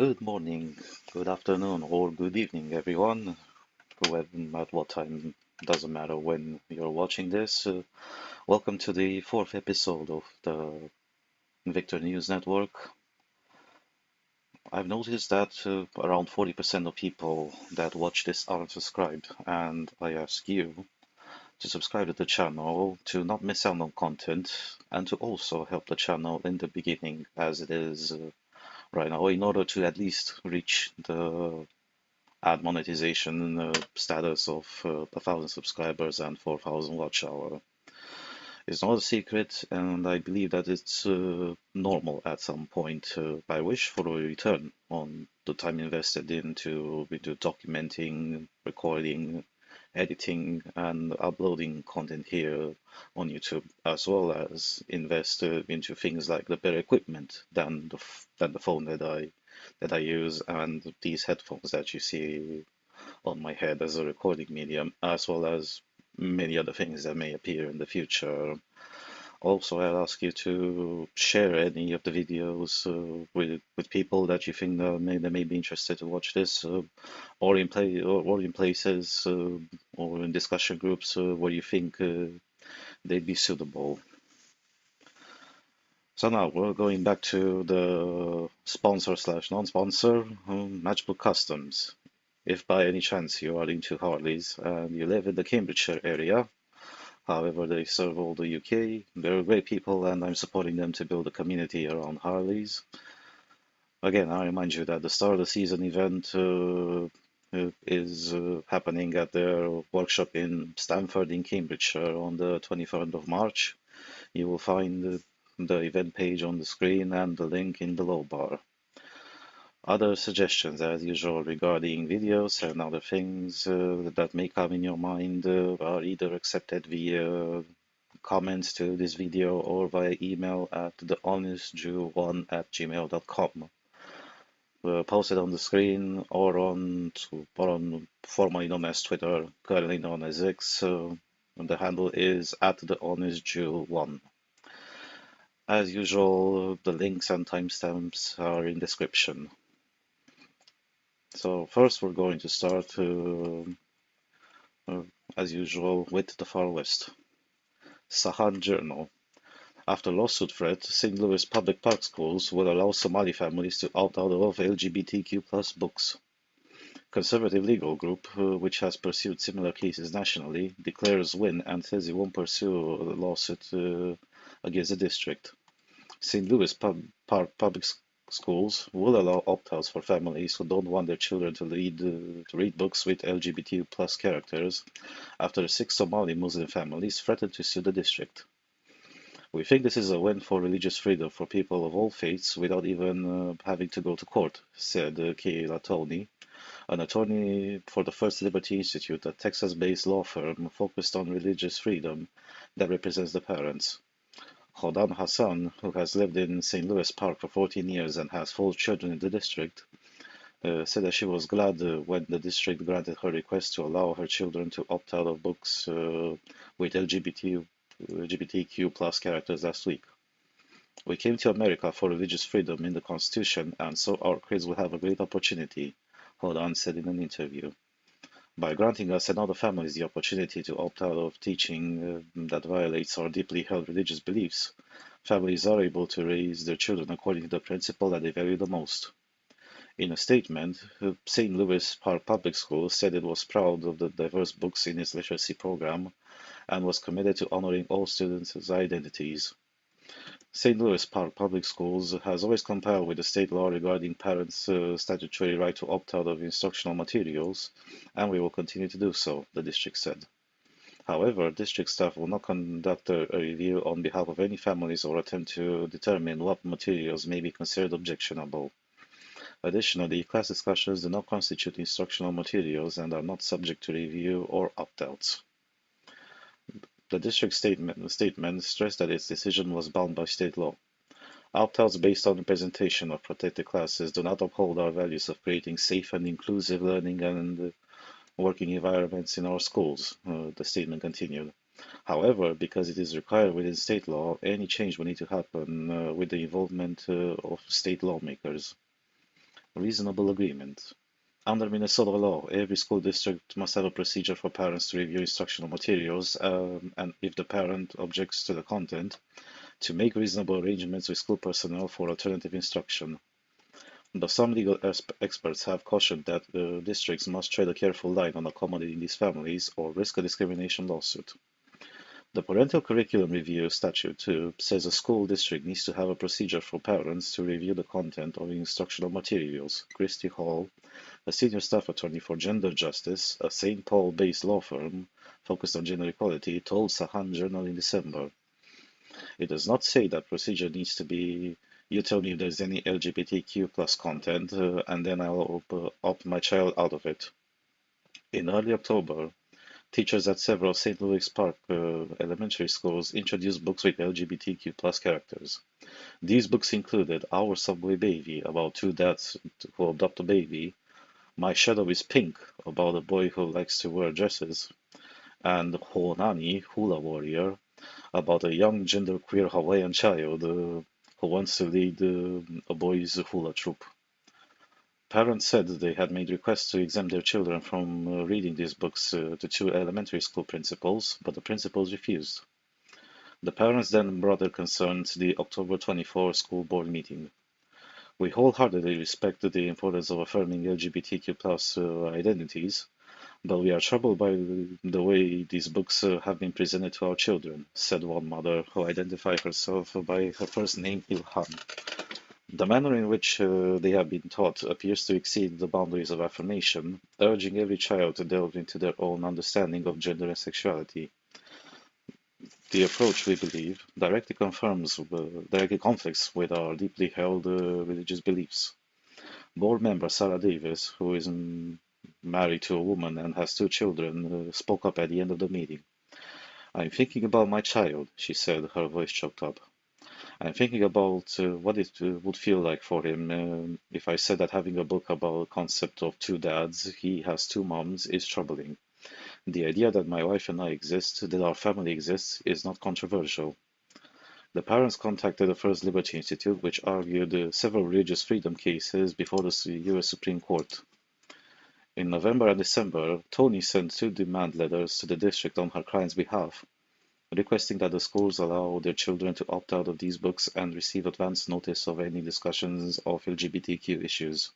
Good morning, good afternoon, or good evening, everyone. At what time, doesn't matter when you're watching this. Welcome to the fourth episode of the Victor News Network. I've noticed that around 40% of people that watch this aren't subscribed, and I ask you to subscribe to the channel to not miss out on content and to also help the channel in the beginning as it is right now in order to at least reach the ad monetization status of 1,000 subscribers and 4,000 watch hour. It's not a secret, and I believe that it's normal at some point. I wish for a return on the time invested into documenting, recording, editing, and uploading content here on YouTube, as well as invest into things like the better equipment than the phone that I use and these headphones that you see on my head as a recording medium, as well as many other things that may appear in the future. Also, I'll ask you to share any of the videos with people that you think they may be interested to watch this, or in places or in discussion groups where you think they'd be suitable. So now we're going back to the sponsor slash non-sponsor, Matchbook Customs. If by any chance you are into Harleys and you live in the Cambridgeshire area, however they serve all the UK, they're great people and I'm supporting them to build a community around Harleys. Again, I remind you that the start of the season event is happening at their workshop in Stamford in Cambridgeshire on the 23rd of March. You will find the event page on the screen and the link in the below bar. Other suggestions, as usual, regarding videos and other things that may come in your mind are either accepted via comments to this video or via email at thehonestjew1@gmail.com. Posted on the screen or on formerly known as Twitter, currently known as X. The handle is at thehonestjew1. As usual, the links and timestamps are in description. So first we're going to start, as usual, with the Far West. Sahan Journal. After lawsuit threat, St. Louis public park schools will allow Somali families to opt out of LGBTQ plus books. Conservative legal group, which has pursued similar cases nationally, declares win and says it won't pursue a lawsuit against the district. St. Louis public schools will allow opt-outs for families who don't want their children to read books with LGBT plus characters after 6 Somali Muslim families threatened to sue the district. We think this is a win for religious freedom for people of all faiths without even having to go to court, said Kayla Tony, an attorney for the First Liberty Institute, a Texas-based law firm focused on religious freedom that represents the parents. Hodan Hassan, who has lived in St. Louis Park for 14 years and has 4 children in the district, said that she was glad when the district granted her request to allow her children to opt out of books with LGBTQ plus characters last week. We came to America for religious freedom in the Constitution, and so our kids will have a great opportunity, Hodan said in an interview. By granting us and other families the opportunity to opt out of teaching that violates our deeply held religious beliefs, families are able to raise their children according to the principle that they value the most. In a statement, St. Louis Park Public Schools said it was proud of the diverse books in its literacy program and was committed to honoring all students' identities. St. Louis Park Public Schools has always complied with the state law regarding parents' statutory right to opt out of instructional materials, and we will continue to do so, the district said. However, district staff will not conduct a review on behalf of any families or attempt to determine what materials may be considered objectionable. Additionally, class discussions do not constitute instructional materials and are not subject to review or opt-outs. The district statement stressed that its decision was bound by state law. Opt-outs based on the presentation of protected classes do not uphold our values of creating safe and inclusive learning and working environments in our schools, the statement continued. However, because it is required within state law, any change will need to happen with the involvement of state lawmakers. Reasonable agreement. Under Minnesota law, every school district must have a procedure for parents to review instructional materials, and if the parent objects to the content, to make reasonable arrangements with school personnel for alternative instruction. Though some legal experts have cautioned that districts must tread a careful line on accommodating these families or risk a discrimination lawsuit. The Parental Curriculum Review Statute says a school district needs to have a procedure for parents to review the content of instructional materials. Christy Hall, a senior staff attorney for Gender Justice, a St. Paul-based law firm focused on gender equality, told Sahan Journal in December. It does not say that procedure needs to be, you tell me if there's any LGBTQ plus content, and then I'll opt my child out of it. In early October, teachers at several St. Louis Park elementary schools introduced books with LGBTQ plus characters. These books included Our Subway Baby, about two dads who adopt a baby, My Shadow is Pink, about a boy who likes to wear dresses, and Honani, Hula Warrior, about a young genderqueer Hawaiian child who wants to lead a boys' hula troupe. Parents said they had made requests to exempt their children from reading these books to two elementary school principals, but the principals refused. The parents then brought their concern to the October 24 school board meeting. We wholeheartedly respect the importance of affirming LGBTQ plus identities, but we are troubled by the way these books have been presented to our children, said one mother, who identified herself by her first name, Ilhan. The manner in which they have been taught appears to exceed the boundaries of affirmation, urging every child to delve into their own understanding of gender and sexuality. The approach, we believe, directly conflicts with our deeply held religious beliefs. Board member Sarah Davis, who is married to a woman and has two children, spoke up at the end of the meeting. "I'm thinking about my child," she said, her voice choked up. "I'm thinking about what it would feel like for him if I said that having a book about the concept of two dads, he has two moms, is troubling. The idea that my wife and I exist, that our family exists, is not controversial." The parents contacted the First Liberty Institute, which argued several religious freedom cases before the U.S. Supreme Court. In November and December, Tony sent two demand letters to the district on her client's behalf, requesting that the schools allow their children to opt out of these books and receive advance notice of any discussions of LGBTQ issues.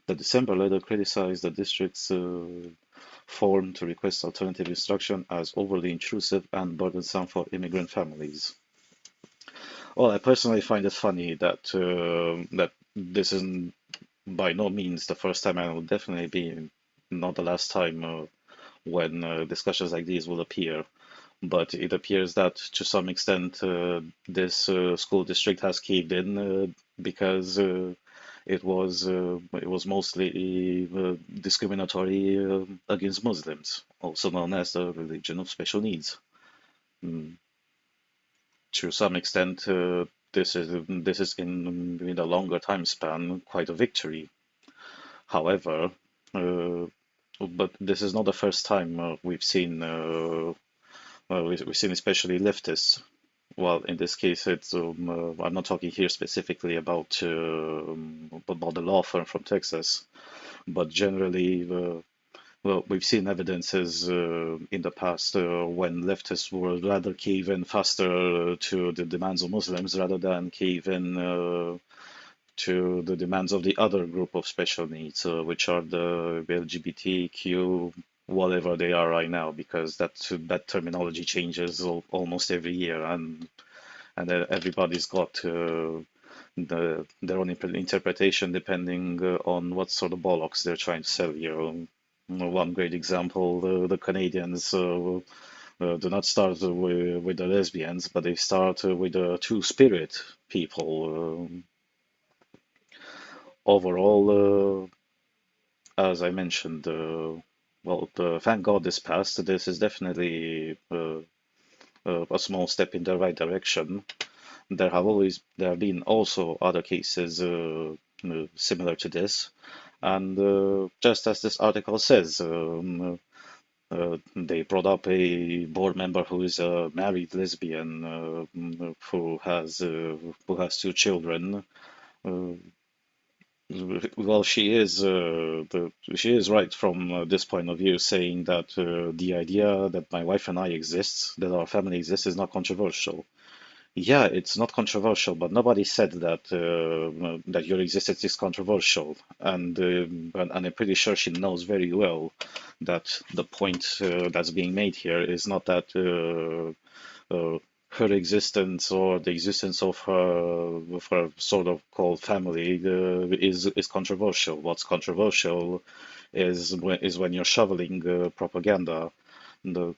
The December letter criticized the district's form to request alternative instruction as overly intrusive and burdensome for immigrant families. Well, I personally find it funny that this is by no means the first time, and will definitely be not the last time when discussions like these will appear. But it appears that to some extent this school district has caved in because it was mostly discriminatory against Muslims, also known as the religion of special needs. Mm, to some extent, this is in a longer time span quite a victory. However, but this is not the first time we've seen especially leftists. Well, in this case, I'm not talking here specifically about the law firm from Texas, but generally, well, we've seen evidences in the past when leftists would rather cave in faster to the demands of Muslims rather than cave in to the demands of the other group of special needs, which are the LGBTQ, whatever they are right now, because that terminology changes almost every year, and everybody's got their own interpretation depending on what sort of bollocks they're trying to sell you. One great example, the Canadians do not start with the lesbians, but they start with the two-spirit people. Overall, as I mentioned, well, thank God this passed. This is definitely a small step in the right direction. There have been also other cases similar to this, and just as this article says, they brought up a board member who is a married lesbian who has two children. Uh, Well, she is right from this point of view, saying that the idea that my wife and I exist, that our family exists, is not controversial. Yeah, it's not controversial, but nobody said that that your existence is controversial, and I'm pretty sure she knows very well that the point that's being made here is not that her existence or the existence of her sort of called family is controversial. What's controversial is when you're shoveling propaganda. The,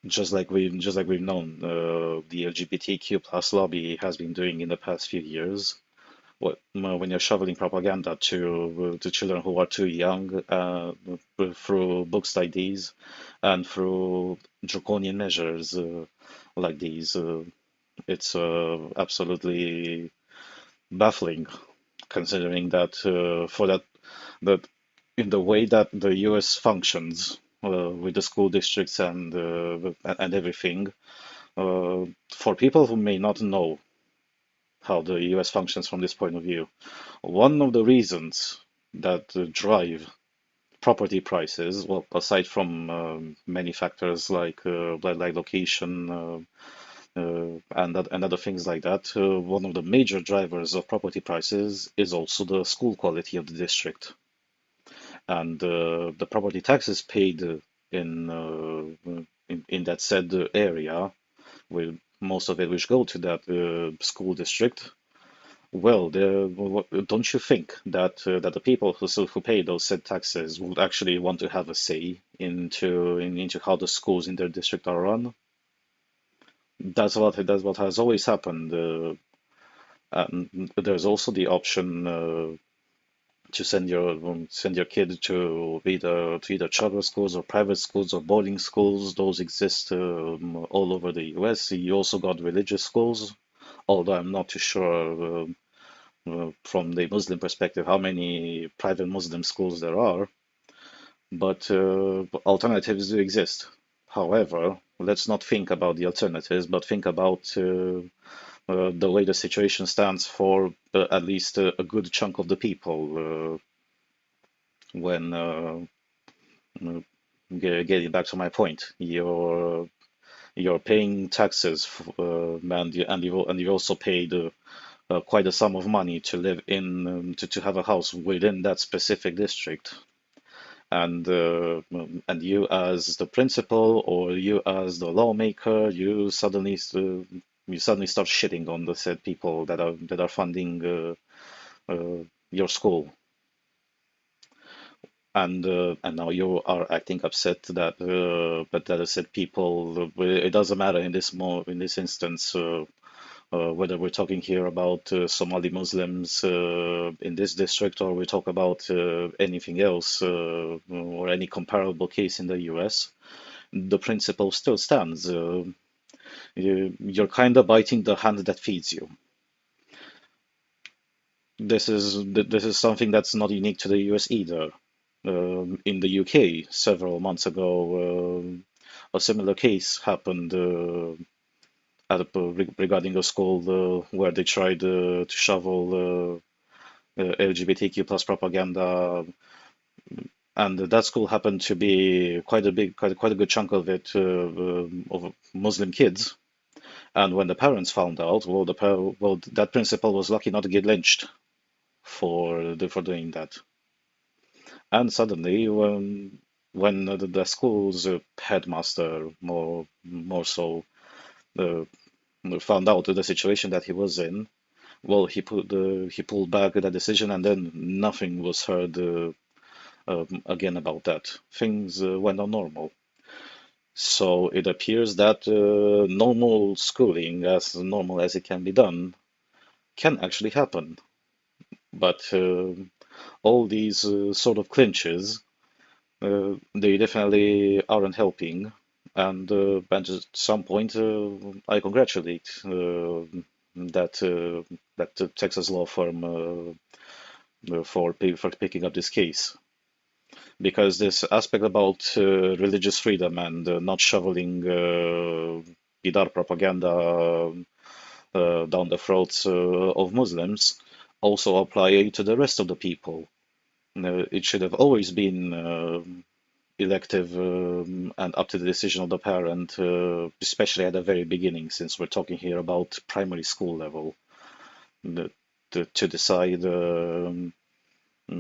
just like we've known, the LGBTQ plus lobby has been doing in the past few years. When you're shoveling propaganda to children who are too young, through books like these, and through draconian measures like these, it's absolutely baffling, considering that that in the way that the U.S. functions with the school districts and everything. For people who may not know how the US functions from this point of view, one of the reasons that drive property prices, well, aside from many factors like location and other things like that, one of the major drivers of property prices is also the school quality of the district. And the property taxes paid in that said area, with most of it which go to that school district. Well, don't you think that that the people who pay those said taxes would actually want to have a say into how the schools in their district are run? That's what has always happened. And there's also the option to send your kid to either charter schools or private schools or boarding schools. Those exist all over the US. You also got religious schools, although I'm not too sure from the Muslim perspective how many private Muslim schools there are, but alternatives do exist. However, let's not think about the alternatives, but think about the way the situation stands for at least a good chunk of the people. When getting back to my point, you're paying taxes, and you also paid quite a sum of money to live in to have a house within that specific district. And you as the principal or you as the lawmaker, you suddenly start shitting on the said people that are funding your school, and now you are acting upset that the said people. It doesn't matter in this instance. Whether we're talking here about Somali Muslims in this district, or we talk about anything else or any comparable case in the US, the principle still stands. You're kind of biting the hand that feeds you. This is something that's not unique to the US either. In the UK, several months ago, a similar case happened regarding a school where they tried to shovel LGBTQ plus propaganda, and that school happened to be quite a good chunk of it of Muslim kids. And when the parents found out, well, that principal was lucky not to get lynched for doing that. And suddenly, when the school's headmaster, more so, uh, found out the situation that he was in, well, he pulled back that decision, and then nothing was heard again about that. Things went on normal. So it appears that normal schooling, as normal as it can be done, can actually happen. But all these sort of clinches, they definitely aren't helping. And at some point, I congratulate that Texas law firm for picking up this case, because this aspect about religious freedom and not shoveling bidar propaganda down the throats of Muslims, also apply to the rest of the people. It should have always been elective and up to the decision of the parent, especially at the very beginning, since we're talking here about primary school level, the, to decide.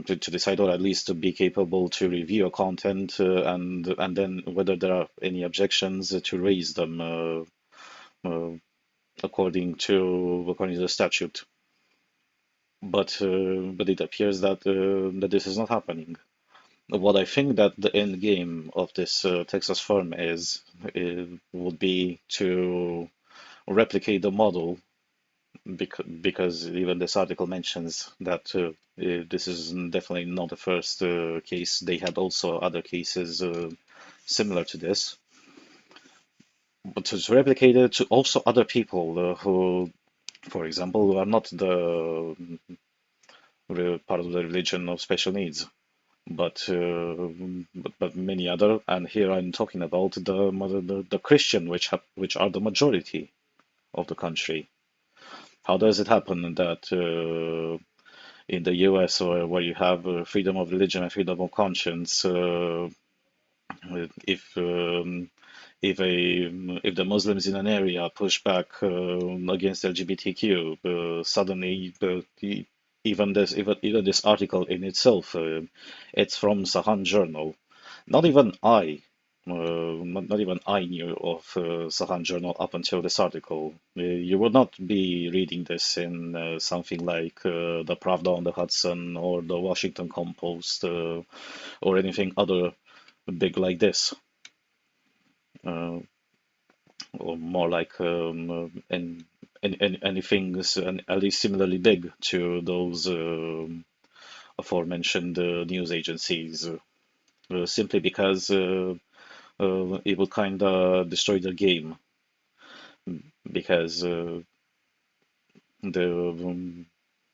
To decide, or at least to be capable to review a content and then whether there are any objections to raise them uh, according to the statute. But it appears that this is not happening. What I think that the end game of this Texas firm would be to replicate the model, because even this article mentions that this is definitely not the first case. They had also other cases similar to this, but to replicate it to also other people who, for example, are not the part of the religion of special needs, but many other. And here I'm talking about the Christian, which are the majority of the country. How does it happen that in the US, or where you have freedom of religion and freedom of conscience, if if the Muslims in an area push back against LGBTQ, suddenly even this article in itself, it's from Sahan Journal. Not even I, not even I knew of Sahan Journal up until this article. You would not be reading this in something like the Pravda on the Hudson or the Washington Compost or anything other big like this. Uh, or more like anything at least similarly big to those aforementioned news agencies, simply because it would kind of destroy the game, because the the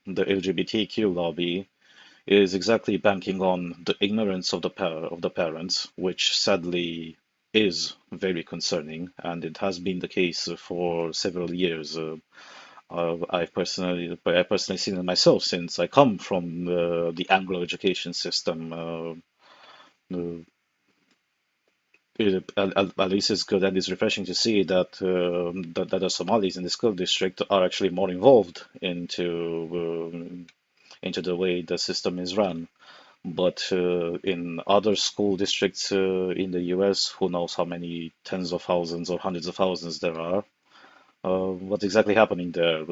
LGBTQ lobby is exactly banking on the ignorance of the parents, which sadly is very concerning, and it has been the case for several years. I personally seen it myself, since I come from the Anglo education system. Uh, at least it's good and it's refreshing to see that the Somalis in the school district are actually more involved into the way the system is run. But in other school districts in the US, who knows how many tens of thousands or hundreds of thousands there are, what's exactly happening there?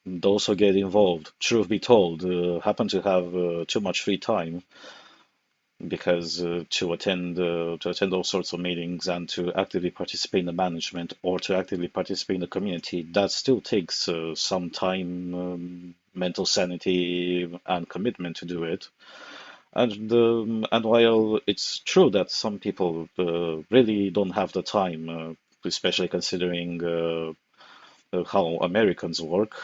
Those who get involved, truth be told, happen to have too much free time, because to attend all sorts of meetings and to actively participate in the management or to actively participate in the community, that still takes some time, mental sanity, and commitment to do it. And while it's true that some people really don't have the time, especially considering how Americans work.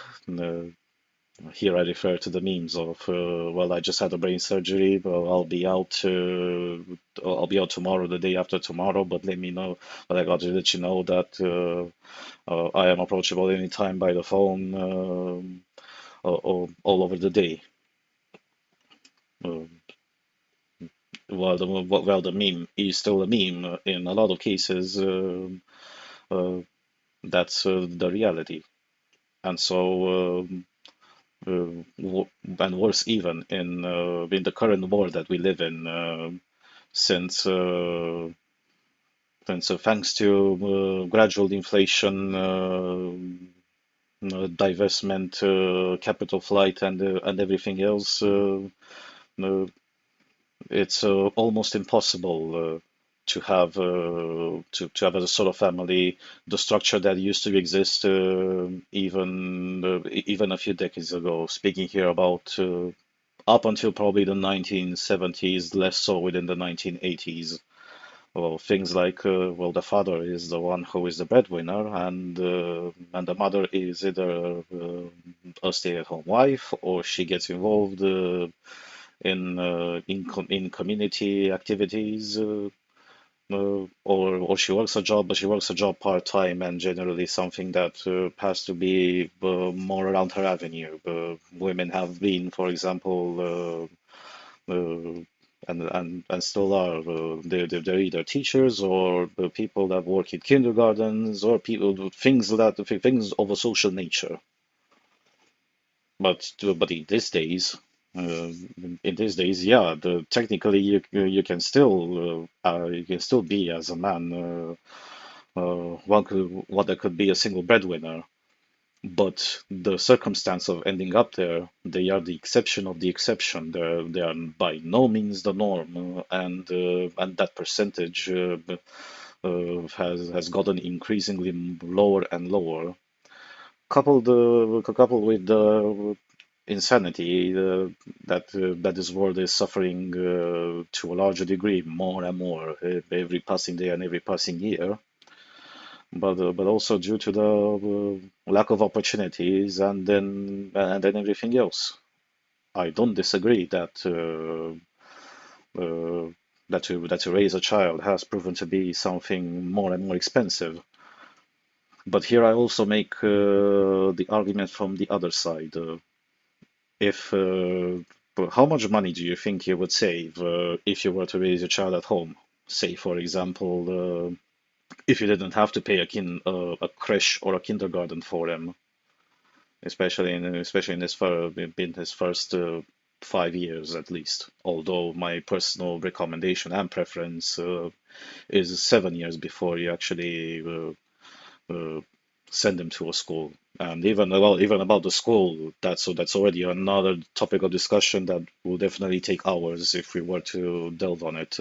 Here I refer to the memes of, well, I just had a brain surgery, but I'll be out tomorrow, the day after tomorrow, but let me know, but I got to let you know that I am approachable anytime by the phone, all over the day. Uh, the meme is still a meme. In a lot of cases, uh, that's the reality. And so, and worse even in the current war that we live in, since thanks to gradual inflation, divestment, capital flight, and everything else, uh, it's almost impossible to have as a solo family the structure that used to exist even a few decades ago. Speaking here about up until probably the 1970s, less so within the 1980s. Well, things like, well, the father is the one who is the breadwinner, and the mother is either a stay-at-home wife, or she gets involved in community activities, or she works a job, but she works a job part-time and generally something that has to be more around her avenue. Women have been, for example, and still are. They're either teachers or people that work in kindergartens or people do things of a social nature. But in these days, yeah, technically you can still be as a man. One that could be a single breadwinner, but the circumstance of ending up there, they are the exception of the exception. They are by no means the norm, and that percentage has gotten increasingly lower and lower. Coupled with the insanity that this world is suffering to a larger degree, more and more every passing day and every passing year, but also due to the lack of opportunities and then everything else. I don't disagree uh, that to raise a child has proven to be something more and more expensive. But here I also make the argument from the other side. If How much money do you think you would save if you were to raise a child at home? Say, for example, if you didn't have to pay a creche or a kindergarten for him, especially in his first 5 years at least. Although my personal recommendation and preference is 7 years before you actually send him to a school. And even about the school, that's already another topic of discussion that will definitely take hours if we were to delve on it.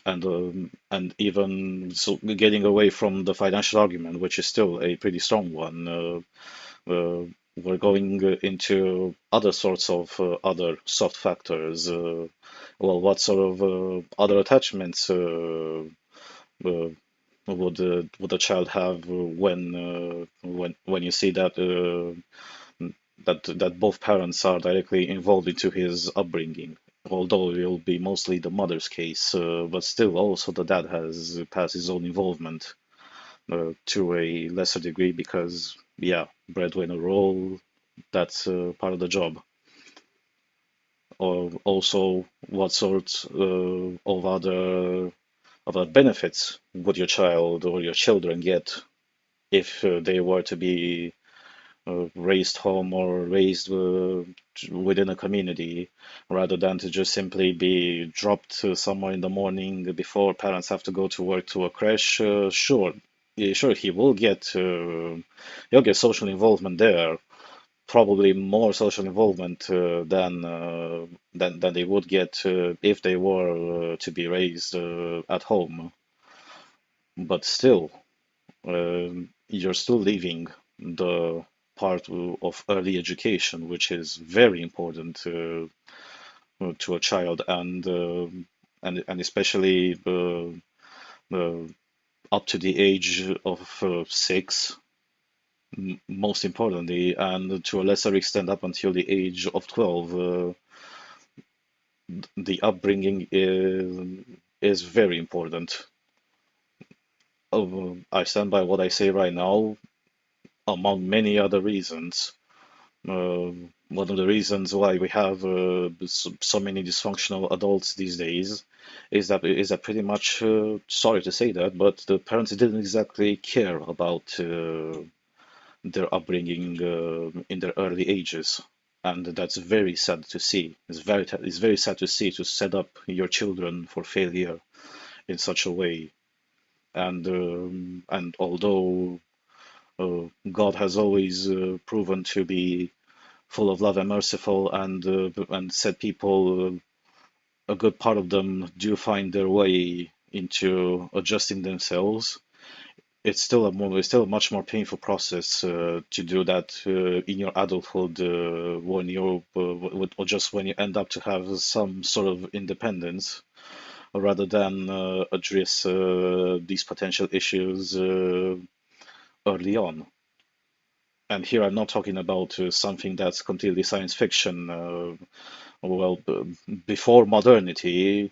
And even so, getting away from the financial argument, which is still a pretty strong one, we're going into other sorts of other soft factors. Well, what sort of other attachments uh, would a child have when you see that both parents are directly involved into his upbringing? Although it will be mostly the mother's case, but still also the dad has passed his own involvement to a lesser degree because, yeah, breadwinner role, that's part of the job. Or also, what sorts of other benefits would your child or your children get if they were to be raised home or raised within a community rather than to just simply be dropped somewhere in the morning before parents have to go to work to a crash? Sure, yeah, sure, he'll get social involvement there, probably more social involvement than they would get if they were to be raised at home. But still, you're still leaving the part of early education, which is very important to a child, and especially uh, up to the age of 6, most importantly, and to a lesser extent up until the age of 12. The upbringing is very important. I stand by what I say right now, among many other reasons. One of the reasons why we have so many dysfunctional adults these days is that pretty much, sorry to say that, but the parents didn't exactly care about their upbringing in their early ages, and that's very sad to see. It's very sad to see, to set up your children for failure in such a way. And although God has always proven to be full of love and merciful, and said people, a good part of them do find their way into adjusting themselves. It's still a much more painful process to do that in your adulthood, or just when you end up to have some sort of independence, rather than address these potential issues early on. And here I'm not talking about something that's completely science fiction. Well, before modernity,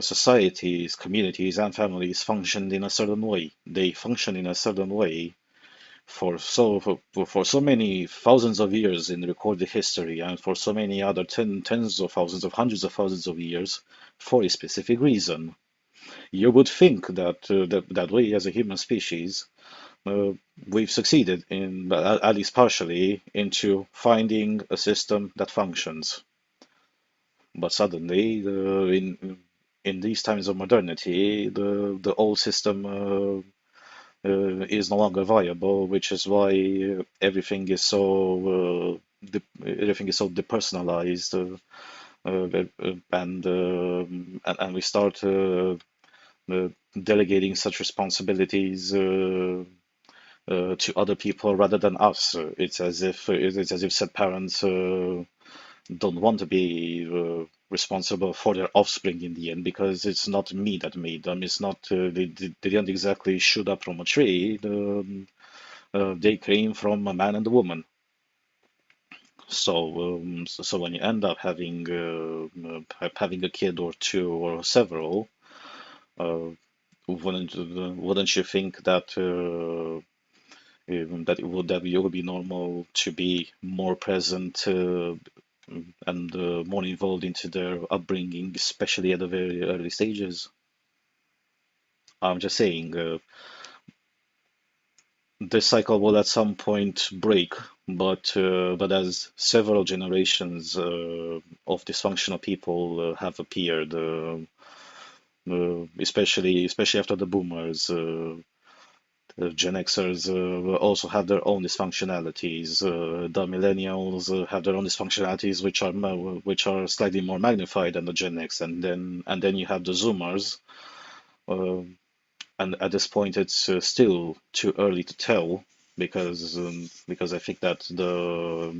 societies, communities, and families functioned in a certain way. They function in a certain way for so many thousands of years in recorded history, and for so many other tens of thousands of hundreds of thousands of years for a specific reason. You would think that we as a human species uh, we've succeeded in, at least partially, into finding a system that functions. But suddenly, in these times of modernity, the old system is no longer viable, which is why everything is so depersonalized, and we start uh, delegating such responsibilities to other people rather than us. It's as if said parents don't want to be responsible for their offspring in the end because it's not me that made them. It's not they didn't exactly shoot up from a tree. They came from a man and a woman. So when you end up having a kid or two or several, uh, wouldn't you think that it would be normal to be more present and more involved into their upbringing, especially at the very early stages? I'm just saying, this cycle will at some point break, but as several generations of dysfunctional people have appeared, especially after the boomers. The Gen Xers also have their own dysfunctionalities. The millennials have their own dysfunctionalities, which are slightly more magnified than the Gen X, and then you have the Zoomers. Uh, and at this point, it's still too early to tell because I think that the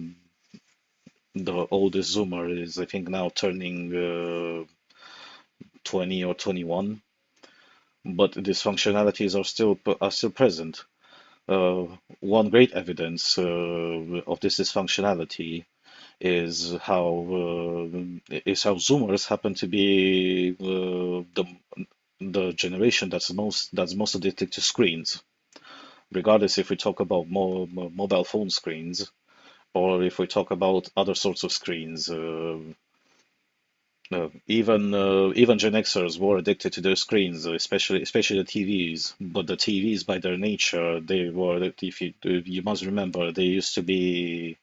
oldest Zoomer is, I think, now turning 20 or 21, but these functionalities are still present. Uh, One great evidence of this dysfunctionality is how Zoomers happen to be the generation that's most addicted to screens. Regardless if we talk about mobile phone screens or if we talk about other sorts of screens, even Gen Xers were addicted to their screens, especially the TVs. But the TVs, by their nature, if you must remember, they used to be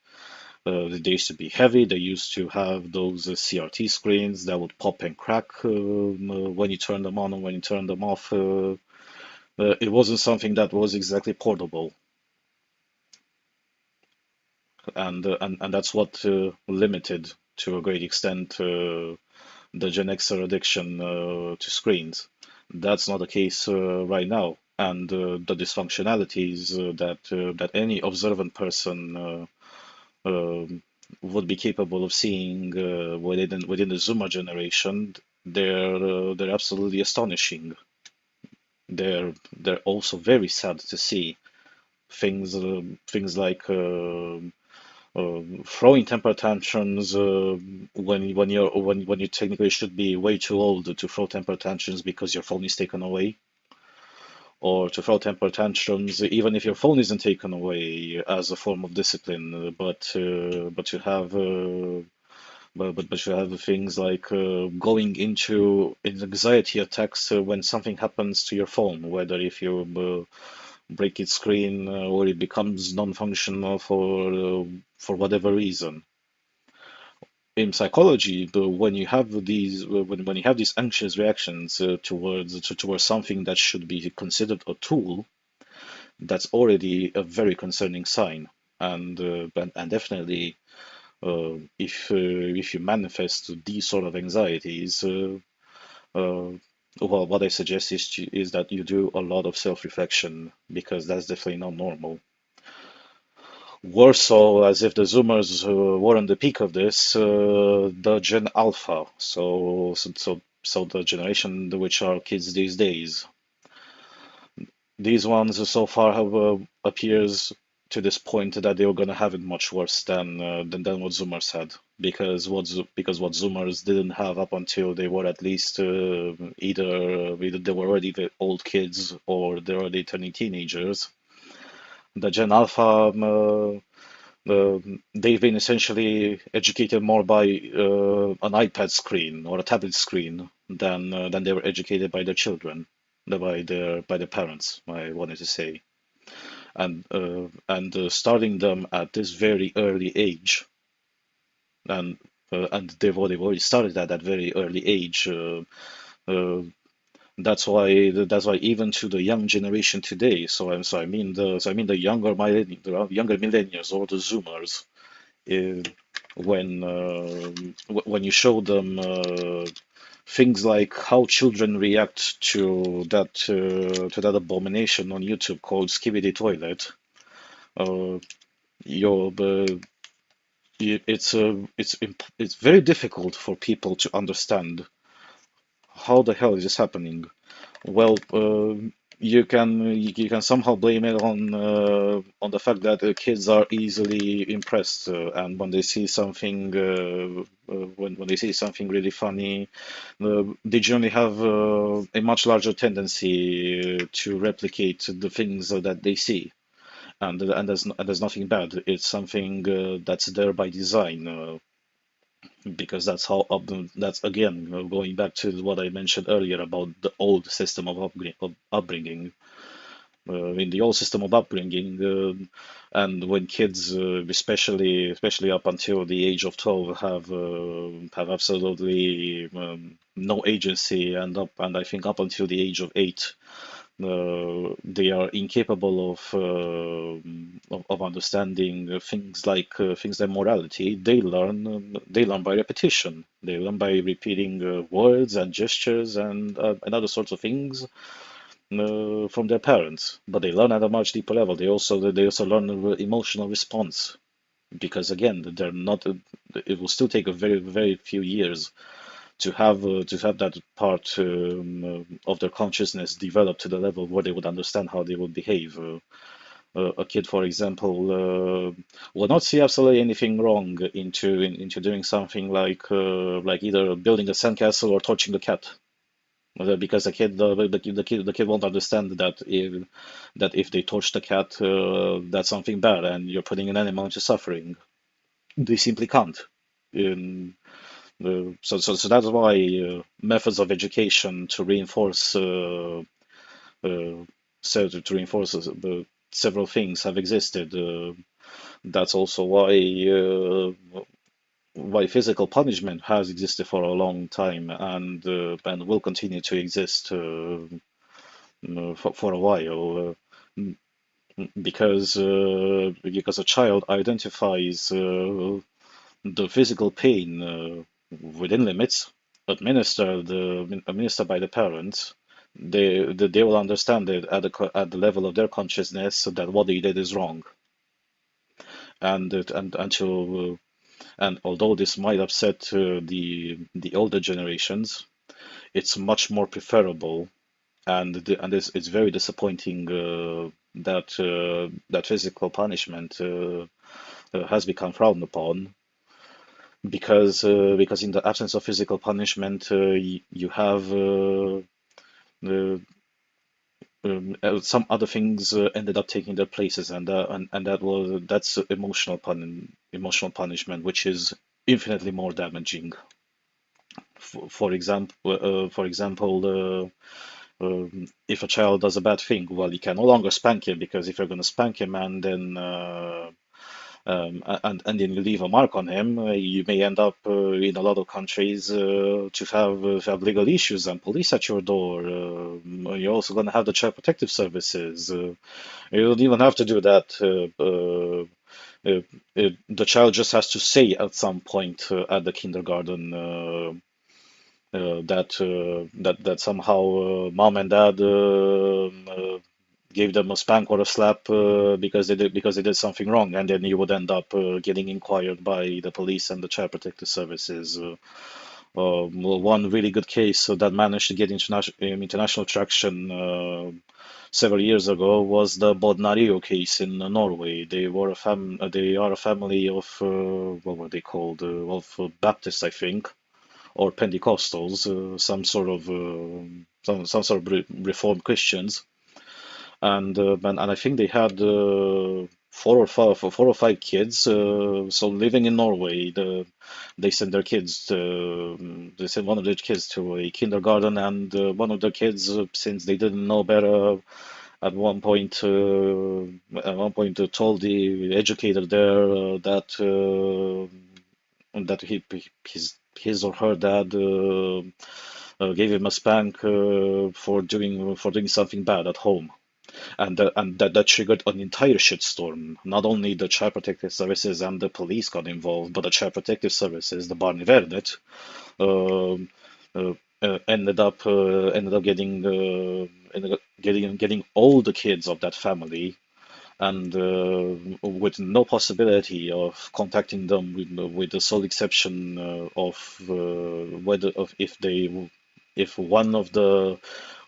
heavy. They used to have those CRT screens that would pop and crack when you turn them on and when you turn them off. It wasn't something that was exactly portable, and that's what limited to a great extent the Gen Xer addiction to screens. That's not the case right now, and the dysfunctionalities that any observant person would be capable of seeing within the Zoomer generation, they're absolutely astonishing. They're also very sad to see things like throwing temper tantrums when you technically should be way too old to throw temper tantrums because your phone is taken away, or to throw temper tantrums even if your phone isn't taken away as a form of discipline, but you have things like going into anxiety attacks when something happens to your phone, whether if you break its screen or it becomes non-functional for whatever reason. In psychology, when you have these anxious reactions towards something that should be considered a tool, that's already a very concerning sign. And definitely, if you manifest these sort of anxieties, uh, well, what I suggest is that you do a lot of self-reflection because that's definitely not normal. Worse so, as if the Zoomers were on the peak of this, the Gen Alpha, so the generation which are kids these days. These ones so far have appears to this point that they were going to have it much worse than what Zoomers had. because what Zoomers didn't have up until they were at least either they were already the old kids or they're already turning teenagers. The Gen Alpha, they've been essentially educated more by an iPad screen or a tablet screen than they were educated by their children, by their parents, I wanted to say, and starting them at this very early age, and they've already started at that very early age. Uh, that's why even to the young generation today, so I mean the the younger millennials or the Zoomers, uh, when you show them things like how children react to that abomination on YouTube called Skibidi Toilet, uh, you're it's very difficult for people to understand how the hell is this happening. Well, you can somehow blame it on the fact that kids are easily impressed, and when they see something when they see something really funny, they generally have a much larger tendency to replicate the things that they see, and there's nothing bad. It's something that's there by design. Because that's that's again going back to what I mentioned earlier about the old system of upbringing. In the old system of upbringing, and when kids, especially up until the age of 12, have absolutely no agency, and I think up until the age of 8, they are incapable of understanding things like morality. They learn by repetition. They learn by repeating words and gestures and other sorts of things from their parents. But they learn at a much deeper level. They also learn emotional response because again, they're not. It will still take a very few years to have that part of their consciousness develop to the level where they would understand how they would behave. A kid, for example, will not see absolutely anything wrong into doing something like either building a sandcastle or torching the cat. Because the kid won't understand that if they torch the cat, that's something bad and you're putting an animal into suffering. They simply can't. Um, so that's why methods of education to reinforce uh, several things have existed. That's also why physical punishment has existed for a long time and will continue to exist for a while. Because a child identifies the physical pain within limits, administered by the parents. They will understand it at the level of their consciousness that what they did is wrong, and although this might upset the older generations, it's much more preferable, and it's very disappointing that physical punishment has become frowned upon because in the absence of physical punishment, you have uh, some other things ended up taking their places, and that's emotional punishment, which is infinitely more damaging. For example, if a child does a bad thing, well, you can no longer spank him because if you're going to spank him and then you leave a mark on him, you may end up in a lot of countries to have legal issues and police at your door. You're also going to have the child protective services. You don't even have to do that. The child just has to say at some point at the kindergarten that somehow mom and dad gave them a spank or a slap because they did something wrong, and then you would end up getting inquired by the police and the child protective services. One really good case that managed to get international traction several years ago was the Bodnario case in Norway. They are a family of what were they called? Of Baptists, I think, or Pentecostals, some sort of Reformed Christians, and I think they had four or five kids. So living in Norway, they sent their kids. They sent one of their kids to a kindergarten, and one of their kids, since they didn't know better, at one point told the educator there that his or her dad gave him a spank for doing something bad at home, and that triggered an entire shitstorm. Not only the Child Protective Services and the police got involved, but the Child Protective Services, the Barnevernet, um, ended up getting all the kids of that family, and with no possibility of contacting them, with the sole exception of whether of if one of the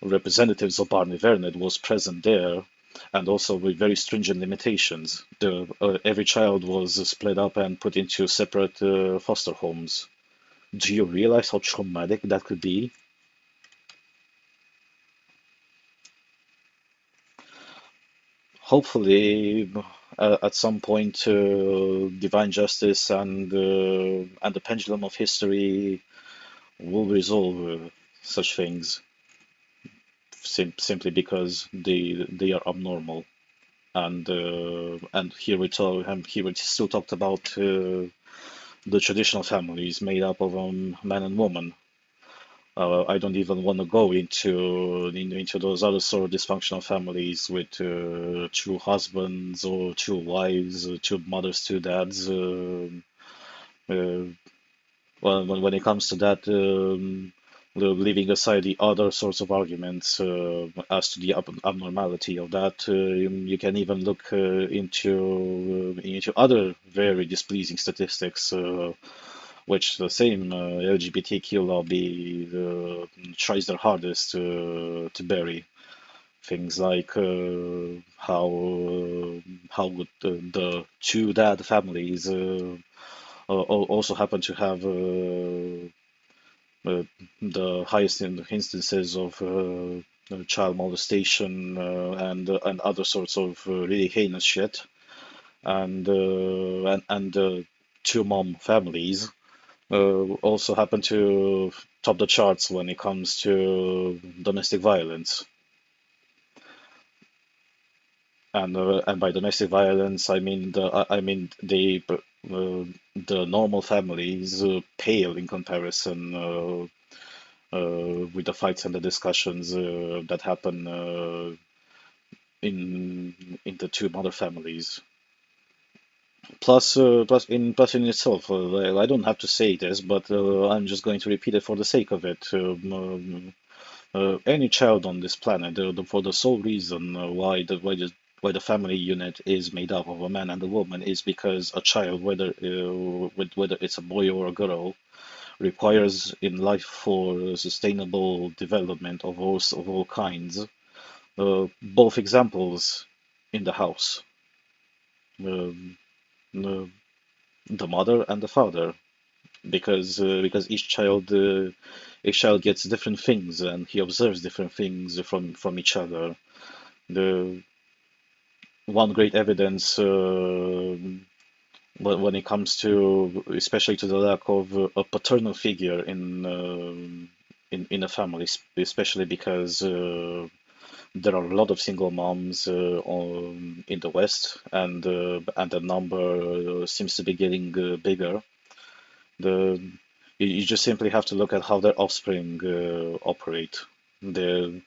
representatives of Barney Vernet was present there, and also with very stringent limitations. Every child was split up and put into separate foster homes. Do you realize how traumatic that could be? Hopefully, at some point, divine justice and the pendulum of history will resolve such things, simply because they are abnormal. And here we still talked about the traditional families made up of man and woman. I don't even want to go into those other sort of dysfunctional families with two husbands or two wives, two mothers, two dads. Uh, well, when it comes to that, leaving aside the other sorts of arguments as to the abnormality of that, you can even look into other very displeasing statistics, which the same LGBTQ lobby tries their hardest to bury. Things like how the two dad families also happen to have the highest in instances of child molestation and other sorts of really heinous shit, and two mom families also happen to top the charts when it comes to domestic violence. And by domestic violence, the normal families pale in comparison with the fights and the discussions that happen in the two mother families. Plus in itself, I don't have to say this, but I'm just going to repeat it for the sake of it. Any child on this planet, for the sole reason why the family unit is made up of a man and a woman, is because a child, whether it's a boy or a girl, requires in life for sustainable development of all kinds. Both examples in the house, um, uh, the mother and the father, because each child gets different things and he observes different things from each other. The one great evidence when it comes to, especially to the lack of a paternal figure in a family, especially because there are a lot of single moms in the West, and the number seems to be getting bigger. The you just simply have to look at how their offspring operate. They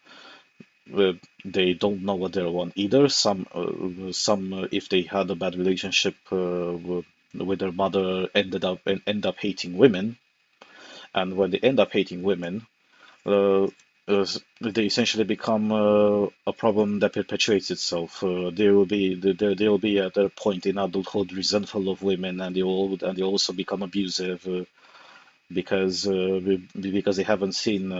they don't know what they want either. Some if they had a bad relationship with their mother, end up hating women, and when they end up hating women, uh, they essentially become a problem that perpetuates itself. They will be at their point in adulthood resentful of women, and they also become abusive because they haven't seen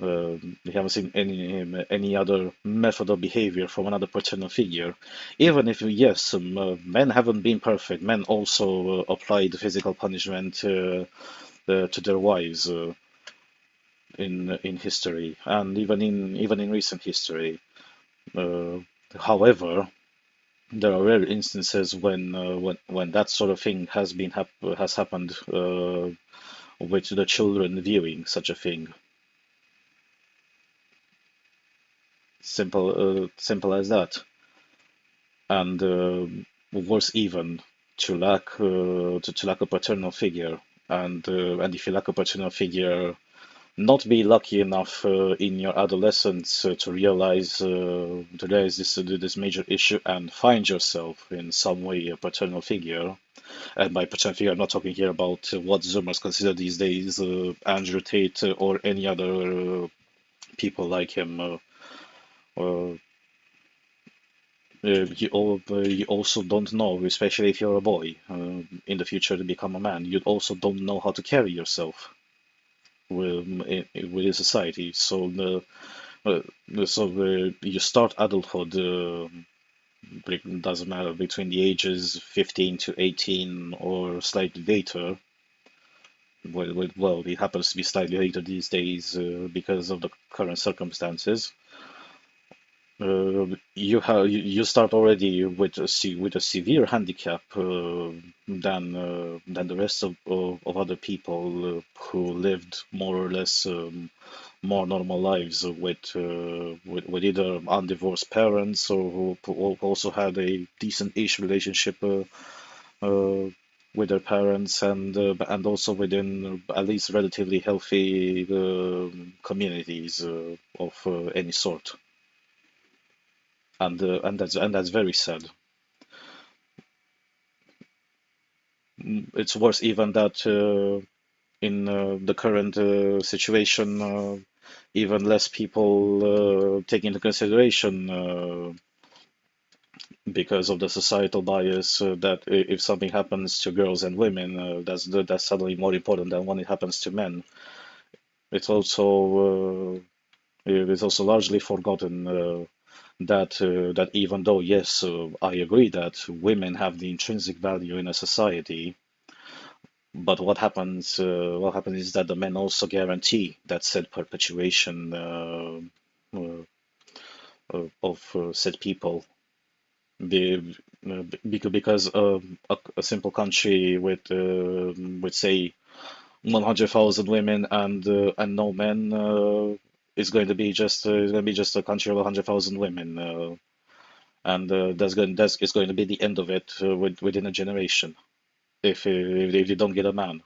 We haven't seen any other method of behavior from another paternal figure. Even if, yes, men haven't been perfect, men also applied physical punishment to their wives in history, and even in recent history. Uh, However, there are rare instances when that sort of thing has happened with the children viewing such a thing. Simple as that. And worse even, to lack a paternal figure, and if you lack a paternal figure, not be lucky enough in your adolescence to realize this major issue and find yourself in some way a paternal figure. And by paternal figure, I'm not talking here about what Zoomers consider these days Andrew Tate or any other people like him. Uh, you also don't know, especially if you're a boy, in the future to become a man, you also don't know how to carry yourself within society. So you start adulthood, it doesn't matter, between the ages 15 to 18 or slightly later. Well, it happens to be slightly later these days because of the current circumstances. You start already with a severe handicap than the rest of other people who lived more or less more normal lives with either undivorced parents or who also had a decent-ish relationship uh, with their parents, and also within at least relatively healthy communities of any sort. And that's very sad. It's worse even that in the current situation, even less people take into consideration because of the societal bias that if something happens to girls and women, that's suddenly more important than when it happens to men. It's also it's also largely forgotten that even though, yes, I agree that women have the intrinsic value in a society, but what happens is that the men also guarantee that said perpetuation uh, of said people. Be, because a simple country with say 100,000 women and no men is going to be just a country of 100,000 women, and that's going to be the end of it within a generation if you don't get a man.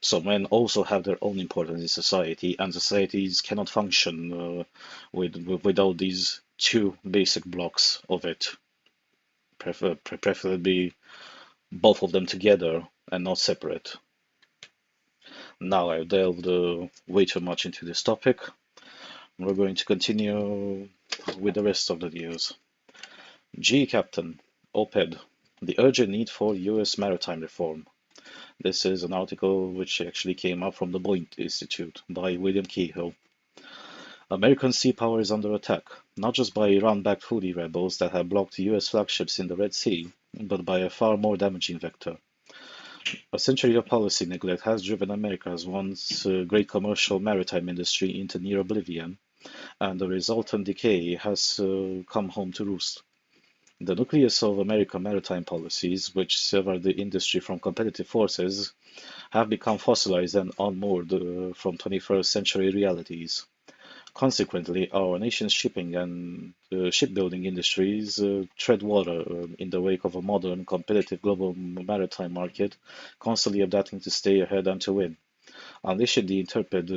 So men also have their own importance in society, and societies cannot function without these two basic blocks of it, preferably both of them together and not separate. Now I've delved way too much into this topic. We're going to continue with the rest of the news. G Captain, OPED, the urgent need for US maritime reform. This is an article which actually came up from the Boyd Institute by William Kehoe. American sea power is under attack, not just by Iran-backed Houthi rebels that have blocked US flagships in the Red Sea, but by a far more damaging vector. A century of policy neglect has driven America's once great commercial maritime industry into near oblivion, and the resultant decay has come home to roost. The nucleus of American maritime policies, which sever the industry from competitive forces, have become fossilized and unmoored from 21st century realities. Consequently, our nation's shipping and shipbuilding industries tread water in the wake of a modern, competitive global maritime market, constantly adapting to stay ahead and to win. Unleashing the intrepid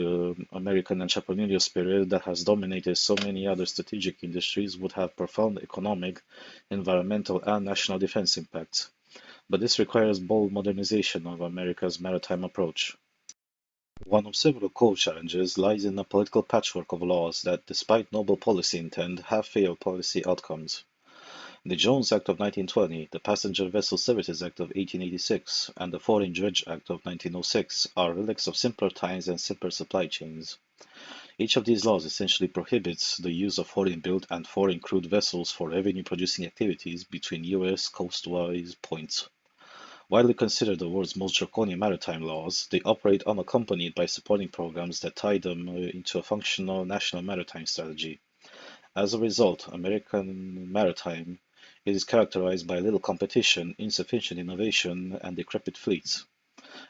American entrepreneurial spirit that has dominated so many other strategic industries would have profound economic, environmental, and national defense impacts. But this requires bold modernization of America's maritime approach. One of several core challenges lies in a political patchwork of laws that, despite noble policy intent, have failed policy outcomes. The Jones Act of 1920, the Passenger Vessel Services Act of 1886, and the Foreign Dredge Act of 1906 are relics of simpler times and simpler supply chains. Each of these laws essentially prohibits the use of foreign-built and foreign-crewed vessels for revenue-producing activities between U.S. coastwise points. Widely considered the world's most draconian maritime laws, they operate unaccompanied by supporting programs that tie them into a functional national maritime strategy. As a result, American maritime is characterized by little competition, insufficient innovation, and decrepit fleets.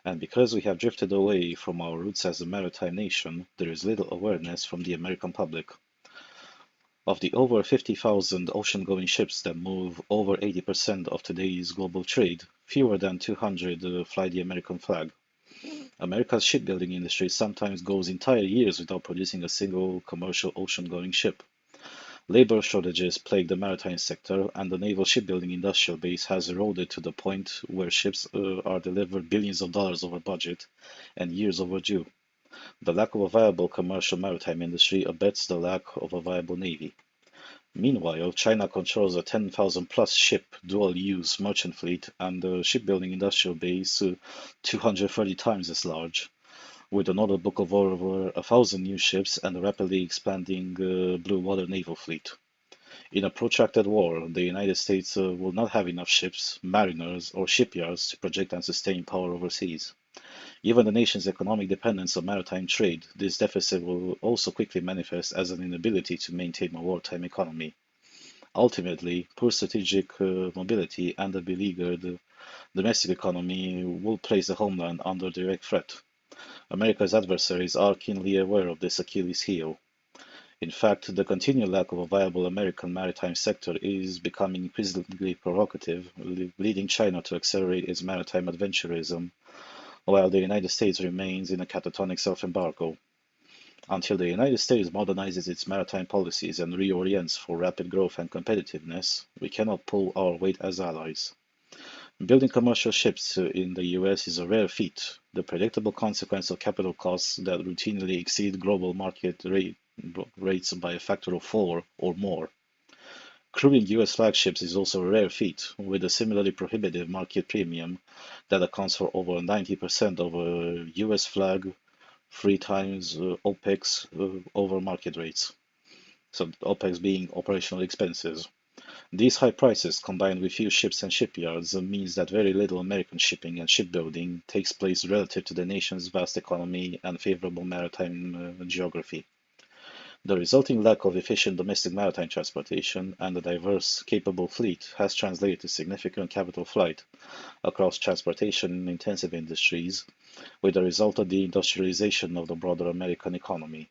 And because we have drifted away from our roots as a maritime nation, there is little awareness from the American public. Of the over 50,000 ocean-going ships that move over 80% of today's global trade, fewer than 200 fly the American flag. America's shipbuilding industry sometimes goes entire years without producing a single commercial ocean-going ship. Labor shortages plague the maritime sector, and the naval shipbuilding industrial base has eroded to the point where ships are delivered billions of dollars over budget and years overdue. The lack of a viable commercial maritime industry abets the lack of a viable navy. Meanwhile, China controls a 10,000-plus ship dual-use merchant fleet and a shipbuilding industrial base 230 times as large, with an order book of over 1,000 new ships and a rapidly expanding blue water naval fleet. In a protracted war, the United States will not have enough ships, mariners, or shipyards to project and sustain power overseas. Given the nation's economic dependence on maritime trade, this deficit will also quickly manifest as an inability to maintain a wartime economy. Ultimately, poor strategic mobility and a beleaguered domestic economy will place the homeland under direct threat. America's adversaries are keenly aware of this Achilles heel. In fact, the continued lack of a viable American maritime sector is becoming increasingly provocative, leading China to accelerate its maritime adventurism, while the United States remains in a catatonic self-embargo. Until the United States modernizes its maritime policies and reorients for rapid growth and competitiveness, we cannot pull our weight as allies. Building commercial ships in the US is a rare feat, the predictable consequence of capital costs that routinely exceed global market rates by a factor of 4 or more. Crewing US flagships is also a rare feat, with a similarly prohibitive market premium that accounts for over 90% of a US flag, 3 times OPEX over market rates. So OPEX being operational expenses. These high prices, combined with few ships and shipyards, means that very little American shipping and shipbuilding takes place relative to the nation's vast economy and favorable maritime geography. The resulting lack of efficient domestic maritime transportation and a diverse, capable fleet has translated to significant capital flight across transportation-intensive industries, with the result of the industrialization of the broader American economy.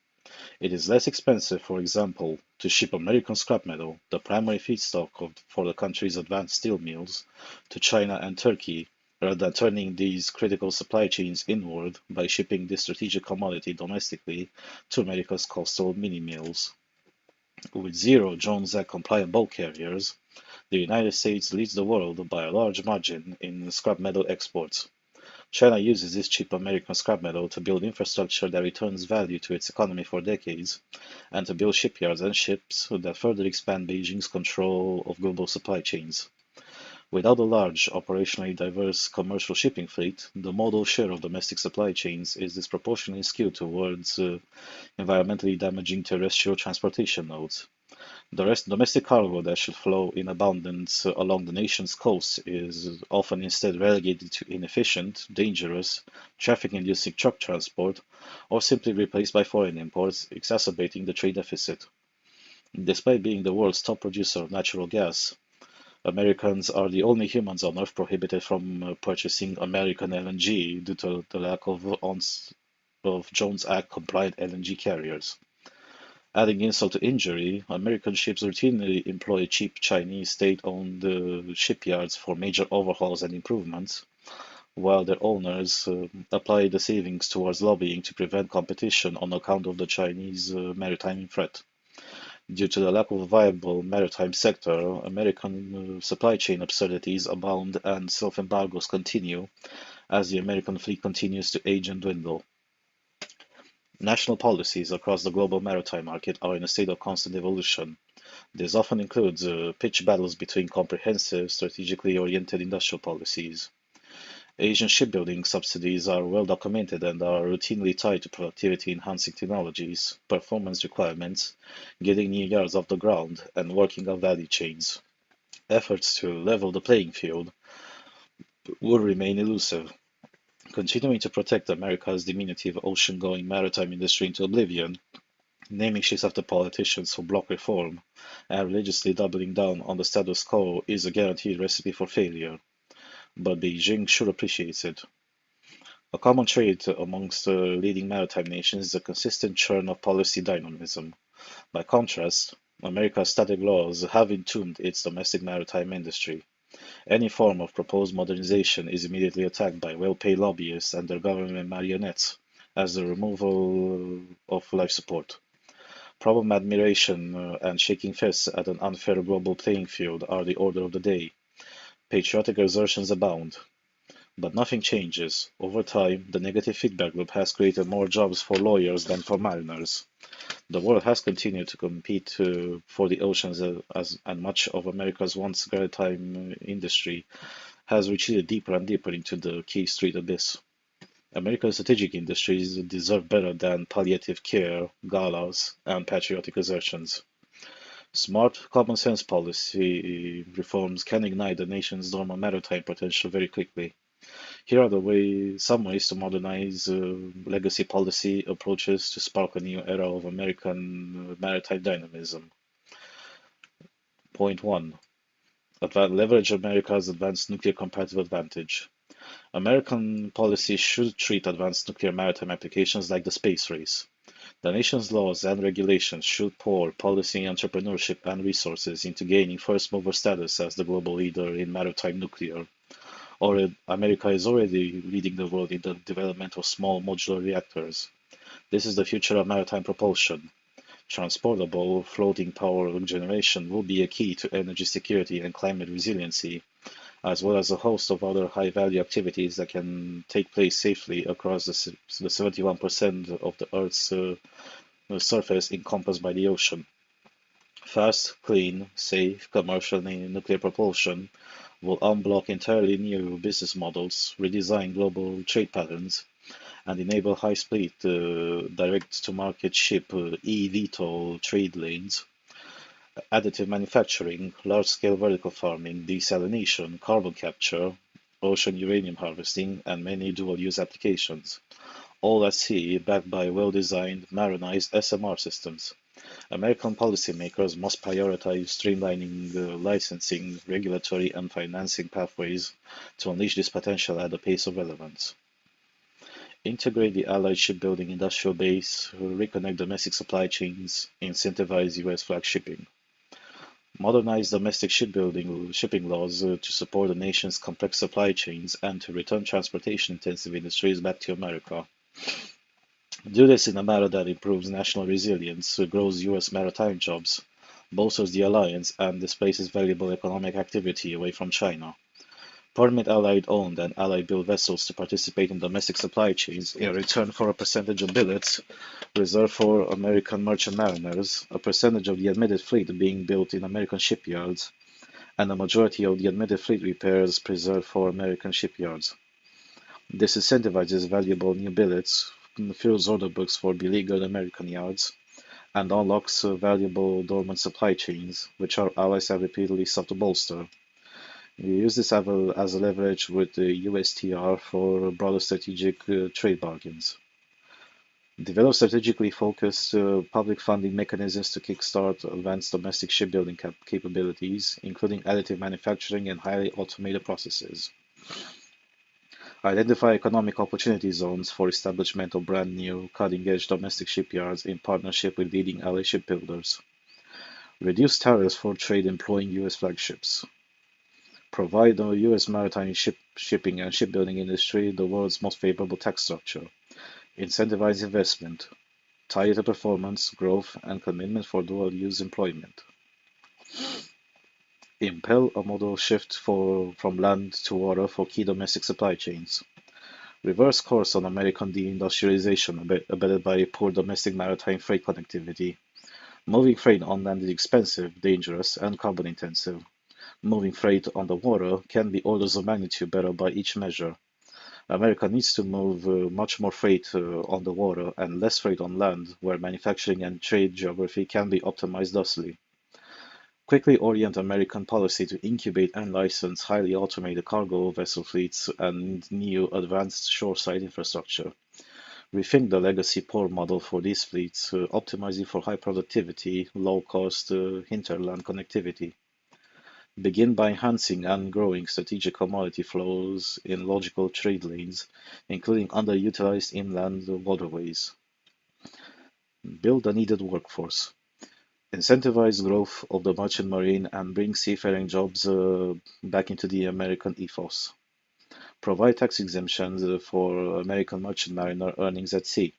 It is less expensive, for example, to ship American scrap metal, the primary feedstock for the country's advanced steel mills, to China and Turkey, rather than turning these critical supply chains inward by shipping this strategic commodity domestically to America's coastal mini-mills. With 0 Jones Act-compliant bulk carriers, the United States leads the world by a large margin in scrap metal exports. China uses this cheap American scrap metal to build infrastructure that returns value to its economy for decades, and to build shipyards and ships that further expand Beijing's control of global supply chains. Without a large, operationally diverse commercial shipping fleet, the modal share of domestic supply chains is disproportionately skewed towards environmentally damaging terrestrial transportation nodes. The domestic cargo that should flow in abundance along the nation's coast is often instead relegated to inefficient, dangerous, traffic-inducing truck transport, or simply replaced by foreign imports, exacerbating the trade deficit. Despite being the world's top producer of natural gas, Americans are the only humans on Earth prohibited from purchasing American LNG due to the lack of Jones Act-compliant LNG carriers. Adding insult to injury, American ships routinely employ cheap Chinese state-owned shipyards for major overhauls and improvements, while their owners apply the savings towards lobbying to prevent competition on account of the Chinese maritime threat. Due to the lack of a viable maritime sector, American supply chain absurdities abound and self-embargoes continue as the American fleet continues to age and dwindle. National policies across the global maritime market are in a state of constant evolution. This often includes pitched battles between comprehensive, strategically oriented industrial policies. Asian shipbuilding subsidies are well documented and are routinely tied to productivity-enhancing technologies, performance requirements, getting new yards off the ground, and working on value chains. Efforts to level the playing field would remain elusive. Continuing to protect America's diminutive ocean-going maritime industry into oblivion, naming ships after politicians who block reform, and religiously doubling down on the status quo is a guaranteed recipe for failure. But Beijing should appreciate it. A common trait amongst the leading maritime nations is a consistent churn of policy dynamism. By contrast, America's static laws have entombed its domestic maritime industry. Any form of proposed modernization is immediately attacked by well-paid lobbyists and their government marionettes as the removal of life support. Problem admiration and shaking fists at an unfair global playing field are the order of the day. Patriotic exertions abound, but nothing changes. Over time, the negative feedback loop has created more jobs for lawyers than for mariners. The world has continued to compete for the oceans and much of America's once maritime industry has retreated deeper and deeper into the Key Street abyss. America's strategic industries deserve better than palliative care, galas, and patriotic exertions. Smart, common sense policy reforms can ignite the nation's dormant maritime potential very quickly. Here are some ways to modernize legacy policy approaches to spark a new era of American maritime dynamism. Point 1. Leverage America's advanced nuclear comparative advantage. American policy should treat advanced nuclear maritime applications like the space race. The nation's laws and regulations should pour policy, entrepreneurship, and resources into gaining first mover status as the global leader in maritime nuclear. America is already leading the world in the development of small modular reactors. This is the future of maritime propulsion. Transportable floating power generation will be a key to energy security and climate resiliency, as well as a host of other high-value activities that can take place safely across the 71% of the Earth's surface encompassed by the ocean. Fast, clean, safe, commercial nuclear propulsion will unblock entirely new business models, redesign global trade patterns, and enable high-speed direct-to-market ship eVTOL trade lanes. Additive manufacturing, large-scale vertical farming, desalination, carbon capture, ocean uranium harvesting, and many dual-use applications, all at sea, backed by well-designed, marinized SMR systems. American policymakers must prioritize streamlining licensing, regulatory, and financing pathways to unleash this potential at the pace of relevance. Integrate the allied shipbuilding industrial base, reconnect domestic supply chains, incentivize US flag shipping. Modernize domestic shipping laws to support the nation's complex supply chains and to return transportation-intensive industries back to America. Do this in a manner that improves national resilience, grows U.S. maritime jobs, bolsters the alliance, and displaces valuable economic activity away from China. Permit Allied-owned and Allied-built vessels to participate in domestic supply chains in return for a percentage of billets reserved for American merchant mariners, a percentage of the admitted fleet being built in American shipyards, and a majority of the admitted fleet repairs preserved for American shipyards. This incentivizes valuable new billets, fills order books for beleaguered American yards, and unlocks valuable dormant supply chains, which our allies have repeatedly sought to bolster. We use this as a leverage with the USTR for broader strategic trade bargains. Develop strategically focused public funding mechanisms to kickstart advanced domestic shipbuilding capabilities, including additive manufacturing and highly automated processes. Identify economic opportunity zones for establishment of brand new, cutting-edge domestic shipyards in partnership with leading ally shipbuilders. Reduce tariffs for trade employing U.S. flagships. Provide the U.S. maritime shipping and shipbuilding industry the world's most favorable tax structure. Incentivize investment. Tie it to performance, growth, and commitment for dual-use employment. Impel a modal shift from land to water for key domestic supply chains. Reverse course on American deindustrialization abetted by poor domestic maritime freight connectivity. Moving freight on land is expensive, dangerous, and carbon-intensive. Moving freight on the water can be orders of magnitude better by each measure. America needs to move much more freight on the water and less freight on land, where manufacturing and trade geography can be optimized thusly. Quickly orient American policy to incubate and license highly automated cargo vessel fleets and new advanced shoreside infrastructure. Rethink the legacy port model for these fleets, optimizing for high productivity, low cost hinterland connectivity. Begin by enhancing and growing strategic commodity flows in logical trade lanes, including underutilized inland waterways. Build a needed workforce. Incentivize growth of the merchant marine and bring seafaring jobs back into the American ethos. Provide tax exemptions for American merchant mariner earnings at sea.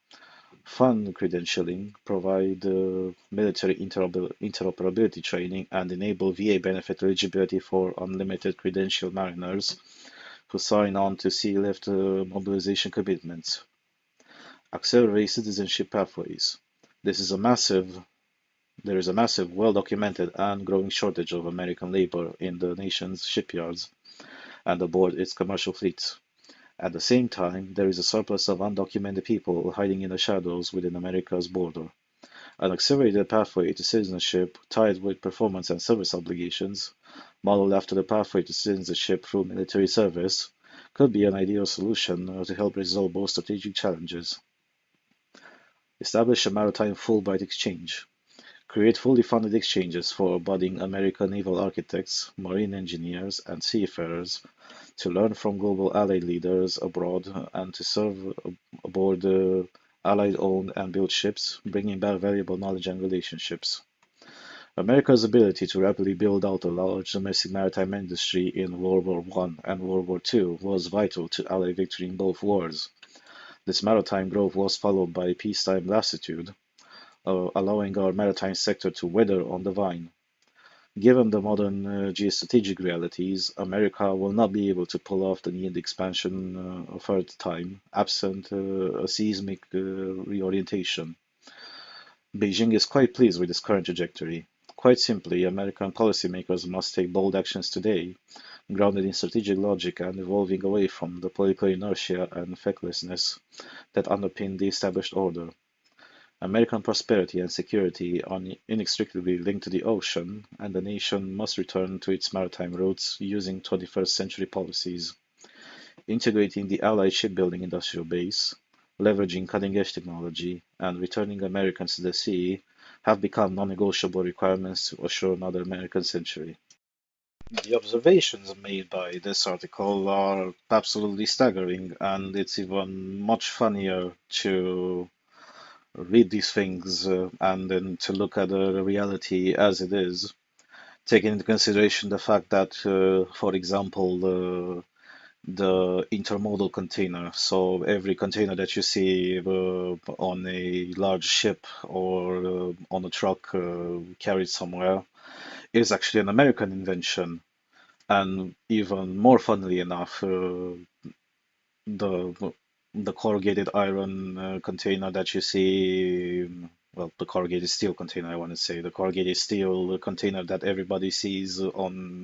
Fund credentialing, provide military interoperability training, and enable VA benefit eligibility for unlimited credential mariners who sign on to sea lift mobilization commitments. Accelerate citizenship pathways. This is a massive There is a massive, well-documented and growing shortage of American labor in the nation's shipyards and aboard its commercial fleets. At the same time, there is a surplus of undocumented people hiding in the shadows within America's border. An accelerated pathway to citizenship tied with performance and service obligations, modeled after the pathway to citizenship through military service, could be an ideal solution to help resolve both strategic challenges. Establish a maritime Fulbright exchange. Create fully funded exchanges for budding American naval architects, marine engineers, and seafarers to learn from global allied leaders abroad and to serve aboard Allied-owned and built ships, bringing back valuable knowledge and relationships. America's ability to rapidly build out a large domestic maritime industry in World War I and World War II was vital to Allied victory in both wars. This maritime growth was followed by peacetime lassitude, allowing our maritime sector to wither on the vine. Given the modern geostrategic realities, America will not be able to pull off the needed expansion a third time, absent a seismic reorientation. Beijing is quite pleased with its current trajectory. Quite simply, American policymakers must take bold actions today, grounded in strategic logic and evolving away from the political inertia and fecklessness that underpin the established order. American prosperity and security are inextricably linked to the ocean, and the nation must return to its maritime roots using 21st century policies. Integrating the Allied shipbuilding industrial base, leveraging cutting-edge technology, and returning Americans to the sea have become non-negotiable requirements to assure another American century. The observations made by this article are absolutely staggering, and it's even much funnier to read these things and then to look at the reality as it is, taking into consideration the fact that, for example, the intermodal container, so every container that you see on a large ship or on a truck carried somewhere is actually an American invention. And even more funnily enough, the the corrugated iron container that you see, well, the corrugated steel container, I want to say, the corrugated steel container that everybody sees on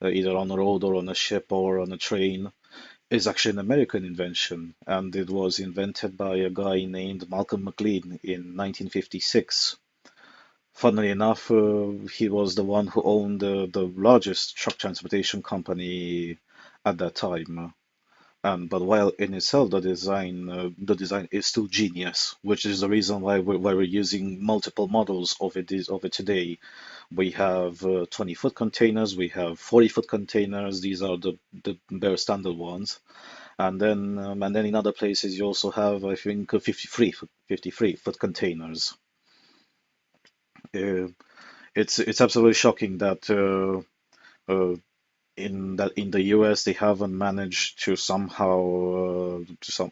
either on a road or on a ship or on a train, is actually an American invention, and it was invented by a guy named Malcolm McLean in 1956. Funnily enough, he was the one who owned the largest truck transportation company at that time. But while in itself the design is still genius, which is the reason why we're using multiple models of it today. We have 20-foot containers, we have 40-foot containers. These are the bare standard ones, and then in other places you also have, I think, 53-foot containers. Uh, it's absolutely shocking that in the US they haven't managed to somehow shut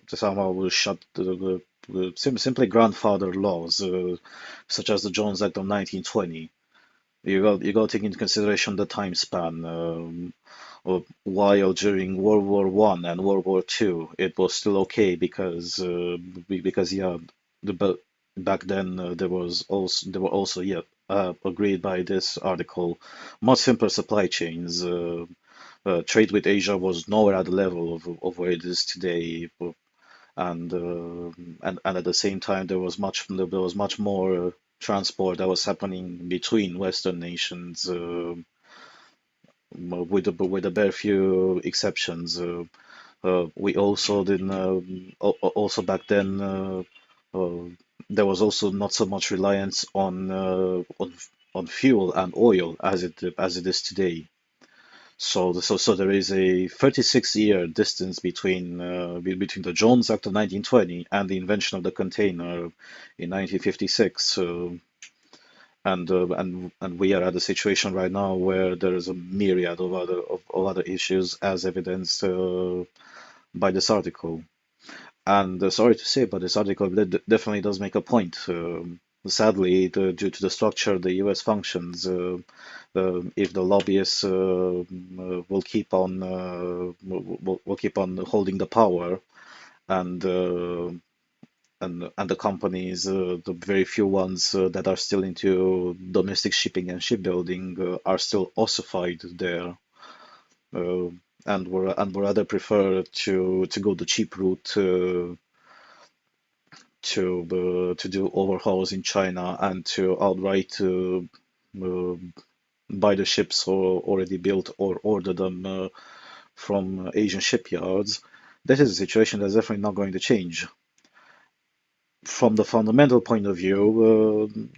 simply grandfather laws such as the Jones Act of 1920. You got to take into consideration the time span. While during World War One and World War Two, it was still okay because yeah, back then there were also yeah agreed by this article much simpler supply chains. Trade with Asia was nowhere at the level of where it is today, and and at the same time there was much more transport that was happening between Western nations, with a bare few exceptions. We also didn't also back then uh, there was also not so much reliance on fuel and oil as it is today. So there is a 36-year distance between the Jones Act of 1920 and the invention of the container in 1956. And we are at a situation right now where there is a myriad of other issues, as evidenced by this article. And sorry to say, but this article definitely does make a point. Sadly, due to the structure the U.S. functions, if the lobbyists will keep on holding the power, and and the companies, the very few ones that are still into domestic shipping and shipbuilding, are still ossified there, uh, and would rather prefer to go the cheap route, to do overhauls in China and to outright uh, buy the ships or already built or order them from Asian shipyards. That is a situation that's definitely not going to change. From the fundamental point of view,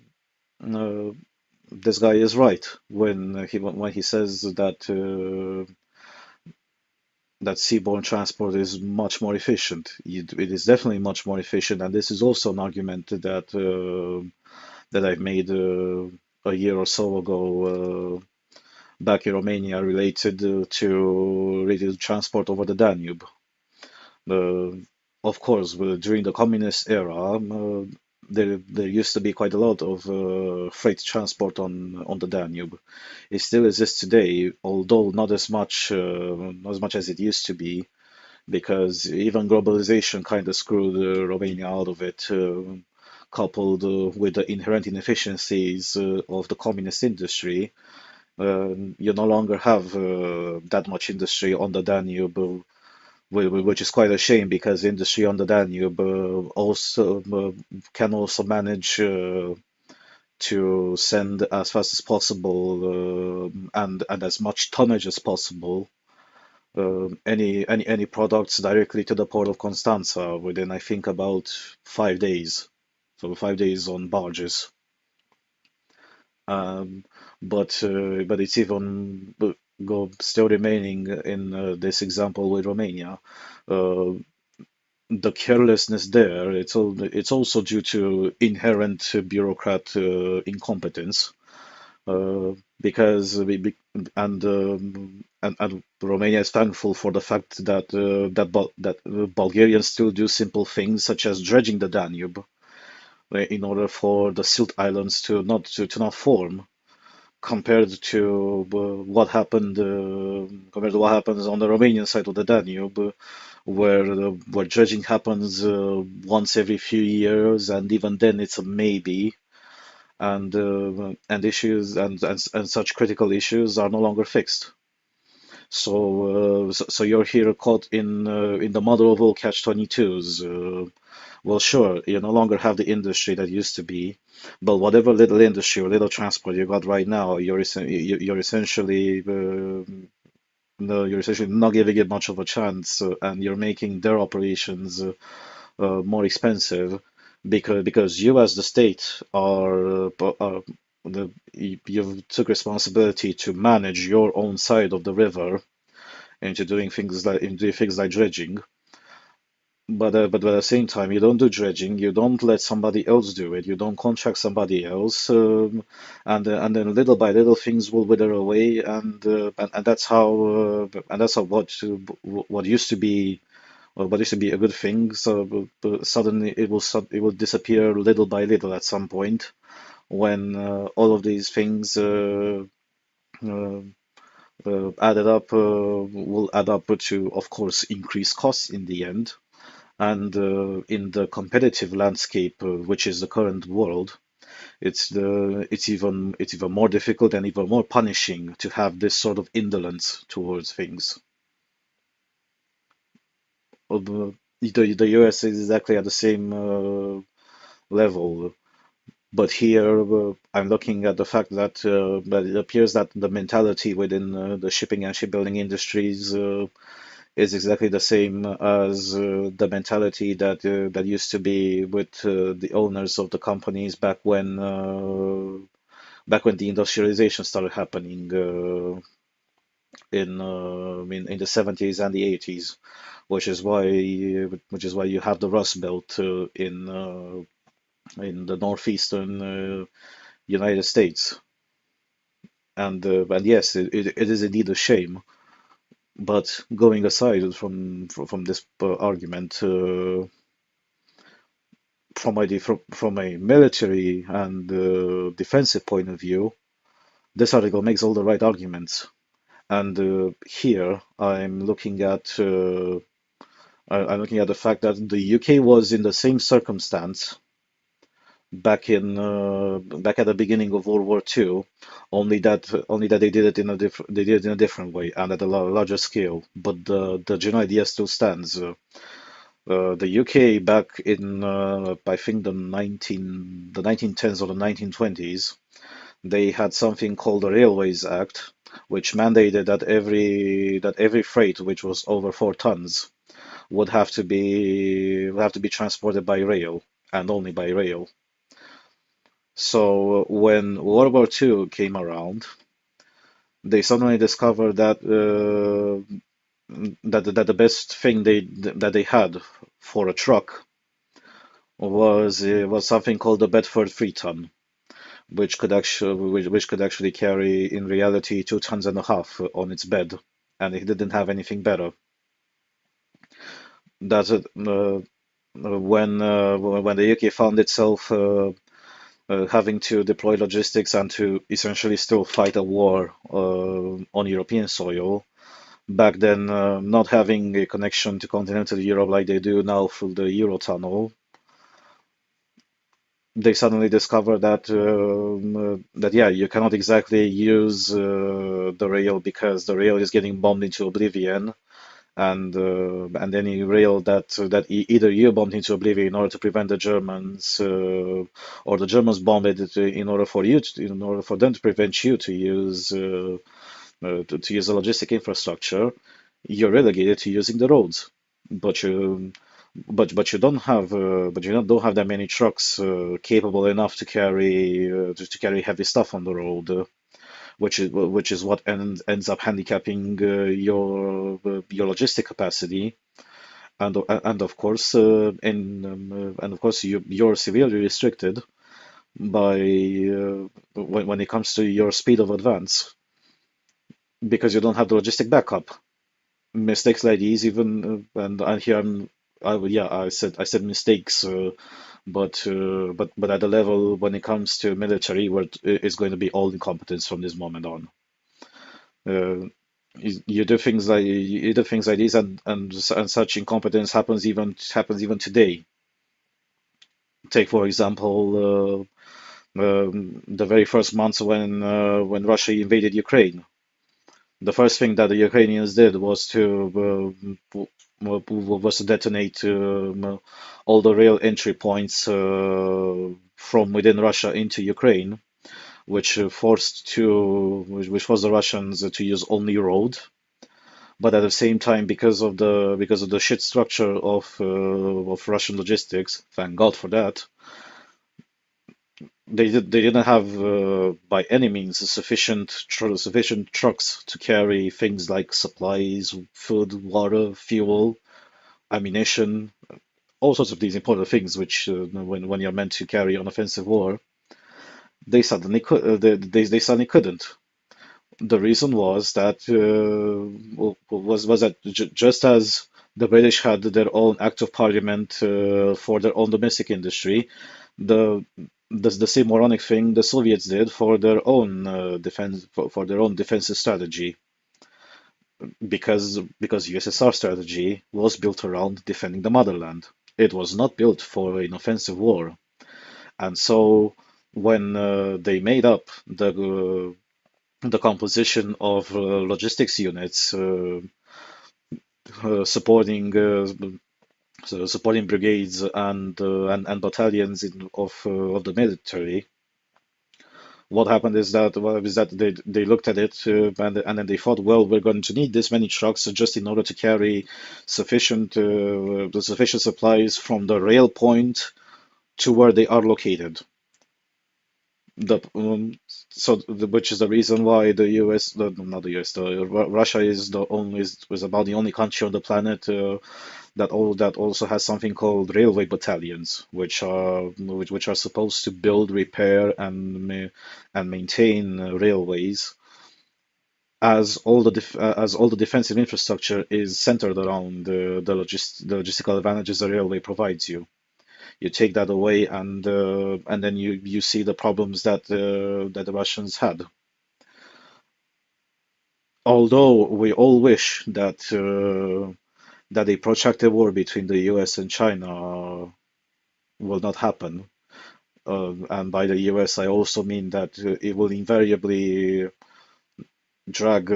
this guy is right when he says that seaborne transport is much more efficient. It is definitely much more efficient, and this is also an argument that I've made a year or so ago back in Romania related to transport over the Danube. Uh, of course, during the communist era, there used to be quite a lot of freight transport on the Danube. It still exists today, although not as much as it used to be, because even globalization kind of screwed Romania out of it, coupled with the inherent inefficiencies of the communist industry. You no longer have that much industry on the Danube, which is quite a shame because industry on the Danube also can also manage to send as fast as possible, and as much tonnage as possible, any products directly to the port of Constanza within, I think, about 5 days. So 5 days on barges. Um, but it's even go still remaining in this example with Romania. Uh, the carelessness there, it's also due to inherent bureaucrat incompetence. Because and Romania is thankful for the fact that Bulgarians still do simple things such as dredging the Danube in order for the silt islands to not form, compared to compared to what happens on the Romanian side of the Danube, where dredging happens once every few years, and even then it's a maybe, and issues and such critical issues are no longer fixed. So you're here caught in the mother of all catch-22s. Well, sure, you no longer have the industry that used to be, but whatever little industry or little transport you got right now, you're essentially no, you're essentially not giving it much of a chance, and you're making their operations more expensive, because you as the state you took responsibility to manage your own side of the river into things like dredging. But at the same time, you don't do dredging. You don't let somebody else do it. You don't contract somebody else, and then little by little things will wither away, and that's how what used to be what used to be a good thing. So but suddenly it will disappear little by little at some point when all of these things uh, added up will add up to, of course, increase costs in the end. And in the competitive landscape, which is the current world, it's even more difficult and even more punishing to have this sort of indolence towards things. Although the US is exactly at the same level. But here, I'm looking at the fact that it appears that the mentality within the shipping and shipbuilding industries is exactly the same as the mentality that used to be with the owners of the companies back when the industrialization started happening in the 70s and the 80s, which is why you have the Rust Belt in the northeastern United States. And yes, it is indeed a shame. But going aside from this argument, from a military and defensive point of view, this article makes all the right arguments. And here I'm looking at the fact that the UK was in the same circumstance back at the beginning of World War II, only that they did it in a different way and at a larger scale. But the general idea still stands. The UK back in I think the 1910s or the 1920s, they had something called the Railways Act, which mandated that every freight which was over 4 tons would have to be transported by rail and only by rail. So when World War II came around, they suddenly discovered that the best thing they had for a truck was something called the Bedford 3 ton, which could actually carry in reality 2 tons and a half on its bed, and it didn't have anything better. That when the UK found itself having to deploy logistics and to essentially still fight a war on European soil. Back then, not having a connection to continental Europe like they do now through the Eurotunnel, they suddenly discover that yeah, you cannot exactly use the rail because the rail is getting bombed into oblivion, and any rail that either you bombed into oblivion in order to prevent the Germans, or the Germans bombed it in order for them to prevent you to use the logistic infrastructure, you're relegated to using the roads. But you but you don't have that many trucks capable enough to carry heavy stuff on the road, which is what ends up handicapping your logistic capacity, and of course you're severely restricted by when it comes to your speed of advance because you don't have the logistic backup. Mistakes like these, even and here I said mistakes, but at the level when it comes to military, where it's going to be all incompetence from this moment on. Uh, you do things like this, and such incompetence happens even today. Take for example the very first months when Russia invaded Ukraine. The first thing that the Ukrainians did was to detonate all the rail entry points from within Russia into Ukraine, which forced the Russians to use only road. But at the same time, because of the shit structure of Russian logistics, thank God for that, they didn't have by any means sufficient trucks to carry things like supplies, food, water, fuel, ammunition, all sorts of these important things which when you're meant to carry on offensive war, they suddenly couldn't. The reason was that just as the British had their own Act of Parliament for their own domestic industry, the the same moronic thing the Soviets did for their own defensive strategy, because USSR strategy was built around defending the motherland. It was not built for an offensive war, and so when they made up the composition of logistics units supporting supporting brigades and battalions of the military. What happened is that they looked at it and then they thought, well, we're going to need this many trucks just in order to carry sufficient supplies from the rail point to where they are located. The which is the reason why the U.S. Not the U.S. Russia is the only is about the only country on the planet that also has something called railway battalions, which are supposed to build, repair, and maintain railways, as all the defensive infrastructure is centered around the logistical advantages the railway provides you. You take that away, and then you see the problems that the Russians had. Although we all wish that a protracted war between the U.S. and China will not happen, and by the U.S. I also mean that it will invariably drag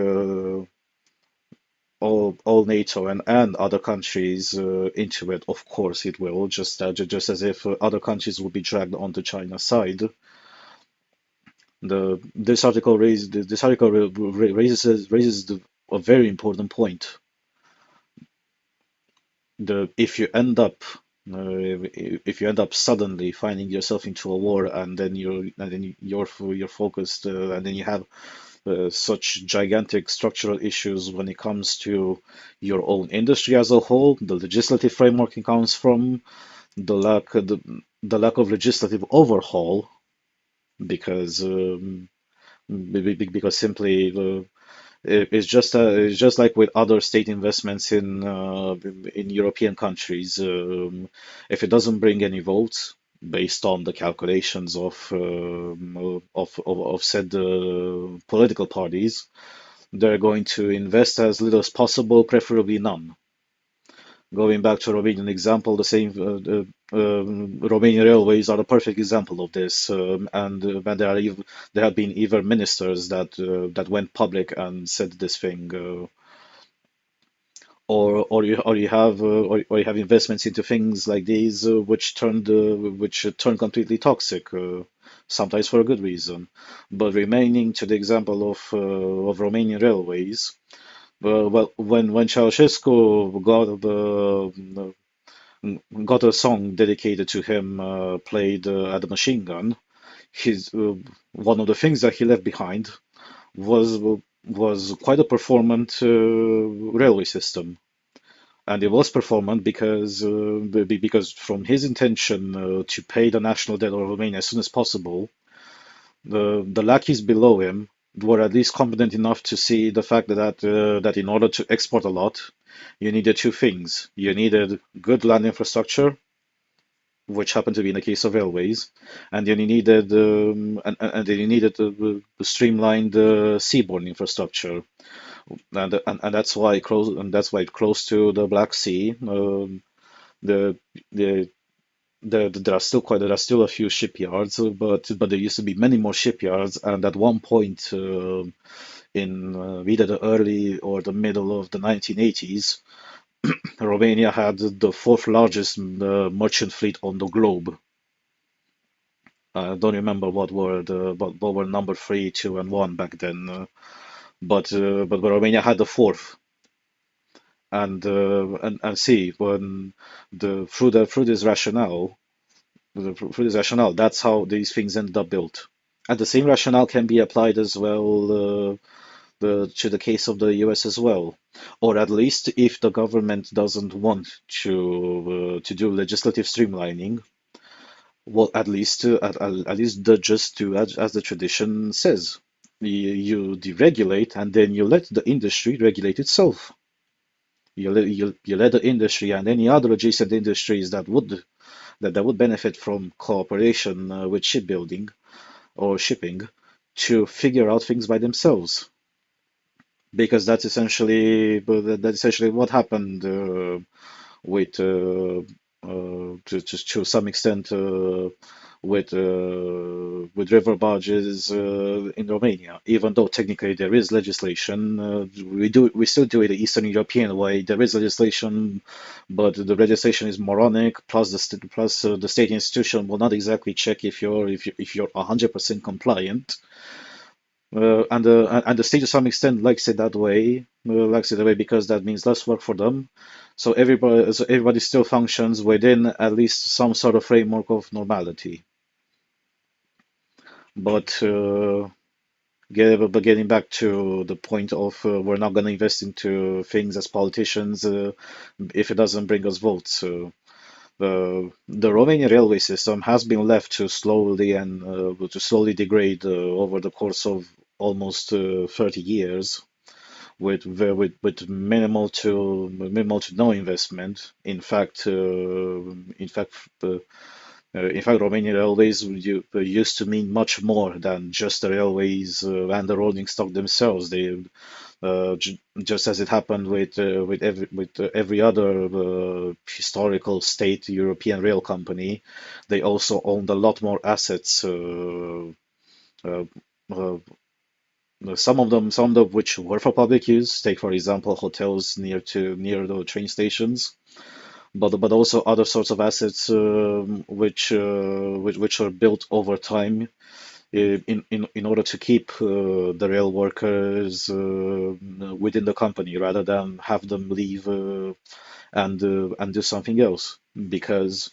all NATO and other countries into it. Of course, it will, just as if other countries will be dragged onto China's side. This article a very important point. If you end up suddenly finding yourself into a war, you're focused, and then you have such gigantic structural issues when it comes to your own industry as a whole, the legislative framework it comes from, the lack of legislative overhaul, because simply it's just like with other state investments in European countries. If it doesn't bring any votes based on the calculations of said political parties, they're going to invest as little as possible, preferably none. Going back to Romanian example, the same Romanian railways are a perfect example of this, and when there have been even ministers that went public and said this thing, or you have investments into things like these which turn completely toxic, sometimes for a good reason. But remaining to the example of Romanian railways. Well, when Ceausescu got a song dedicated to him played at the machine gun, his one of the things that he left behind was was quite a performant railway system, and it was performant because from his intention to pay the national debt of Romania as soon as possible, the lackeys below him were at least competent enough to see the fact that in order to export a lot, you needed two things. You needed good land infrastructure, which happened to be in the case of railways, and then you needed the streamlined seaborne infrastructure, and that's why close to the Black Sea, the the there are still a few shipyards, but there used to be many more shipyards, and at one point in either the early or the middle of the 1980s, Romania had the fourth largest merchant fleet on the globe. I don't remember what were number three, two, and one back then, but Romania had the fourth. And see when the through this rationale through this rationale, that's how these things ended up built. And the same rationale can be applied as well to the case of the US as well. Or at least if the government doesn't want to do legislative streamlining, well, at least just do as the tradition says. You deregulate and then you let the industry regulate itself. You let the industry and any other adjacent industries that would benefit from cooperation with shipbuilding or shipping to figure out things by themselves, because that's essentially what happened with to some extent with river barges in Romania. Even though technically there is legislation, we still do it the Eastern European way. There is legislation, but the legislation is moronic. Plus the state institution will not exactly check if you're 100% compliant. And the state to some extent likes it that way because that means less work for them. So everybody still functions within at least some sort of framework of normality. But getting back to the point of we're not going to invest into things as politicians if it doesn't bring us votes. The Romanian railway system has been left to slowly degrade over the course of almost 30 years with minimal to no investment. In fact, Romanian railways used to mean much more than just the railways and the rolling stock themselves. Just as it happened with every other historical state European rail company, they also owned a lot more assets. Uh, uh, some of which were for public use. Take for example hotels near the train stations, but also other sorts of assets which are built over time in order to keep the rail workers within the company rather than have them leave and do something else because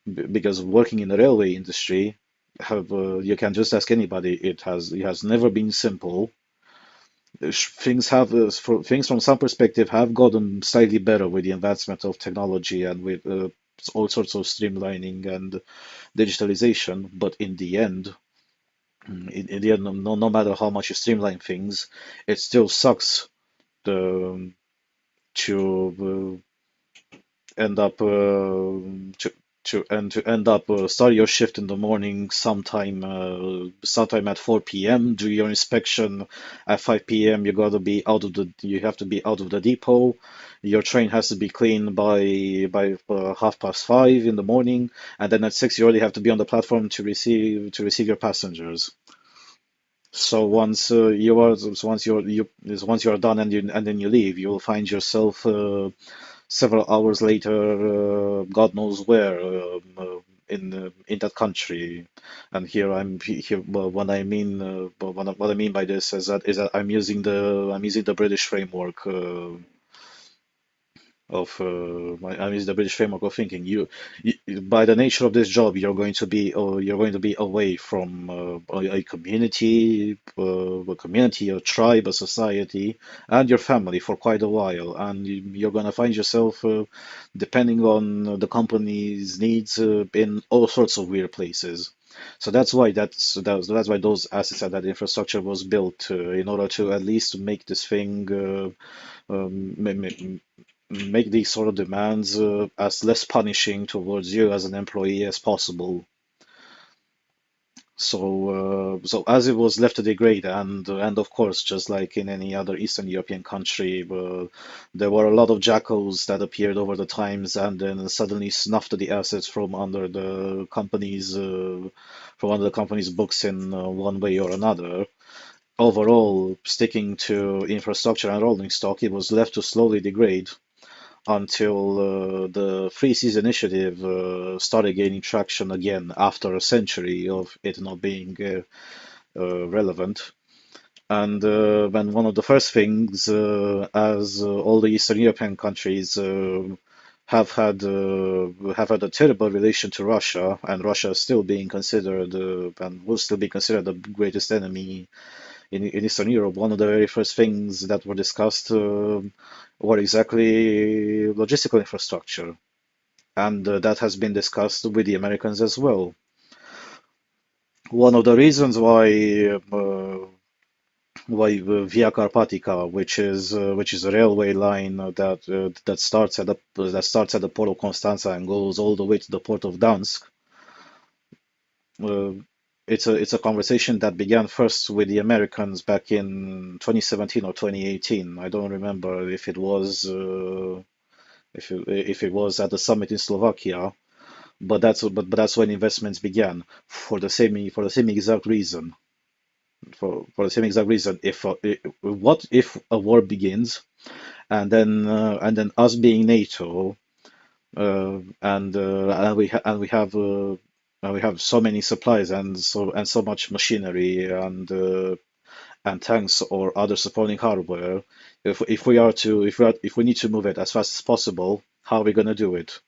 working in the railway industry you can just ask anybody, it has never been simple. Things from some perspective have gotten slightly better with the advancement of technology and with all sorts of streamlining and digitalization, but in the end, no matter how much you streamline things, it still sucks to, to end up start your shift in the morning sometime at 4 p.m. Do your inspection at 5 p.m. You have to be out of the depot. Your train has to be cleaned by 5:30 in the morning, and then at 6 you already have to be on the platform to receive your passengers. So once you're done and then you leave, you'll find yourself several hours later, God knows where, in that country. And here. Well, what I mean by this is that I'm using the British framework I'm using the British framework of thinking. By the nature of this job, you're going to be away from a community, a tribe, a society, and your family for quite a while, and you're going to find yourself, depending on the company's needs, in all sorts of weird places. So that's why those assets and that infrastructure was built in order to at least make this thing. Make these sort of demands as less punishing towards you as an employee as possible. So as it was left to degrade, and of course, just like in any other Eastern European country, there were a lot of jackals that appeared over the times, and then suddenly snuffed the assets from under the company's books in one way or another. Overall, sticking to infrastructure and rolling stock, it was left to slowly degrade until the Free Seas Initiative started gaining traction again after a century of it not being relevant. And when one of the first things, as all the Eastern European countries have had a terrible relation to Russia, and Russia is still being considered and will still be considered the greatest enemy in Eastern Europe, one of the very first things that were discussed were exactly logistical infrastructure, and that has been discussed with the Americans as well. One of the reasons why Via Carpatica, which is a railway line that starts at the port of Constanța and goes all the way to the port of Dansk. Uh, it's a conversation that began first with the Americans back in 2017 or 2018. I don't remember if it was at the summit in Slovakia, but that's when investments began for the same exact reason. For the same exact reason, what if a war begins and then us being NATO, and we have so many supplies and so much machinery and tanks or other supporting hardware. If we need to move it as fast as possible, how are we going to do it?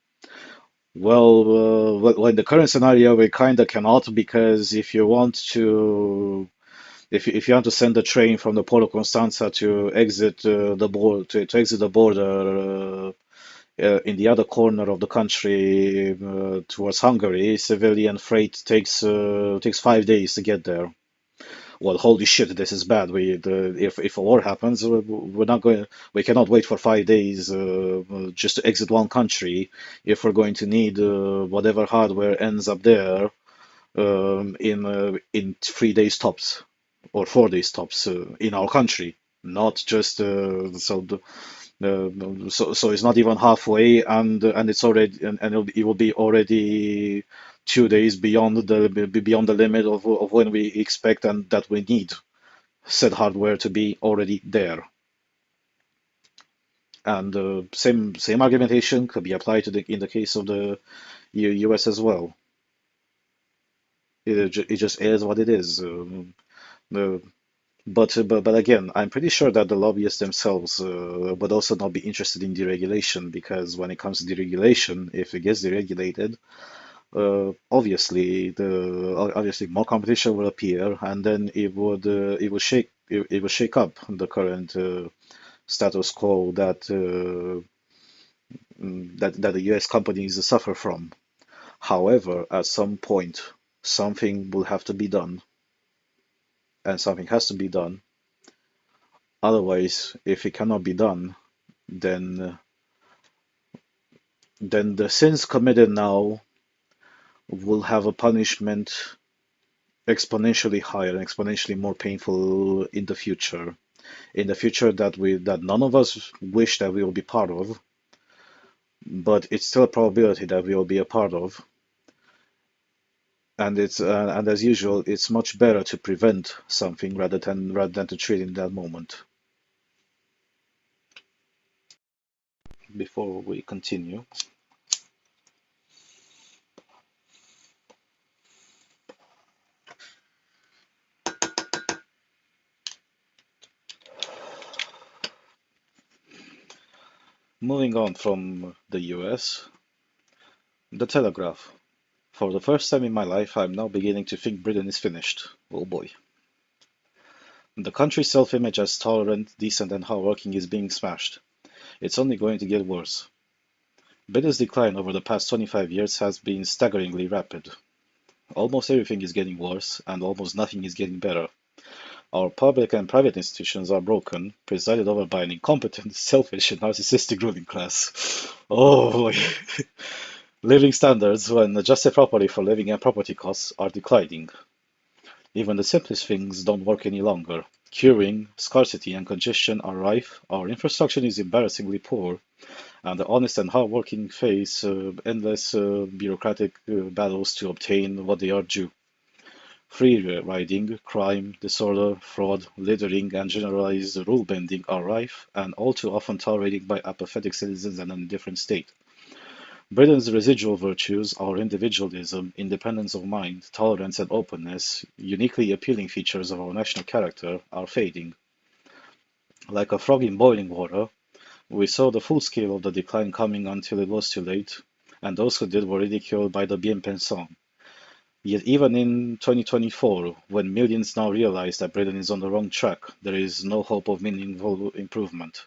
Well, in the current scenario, we kind of cannot, because if you want to send a train from the port of Constanza to exit to exit the border in the other corner of the country towards Hungary, civilian freight takes 5 days to get there. Well, holy shit, this is bad. If a war happens, we cannot wait for 5 days just to exit one country if we're going to need whatever hardware ends up there in 3 days tops or 4 days tops in our country, not just so it's not even halfway, and it's already and it will be already 2 days beyond the limit of when we expect and that we need said hardware to be already there. And same argumentation could be applied to in the case of the US as well. It just is what it is. Uh, but again, I'm pretty sure that the lobbyists themselves would also not be interested in deregulation, because when it comes to deregulation, if it gets deregulated, obviously more competition will appear, and then it will shake up the current status quo that the US companies suffer from. However, at some point, something will have to be done, and something has to be done. Otherwise, if it cannot be done, then then the sins committed now will have a punishment exponentially higher and exponentially more painful in the future. In the future that none of us wish that we will be part of, but it's still a probability that we will be a part of. And as usual, it's much better to prevent something rather than to treat in that moment. Before we continue, moving on from the US, the Telegraph. For the first time in my life, I'm now beginning to think Britain is finished. Oh boy. The country's self-image as tolerant, decent, and hardworking is being smashed. It's only going to get worse. Britain's decline over the past 25 years has been staggeringly rapid. Almost everything is getting worse, and almost nothing is getting better. Our public and private institutions are broken, presided over by an incompetent, selfish, and narcissistic ruling class. Oh boy. Living standards, when adjusted properly for living and property costs, are declining. Even the simplest things don't work any longer. Queuing, scarcity, and congestion are rife, our infrastructure is embarrassingly poor, and the honest and hard-working face endless bureaucratic battles to obtain what they are due. Free riding, crime, disorder, fraud, littering, and generalized rule-bending are rife, and all too often tolerated by apathetic citizens and an indifferent state. Britain's residual virtues, our individualism, independence of mind, tolerance, and openness, uniquely appealing features of our national character, are fading. Like a frog in boiling water, we saw the full scale of the decline coming until it was too late, and those who did were ridiculed by the bien pensant. Yet even in 2024, when millions now realize that Britain is on the wrong track, there is no hope of meaningful improvement.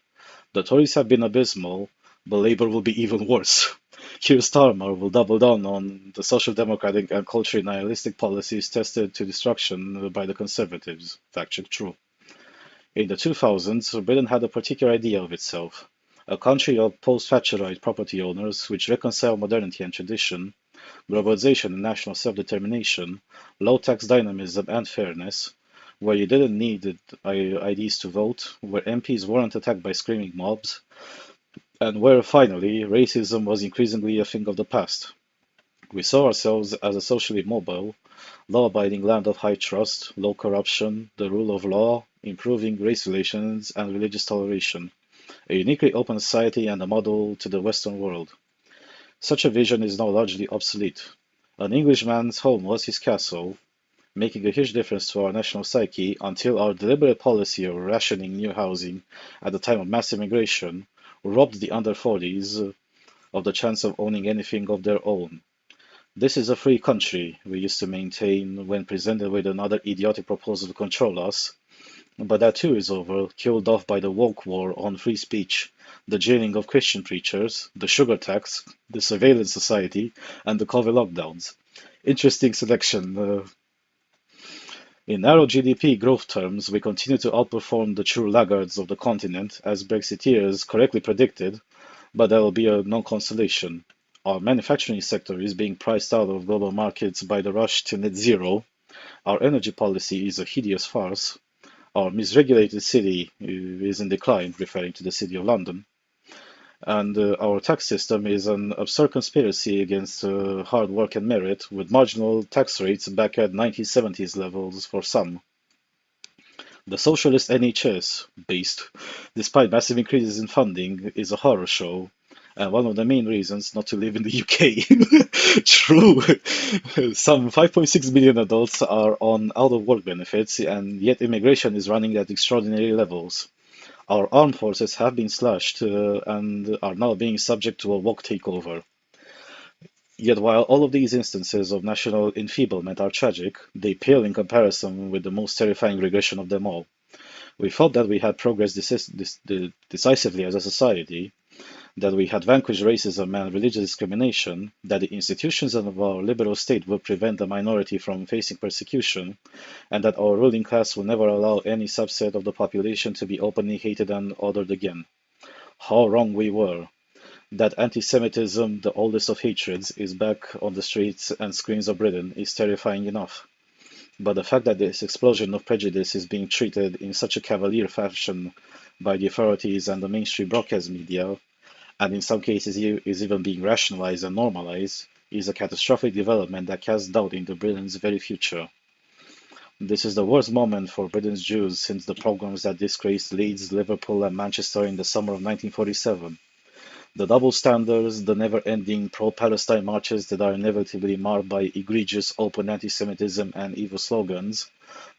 The Tories have been abysmal, but Labour will be even worse. Keir Starmer will double down on the social democratic and culturally nihilistic policies tested to destruction by the Conservatives. Fact check true. In the 2000s, Britain had a particular idea of itself. A country of post-Thatcherite property owners which reconcile modernity and tradition, globalization and national self-determination, low-tax dynamism and fairness, where you didn't need IDs to vote, where MPs weren't attacked by screaming mobs, and where, finally, racism was increasingly a thing of the past. We saw ourselves as a socially mobile, law-abiding land of high trust, low corruption, the rule of law, improving race relations, and religious toleration, a uniquely open society and a model to the Western world. Such a vision is now largely obsolete. An Englishman's home was his castle, making a huge difference to our national psyche until our deliberate policy of rationing new housing at the time of mass immigration robbed the under 40s of the chance of owning anything of their own. This is a free country, we used to maintain when presented with another idiotic proposal to control us, but that too is over, killed off by the woke war on free speech, the jailing of Christian preachers, the sugar tax, the surveillance society, and the COVID lockdowns. Interesting selection. In narrow GDP growth terms, we continue to outperform the true laggards of the continent, as Brexiteers correctly predicted, but that will be a non-consolation. Our manufacturing sector is being priced out of global markets by the rush to net zero. Our energy policy is a hideous farce. Our misregulated city is in decline, referring to the City of London. And our tax system is an absurd conspiracy against hard work and merit, with marginal tax rates back at 1970s levels for some. The socialist NHS, based, despite massive increases in funding, is a horror show, and one of the main reasons not to live in the UK. True. Some 5.6 million adults are on out of work benefits, and yet immigration is running at extraordinary levels. Our armed forces have been slashed and are now being subject to a woke takeover. Yet while all of these instances of national enfeeblement are tragic, they pale in comparison with the most terrifying regression of them all. We felt that we had progressed decisively as a society, that we had vanquished racism and religious discrimination, that the institutions of our liberal state would prevent the minority from facing persecution, and that our ruling class will never allow any subset of the population to be openly hated and ordered again. How wrong we were. That anti-Semitism, the oldest of hatreds, is back on the streets and screens of Britain is terrifying enough. But the fact that this explosion of prejudice is being treated in such a cavalier fashion by the authorities and the mainstream broadcast media, and in some cases is even being rationalized and normalized, is a catastrophic development that casts doubt into Britain's very future. This is the worst moment for Britain's Jews since the pogroms that disgraced Leeds, Liverpool, and Manchester in the summer of 1947. The double standards, the never-ending pro-Palestine marches that are inevitably marred by egregious open anti-Semitism and evil slogans,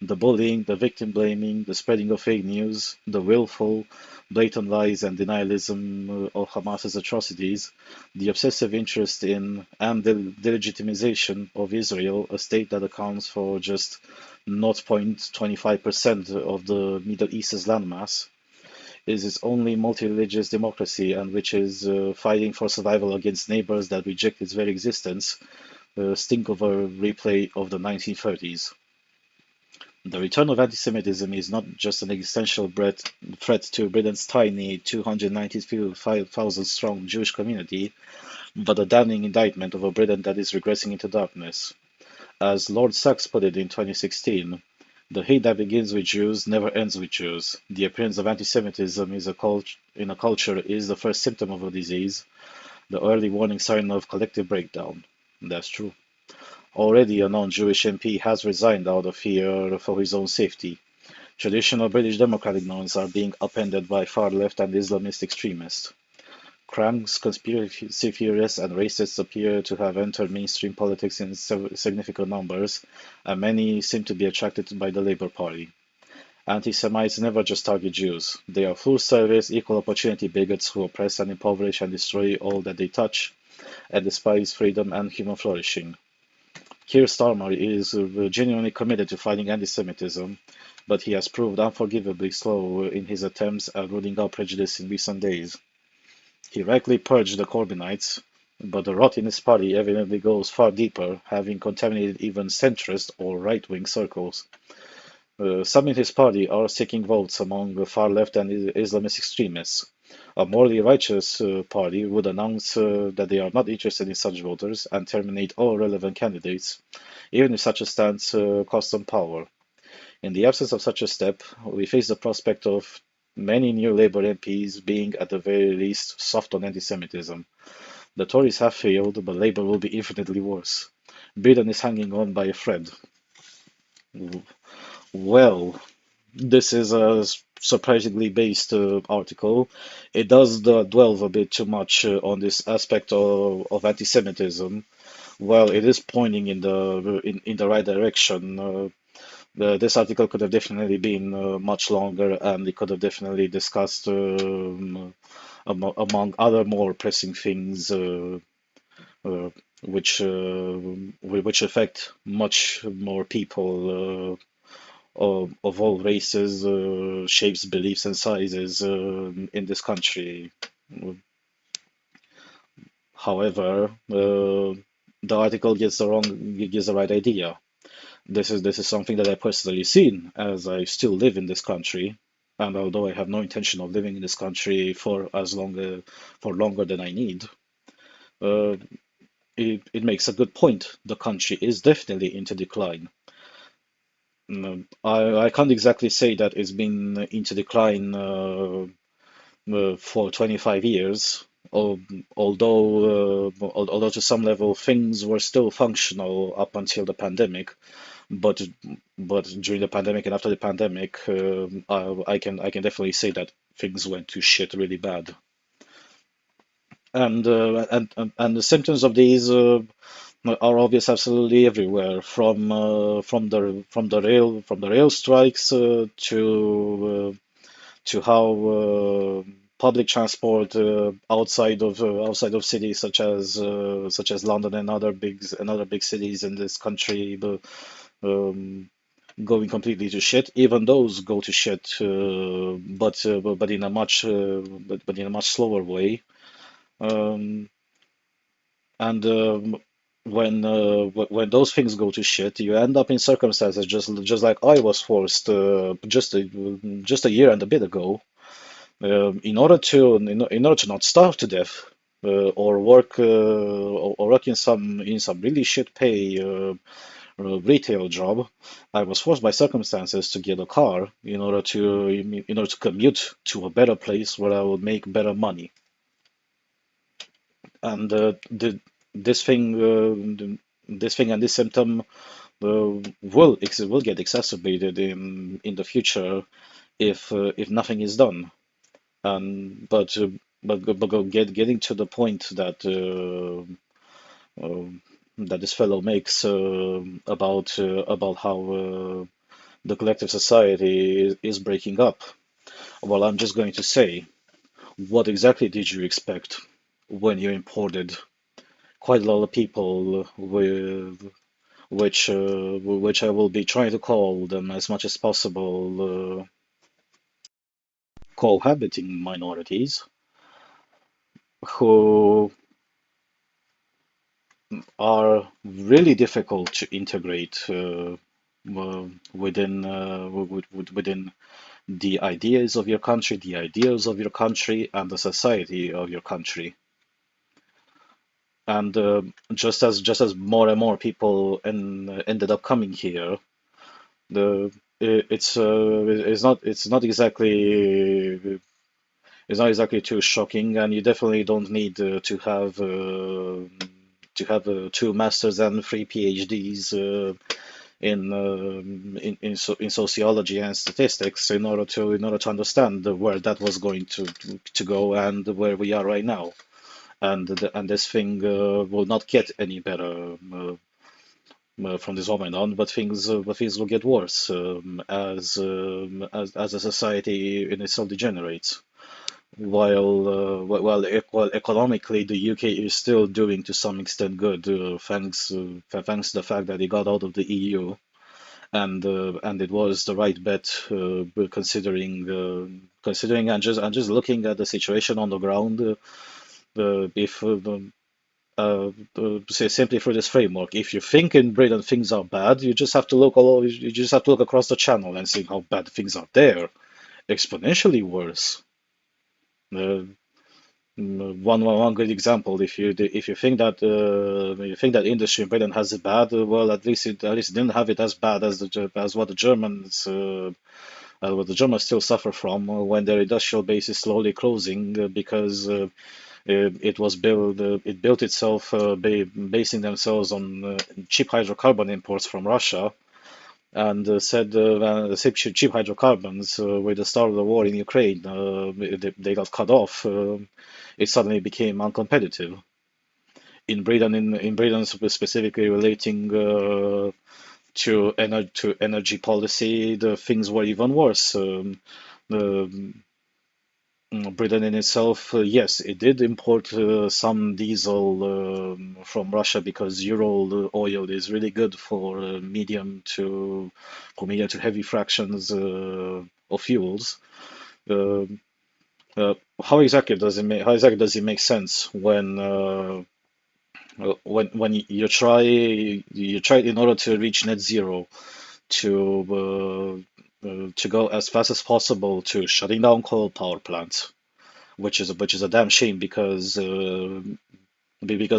the bullying, the victim-blaming, the spreading of fake news, the willful, blatant lies and denialism of Hamas's atrocities, the obsessive interest in and the delegitimization of Israel, a state that accounts for just 0.25% of the Middle East's landmass, is its only multi-religious democracy and which is fighting for survival against neighbors that reject its very existence, stink of a replay of the 1930s. The return of anti-Semitism is not just an existential threat to Britain's tiny 295,000-strong Jewish community, but a damning indictment of a Britain that is regressing into darkness. As Lord Sachs put it in 2016, the hate that begins with Jews never ends with Jews. The appearance of anti-Semitism in a culture is the first symptom of a disease, the early warning sign of collective breakdown. That's true. Already a non-Jewish MP has resigned out of fear for his own safety. Traditional British democratic norms are being upended by far-left and Islamist extremists. Cranks, conspiracy theorists, and racists appear to have entered mainstream politics in significant numbers, and many seem to be attracted by the Labour Party. Anti-Semites never just target Jews. They are full-service, equal-opportunity bigots who oppress and impoverish and destroy all that they touch, and despise freedom and human flourishing. Keir Starmer is genuinely committed to fighting anti-Semitism, but he has proved unforgivably slow in his attempts at rooting out prejudice in recent days. He rightly purged the Corbynites, but the rot in his party evidently goes far deeper, having contaminated even centrist or right-wing circles. Some in his party are seeking votes among the far-left and Islamist extremists. A morally righteous party would announce that they are not interested in such voters and terminate all relevant candidates, even if such a stance costs them power. In the absence of such a step, we face the prospect of many new Labour MPs being, at the very least, soft on anti-Semitism. The Tories have failed, but Labour will be infinitely worse. Britain is hanging on by a thread. Well, this is a surprisingly based article. It does dwell a bit too much on this aspect of anti-Semitism. Well, it is pointing in the right direction. This article could have definitely been much longer, and it could have definitely discussed, among other more pressing things, uh, which which affect much more people of all races, shapes, beliefs, and sizes in this country. However, the article gives the right idea. This is something that I personally seen as I still live in this country, and although I have no intention of living in this country for longer than I need, uh, it makes a good point. The country is definitely into decline. I can't exactly say that it's been into decline for 25 years, al- although to some level things were still functional up until the pandemic. But but during the pandemic and after the pandemic, I can definitely say that things went to shit really bad. And the symptoms of these are obvious absolutely everywhere, from the rail strikes to how public transport outside of cities such as London and other big cities in this country, um, going completely to shit. Even those go to shit, but in a but in a much slower way. Um, and when those things go to shit, you end up in circumstances just like I was forced just a year and a bit ago, in order to not starve to death, or work in some really shit pay retail job. I was forced by circumstances to get a car in order to commute to a better place where I would make better money. And this thing and this symptom will get exacerbated in the future if nothing is done. And getting to the point uh, that this fellow makes about how the collective society is breaking up. Well, I'm just going to say, what exactly did you expect when you imported quite a lot of people with which I will be trying to call them as much as possible cohabiting minorities who are really difficult to integrate within the ideas of your country, the ideals of your country, and the society of your country. And just as more and more people ended up coming here, the it's not exactly too shocking, and you definitely don't need to have two masters and three PhDs in sociology and statistics in order to understand where that was going to go and where we are right now. And this thing will not get any better from this moment on, but things will get worse as a society in itself degenerates. While economically the UK is still doing to some extent good, thanks to the fact that it got out of the EU, and it was the right bet, considering and just looking at the situation on the ground. If Say simply through this framework, if you think in Britain things are bad, you just have to look across the channel and see how bad things are there, exponentially worse. Uh, one good example, if you think that industry in Britain has it bad, well, at least it didn't have it as bad as as what the Germans still suffer from when their industrial base is slowly closing, because It was built. It built itself, basing themselves on cheap hydrocarbon imports from Russia, and said when the cheap hydrocarbons with the start of the war in Ukraine, they got cut off. It suddenly became uncompetitive. In Britain specifically relating to energy policy, the things were even worse. The Britain in itself, yes, it did import some diesel from Russia because Ural oil is really good for medium to heavy fractions of fuels. Uh, how exactly does it make sense when you try in order to reach net zero to go as fast as possible to shutting down coal power plants, which is a damn shame because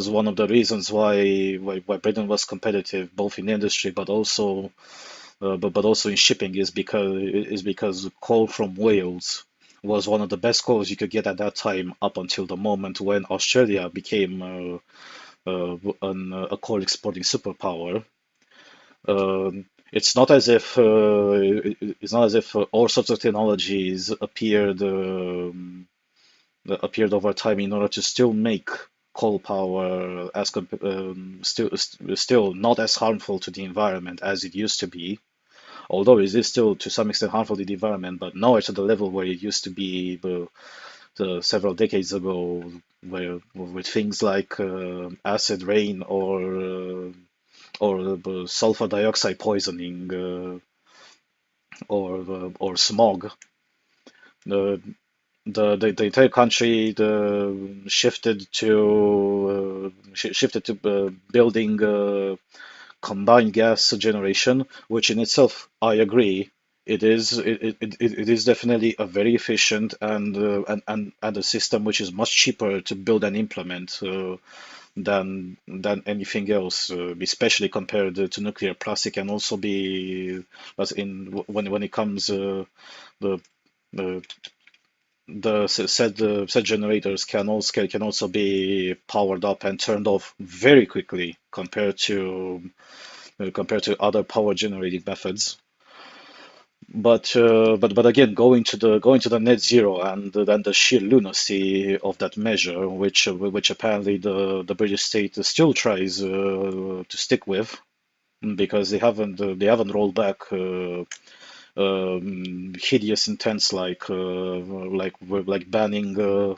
one of the reasons why Britain was competitive both in industry but also in shipping is because coal from Wales was one of the best coals you could get at that time up until the moment when Australia became a coal exporting superpower. It's not as if all sorts of technologies appeared over time in order to still make coal power still not as harmful to the environment as it used to be. Although it is still to some extent harmful to the environment, but nowhere to the level where it used to be several decades ago, where with things like acid rain or sulfur dioxide poisoning or smog. The the entire country shifted to building combined gas generation, which in itself, I agree, it is definitely a very efficient and a system which is much cheaper to build and implement than anything else, especially compared to nuclear. Plus, it can also be, as in when it comes the the said generators can also be powered up and turned off very quickly compared to other power generating methods. But again, going to the net zero and then the sheer lunacy of that measure, which apparently the British state still tries to stick with because they haven't rolled back hideous intents like banning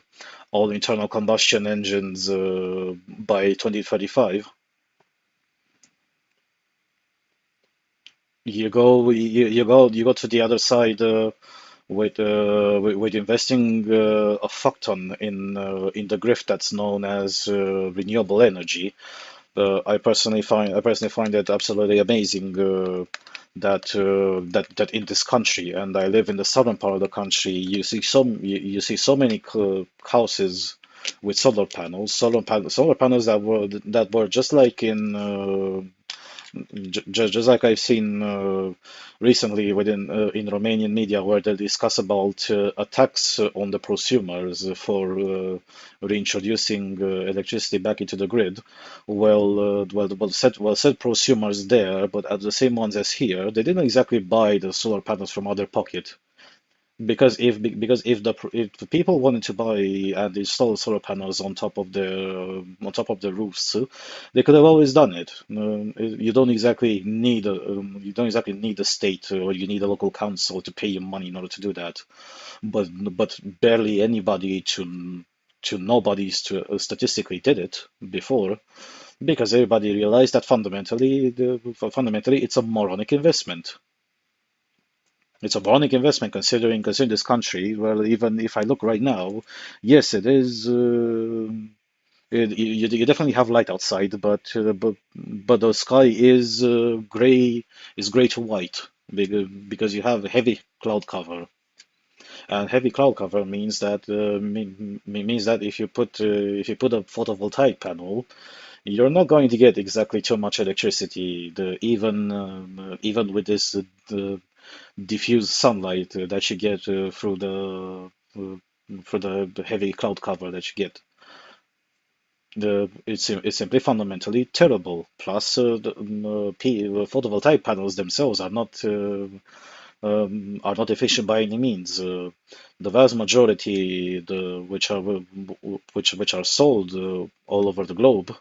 all internal combustion engines by 2035. You go to the other side with investing a fuck ton in the grift that's known as renewable energy. I personally find it absolutely amazing that in this country, and I live in the southern part of the country, you see so many houses with solar panels that were just like just like I've seen recently in Romanian media, where they discuss about a tax on the prosumers for reintroducing electricity back into the grid. Said prosumers there, but at the same ones as here, they didn't exactly buy the solar panels from other pocket. Because if the people wanted to buy and install solar panels on top of the roofs, they could have always done it. You don't exactly need a state or you need a local council to pay you money in order to do that. But barely anybody to nobody statistically did it before because everybody realized that fundamentally it's a moronic investment. It's a moronic investment considering this country. Well, even if I look right now, yes, it is. You definitely have light outside, but the sky is gray to white because you have heavy cloud cover, and heavy cloud cover means that if you put a photovoltaic panel, you're not going to get exactly too much electricity. Even with this diffuse sunlight that you get uh, through the heavy cloud cover that you get. it's simply fundamentally terrible. Plus, photovoltaic panels themselves are not efficient by any means. The vast majority, which are sold all over the globe,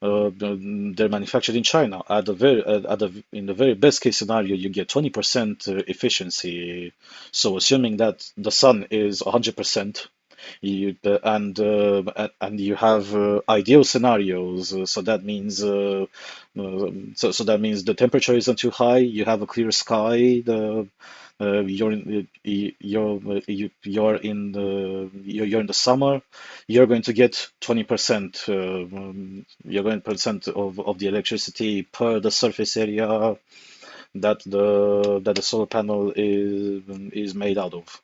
they're manufactured in China. In the very best case scenario, you get 20% efficiency. So assuming that the sun is 100%, and you have ideal scenarios. So that means the temperature isn't too high. You have a clear sky. You're in the summer. You're going to get 20%. You're going percent of the electricity per the surface area that the solar panel is made out of.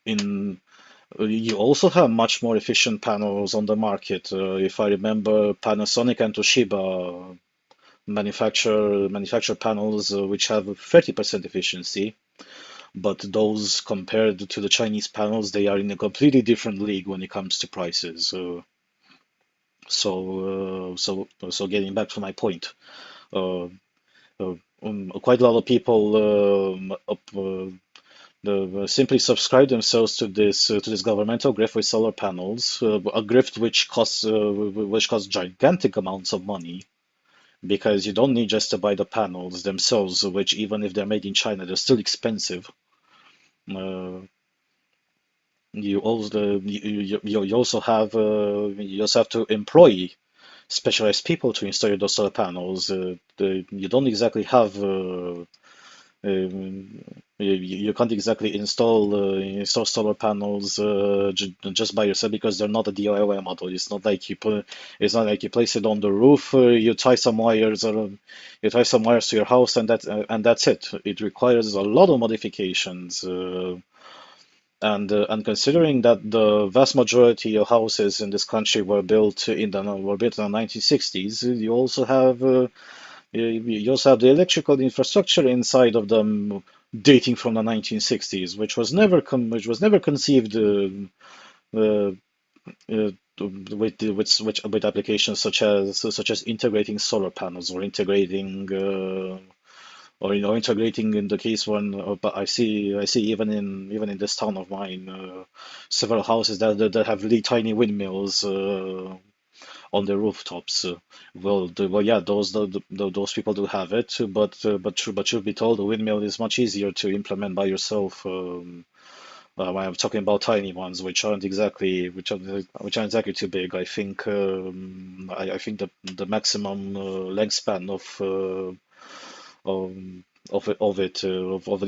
In You also have much more efficient panels on the market. If I remember, Panasonic and Toshiba manufacture panels which have 30% efficiency, but those compared to the Chinese panels, they are in a completely different league when it comes to prices. So getting back to my point, uh, quite a lot of people simply subscribe themselves to this governmental grift with solar panels, a grift which costs gigantic amounts of money because you don't need just to buy the panels themselves, which even if they're made in China, they're still expensive. Uh, you also have to employ specialized people to install those solar panels. You don't exactly have you can't exactly install solar panels just by yourself because they're not a DIY model. It's not like you place it on the roof, you tie some wires to your house, and that's it. It requires a lot of modifications. And considering that the vast majority of houses in this country were built in the 1960s, you also have the electrical infrastructure inside of them dating from the 1960s, which was never conceived uh, uh, with applications such as integrating solar panels or integrating in the case when but I see even in this town of mine several houses that have really tiny windmills on the rooftops. Yeah, those people do have it, but truth be told, the windmill is much easier to implement by yourself. I'm talking about tiny ones, which aren't exactly too big. I think the maximum length span of an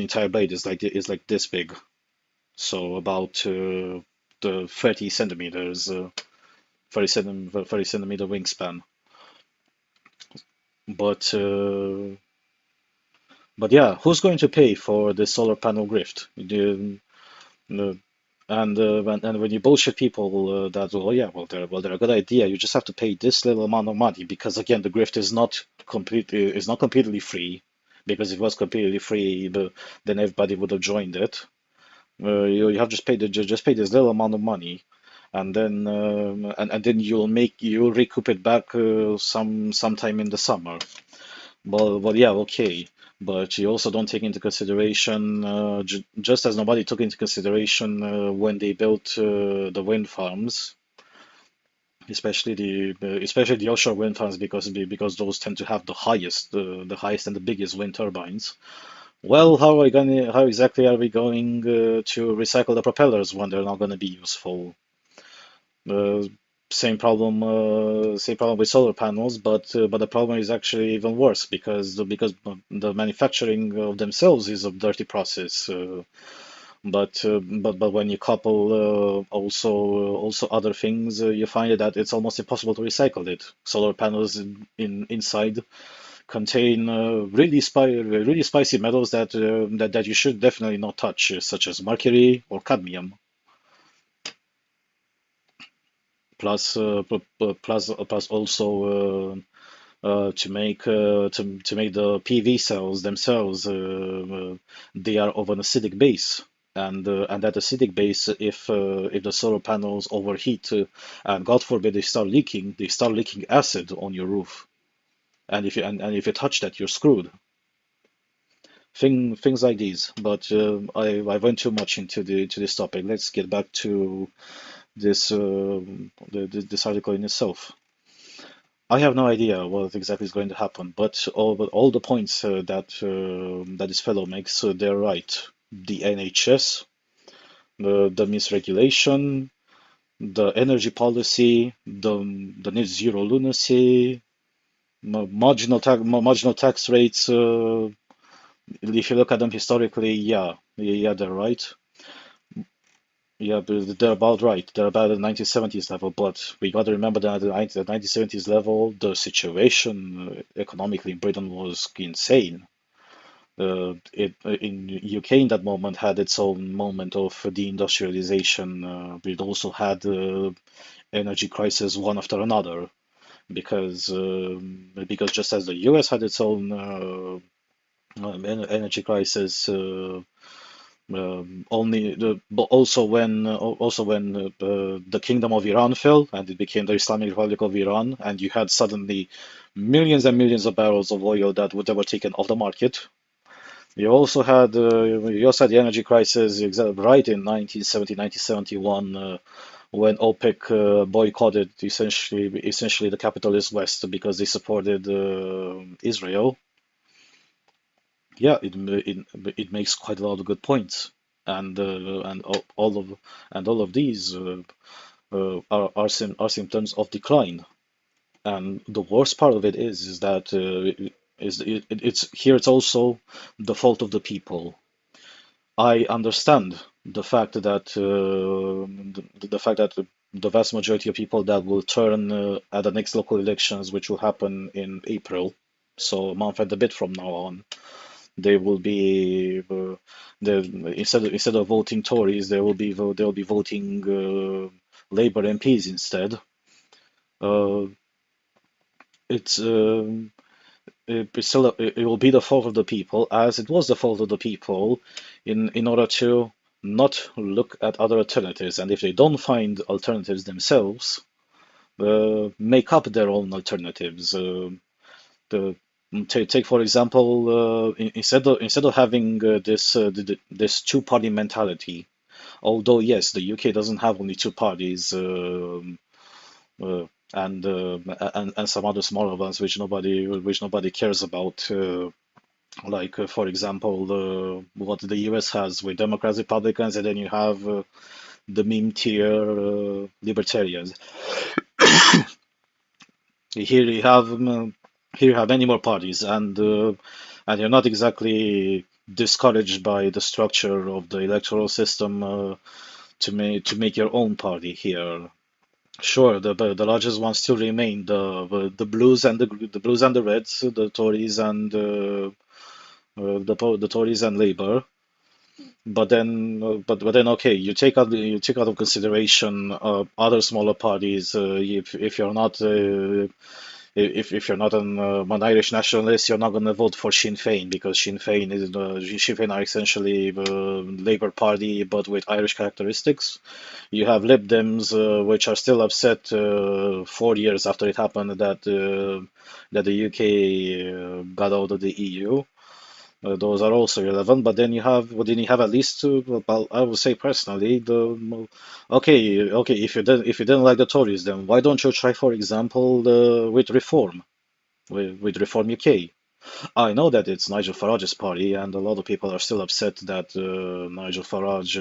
entire blade is like this big, so about the 30 centimeters, 30 centimeter wingspan. But uh, but yeah, who's going to pay for the solar panel grift? Uh, and when you bullshit people that yeah, they're a good idea. You just have to pay this little amount of money because again, the grift is not completely free. Because if it was completely free, then everybody would have joined it. You have just pay this little amount of money, and then you'll recoup it back sometime in the summer. Well, yeah, okay, but you also don't take into consideration, just as nobody took into consideration when they built the wind farms, especially the offshore wind farms, because those tend to have the highest and the biggest wind turbines. Well, how exactly are we going to recycle the propellers when they're not going to be useful? Uh, same problem with solar panels, but the problem is actually even worse because the manufacturing of themselves is a dirty process. But when you couple also other things, you find that it's almost impossible to recycle it. Solar panels inside contain really spicy metals that you should definitely not touch, such as mercury or cadmium. Plus also to make the PV cells themselves, they are of an acidic base, and at acidic base, if the solar panels overheat and God forbid they start leaking acid on your roof, and if you touch that, you're screwed. Things like these. But I went too much into this topic. Let's get back to this article in itself. I have no idea what exactly is going to happen, but all the points that this fellow makes, they're right. The NHS, the misregulation, the energy policy, the net zero lunacy, marginal tax rates. If you look at them historically, yeah, they're right. Yeah, but they're about right. They're about the 1970s level, but we got to remember that at the 1970s level, the situation economically in Britain was insane. In UK in that moment had its own moment of deindustrialization. It also had energy crisis one after another because just as the US had its own energy crisis. But also when the Kingdom of Iran fell and it became the Islamic Republic of Iran, and you had suddenly millions and millions of barrels of oil that were taken off the market. You also had the energy crisis right in 1970, 1971, when OPEC boycotted essentially the capitalist West because they supported Israel. Yeah, it makes quite a lot of good points, and all of these are symptoms of decline. And the worst part of it is that it's here. It's also the fault of the people. I understand the fact that the vast majority of people that will turn at the next local elections, which will happen in April, so a month and a bit from now on, they will be instead of voting Tories, they'll be voting Labour MPs instead. Uh, it's it will be the fault of the people, as it was the fault of the people, in order to not look at other alternatives, and if they don't find alternatives themselves, make up their own alternatives. The take for example, instead of having this two-party mentality, although yes, the UK doesn't have only two parties, uh, and some other smaller ones which nobody cares about. For example, what the US has with Democrats, Republicans, and then you have the meme tier libertarians. Here you have many more parties, and you're not exactly discouraged by the structure of the electoral system to make your own party here. Sure, the largest ones still remain the blues and the blues and the reds, the Tories and the Tories and Labour. But then okay, you take out of consideration other smaller parties. If you're not if you're not an Irish nationalist, you're not going to vote for Sinn Féin because Sinn Féin are essentially the Labour Party but with Irish characteristics. You have Lib Dems, which are still upset 4 years after it happened that the UK got out of the EU. Those are also relevant, but then you have at least two. Well, I would say personally, okay, if you didn't like the Tories, then why don't you try, for example, with Reform, with Reform UK? I know that it's Nigel Farage's party, and a lot of people are still upset that Nigel Farage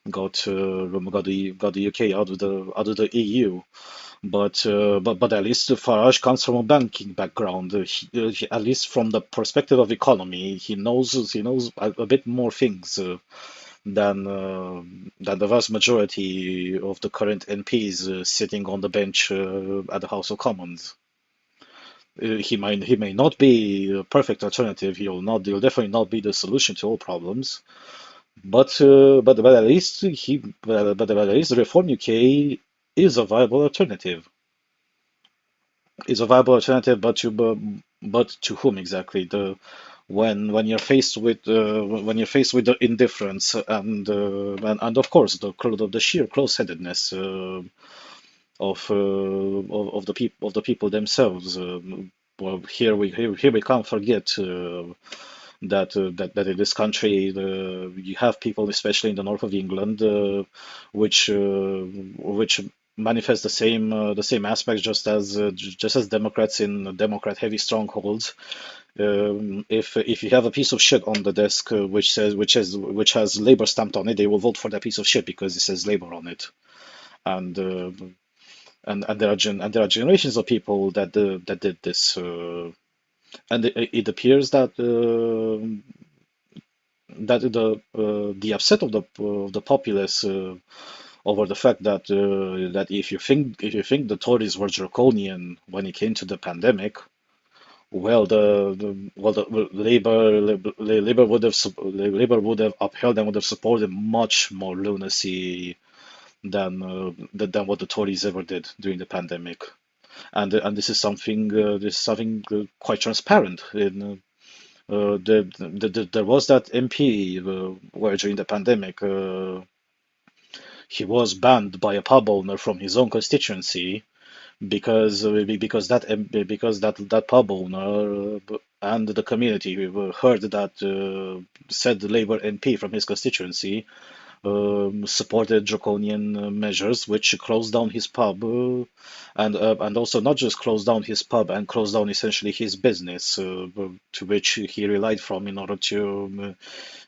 got the UK out of the EU. But at least Farage comes from a banking background. At least from the perspective of economy, he knows a bit more things than the vast majority of the current MPs sitting on the bench at the House of Commons. He may not be a perfect alternative. He'll definitely not be the solution to all problems. But at least Reform UK is a viable alternative. Is a viable alternative, but to whom exactly? when you're faced with the indifference and of course the sheer close-headedness of the people themselves. Well, here we can't forget that in this country you have people, especially in the north of England, which manifest the same aspects just as Democrats in Democrat-heavy strongholds. If you have a piece of shit on the desk which has Labor stamped on it, they will vote for that piece of shit because it says Labor on it. And there are generations of people that did this, and it appears that the upset of the populace over the fact that if you think the Tories were draconian when it came to the pandemic, well, the Labor would have upheld and would have supported much more lunacy than what the Tories ever did during the pandemic. And this is something quite transparent. There was that MP where during the pandemic he was banned by a pub owner from his own constituency because that pub owner and the community heard that said Labour MP from his constituency supported draconian measures which closed down his pub, and also not just closed down his pub and closed down essentially his business, to which he relied from in order to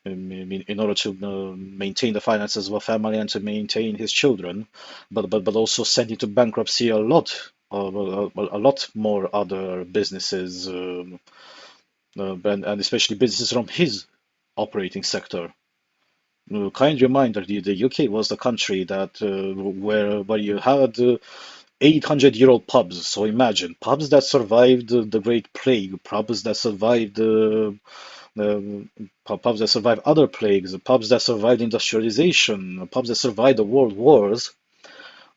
maintain the finances of a family and to maintain his children, but also sent into bankruptcy a lot more other businesses, and especially businesses from his operating sector. Kind reminder, the UK was the country that where you had 800-year-old pubs. So imagine pubs that survived the Great Plague, pubs that survived other plagues, pubs that survived industrialization, pubs that survived the world wars.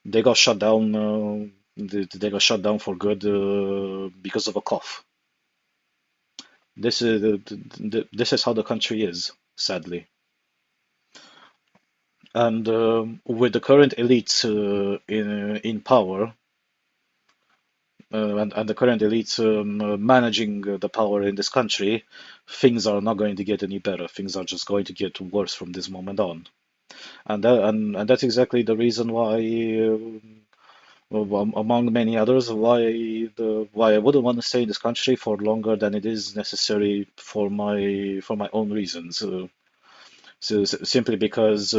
They got shut down. They got shut down for good because of a cough. This is how the country is, sadly. And with the current elites in power, and the current elites managing the power in this country, things are not going to get any better. Things are just going to get worse from this moment on. And that's exactly the reason why, among many others, why I wouldn't want to stay in this country for longer than it is necessary for my own reasons. Simply because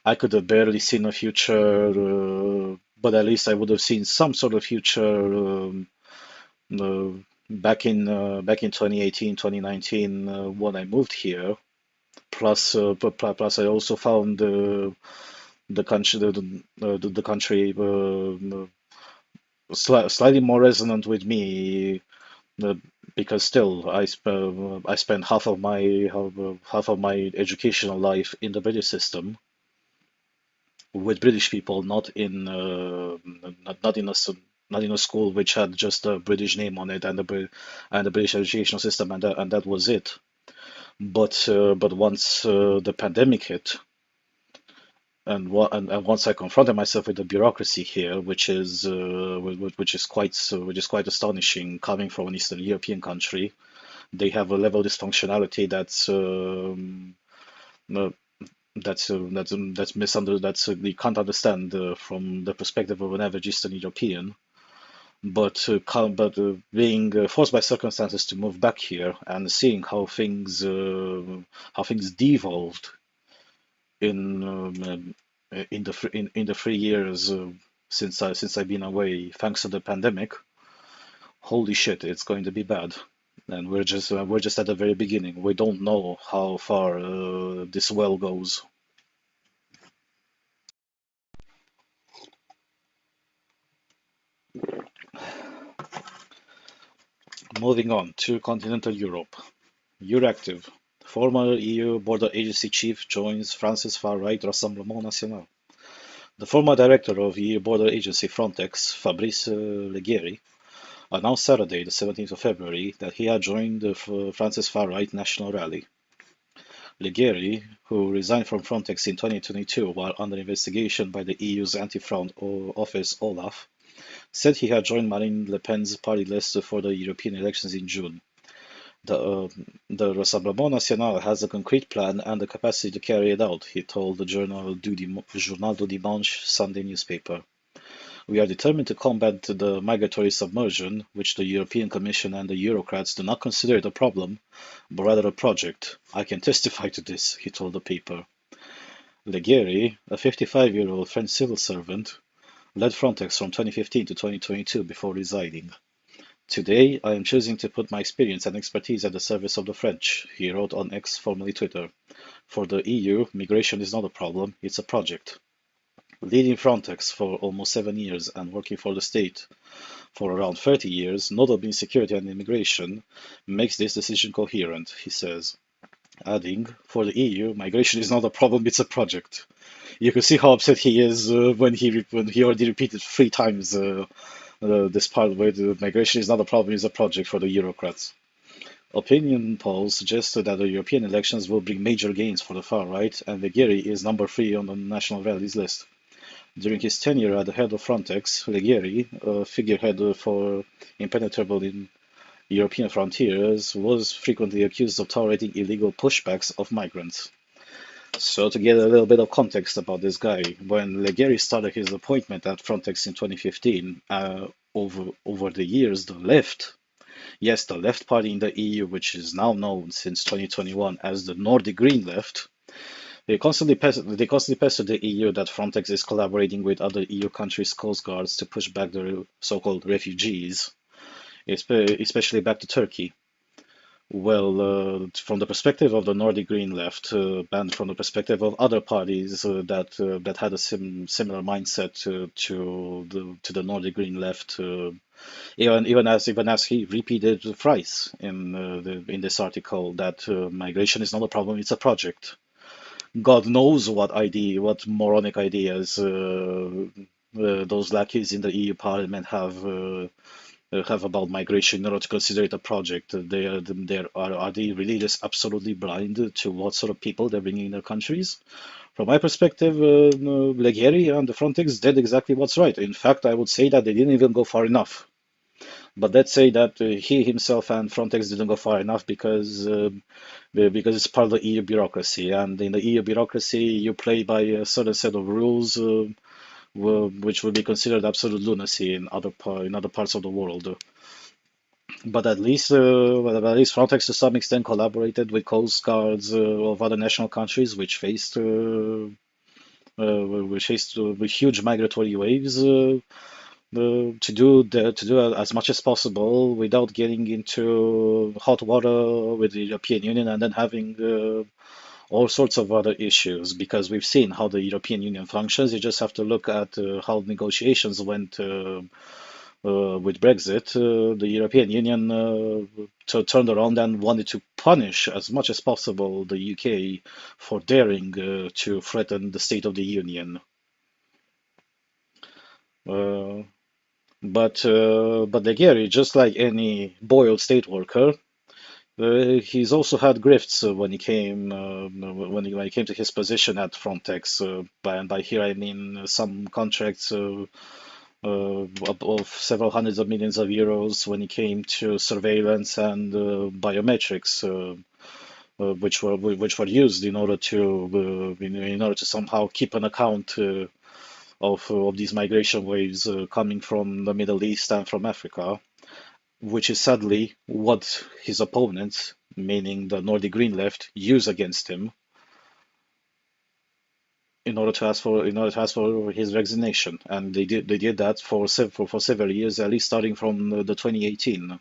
I could have barely seen a future, but at least I would have seen some sort of future uh, back in 2018, 2019 when I moved here. Plus, I also found the country slightly more resonant with me, uh, because still I spent half of my educational life in the British system with British people, not in a school which had just a British name on it and the British educational system, and that was it. But once the pandemic hit, and once I confronted myself with the bureaucracy here, which is quite astonishing coming from an Eastern European country. They have a level of dysfunctionality uh, that's misunderstood, you can't understand from the perspective of an average Eastern European. But being forced by circumstances to move back here and seeing how things devolved in the 3 years since I've been away, thanks to the pandemic. Holy shit, it's going to be bad. And we're just at the very beginning. We don't know how far this well goes. Moving on to continental Europe. Euractiv. Former EU border agency chief joins France's far-right Rassemblement National. The former director of EU border agency Frontex, Fabrice Leggeri, announced Saturday, the 17th of February, that he had joined France's far-right National Rally. Leggeri, who resigned from Frontex in 2022 while under investigation by the EU's anti-fraud office OLAF, said he had joined Marine Le Pen's party list for the European elections in June. The Rassemblement National has a concrete plan and the capacity to carry it out, he told the Journal du Dimanche Sunday newspaper. We are determined to combat the migratory submersion, which the European Commission and the Eurocrats do not consider it a problem, but rather a project. I can testify to this, he told the paper. Leggeri, a 55-year-old French civil servant, led Frontex from 2015 to 2022 before resigning. Today, I am choosing to put my experience and expertise at the service of the French, he wrote on X, formerly Twitter. For the EU, migration is not a problem, it's a project. Leading Frontex for almost 7 years and working for the state for around 30 years, notably in security and immigration, makes this decision coherent, he says. Adding, for the EU, migration is not a problem, it's a project. You can see how upset he is when he already repeated 3 times this part where the migration is not a problem, it's a project for the Eurocrats. Opinion polls suggested that the European elections will bring major gains for the far right, and Leggeri is number 3 on the National Rally's list. During his tenure at the head of Frontex, Leggeri, a figurehead for impenetrable in European frontiers, was frequently accused of tolerating illegal pushbacks of migrants. So to get a little bit of context about this guy, when Leggeri started his appointment at Frontex in 2015, over the years, the left, yes, the left party in the EU, which is now known since 2021 as the Nordic Green Left, they constantly pester the EU that Frontex is collaborating with other EU countries' coast guards to push back the so-called refugees, especially back to Turkey. Well, from the perspective of the Nordic Green Left, and from the perspective of other parties that had a similar mindset to the Nordic Green Left, even as he repeated thrice in this article that migration is not a problem, it's a project. God knows what moronic ideas those lackeys in the EU Parliament have about migration in order to consider it a project. Are they really just absolutely blind to what sort of people they're bringing in their countries? From my perspective, Leggeri and the Frontex did exactly what's right. In fact, I would say that they didn't even go far enough. But let's say that he himself and Frontex didn't go far enough because it's part of the EU bureaucracy, and in the EU bureaucracy, you play by a certain set of rules, which would be considered absolute lunacy in other parts of the world. But at least Frontex to some extent collaborated with coast guards of other national countries, which faced huge migratory waves. To do as much as possible without getting into hot water with the European Union and then having all sorts of other issues, because we've seen how the European Union functions. You just have to look at how negotiations went with Brexit. The European Union turned around and wanted to punish as much as possible the UK for daring to threaten the State of the Union. Uh, but Leggeri, just like any boiled state worker, he's also had grifts when he came to his position at Frontex. And by here I mean some contracts of several hundreds of millions of euros when it came to surveillance and biometrics, which were used in order to somehow keep an account of these migration waves coming from the Middle East and from Africa, which is sadly what his opponents, meaning the Nordic Green Left, use against him in order to ask for his resignation, and they did that for several years, at least starting from the 2018.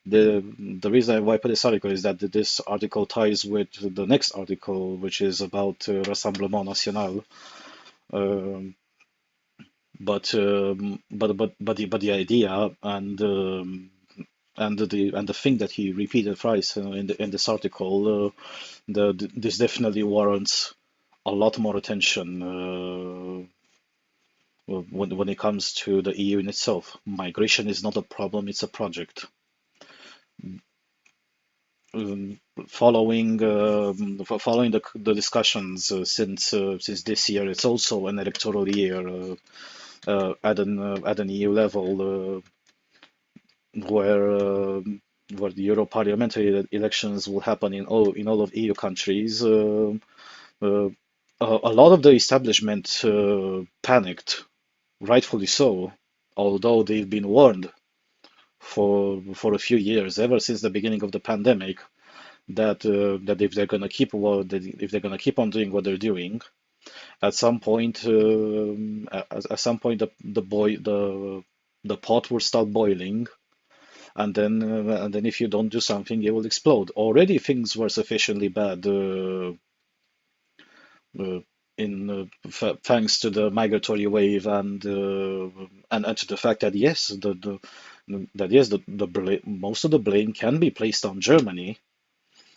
The reason why I put this article is that this article ties with the next article, which is about Rassemblement National. Um, but the idea and the thing that he repeated thrice in this article, this definitely warrants a lot more attention when it comes to the EU in itself. Migration is not a problem, it's a project. Um, following the discussions since this year, it's also an electoral year at an EU level where the Euro parliamentary elections will happen in all of EU countries. Uh, a lot of the establishment panicked, rightfully so, although they've been warned for a few years, ever since the beginning of the pandemic, that if they're gonna if they're gonna keep on doing what they're doing, at some point, at some point, the pot will start boiling, and then if you don't do something, it will explode. Already, things were sufficiently bad. Uh, in Thanks to the migratory wave and to the fact that yes, most of the blame can be placed on Germany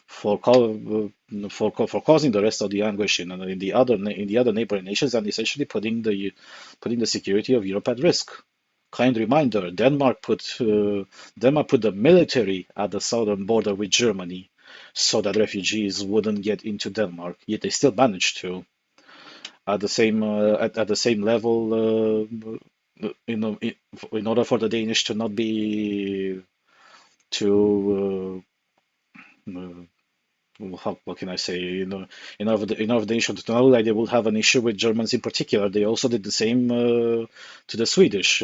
for causing the rest of the anguish in the other neighboring nations and essentially putting the security of Europe at risk. Kind reminder: Denmark put the military at the southern border with Germany so that refugees wouldn't get into Denmark. Yet they still managed to at the same level. In order for the Danish to not be too what can I say? In order for the nation to know like they will have an issue with Germans in particular. They also did the same to the Swedish.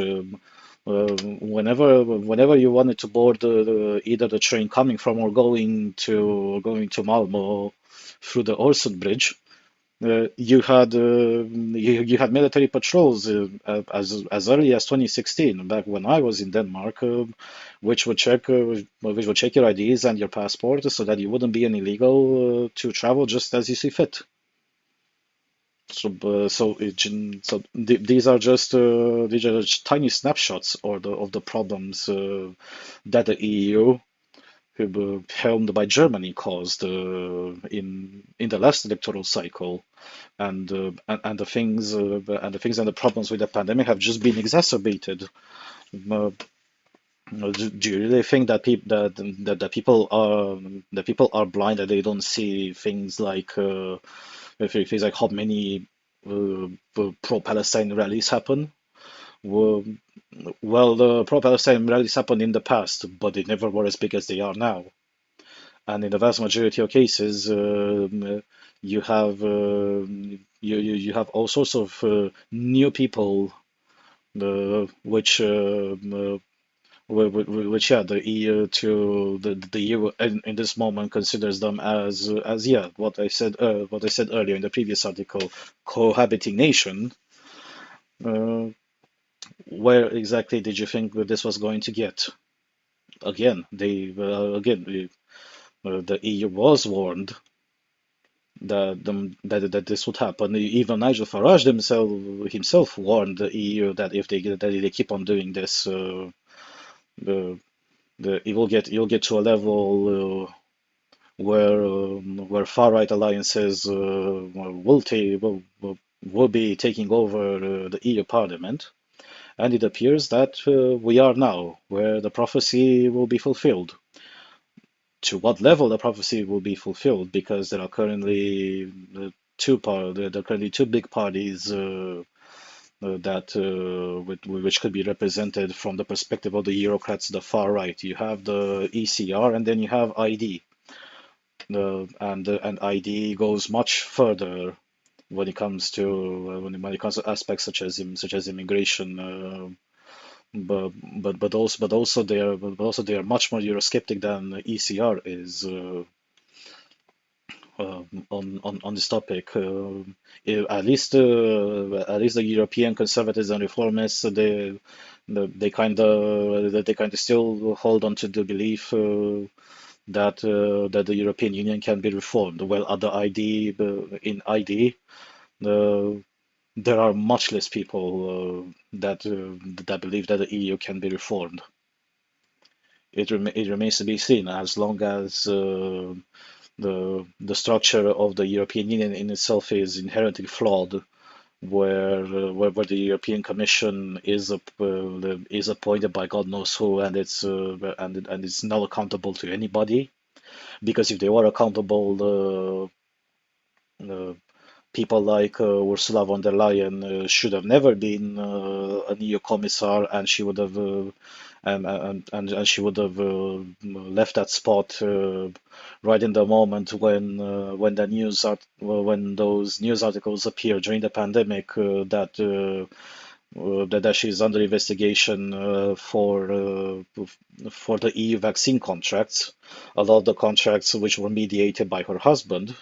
Whenever you wanted to board either the train coming from or going to Malmo through the Orsund Bridge, you had military patrols as early as 2016, back when I was in Denmark, which would check your IDs and your passport so that you wouldn't be an illegal to travel just as you see fit. These are just tiny snapshots of the problems that the EU, helmed by Germany, caused in the last electoral cycle, and and the problems with the pandemic have just been exacerbated. Uh, do you really think that people are blind, that they don't see things like how many pro-Palestine rallies happen? Well, the pro-Palestine rallies happened in the past, but they never were as big as they are now. And in the vast majority of cases, you have you have all sorts of new people, which yeah, the EU to the EU in this moment considers them as yeah, what I said earlier in the previous article, cohabiting nation. Uh, where exactly did you think that this was going to get? The EU was warned that this would happen. Even Nigel Farage himself warned the EU that if they keep on doing this, the you'll get to a level where far right alliances will be taking over the EU Parliament, and it appears that we are now where the prophecy will be fulfilled. To what level the prophecy will be fulfilled, because there are currently there are currently two big parties that which could be represented from the perspective of the Eurocrats, the far right. You have the ECR, and then you have ID. And ID goes much further when it comes to aspects such as immigration. But also they are much more Eurosceptic than ECR is on this topic. At least the European conservatives and reformists, they kind of still hold on to the belief that the European Union can be reformed. Well, in ID, uh, there are much less people that believe that the EU can be reformed. It remains to be seen, as long as the structure of the European Union in itself is inherently flawed. where the European Commission is appointed by God knows who, and it's not accountable to anybody. Because if they were accountable, uh, people like Ursula von der Leyen should have never been an EU commissar, and she would have and she would have left that spot right in the moment when the when those news articles appeared during the pandemic that she's under investigation for the EU vaccine contracts, a lot of the contracts which were mediated by her husband.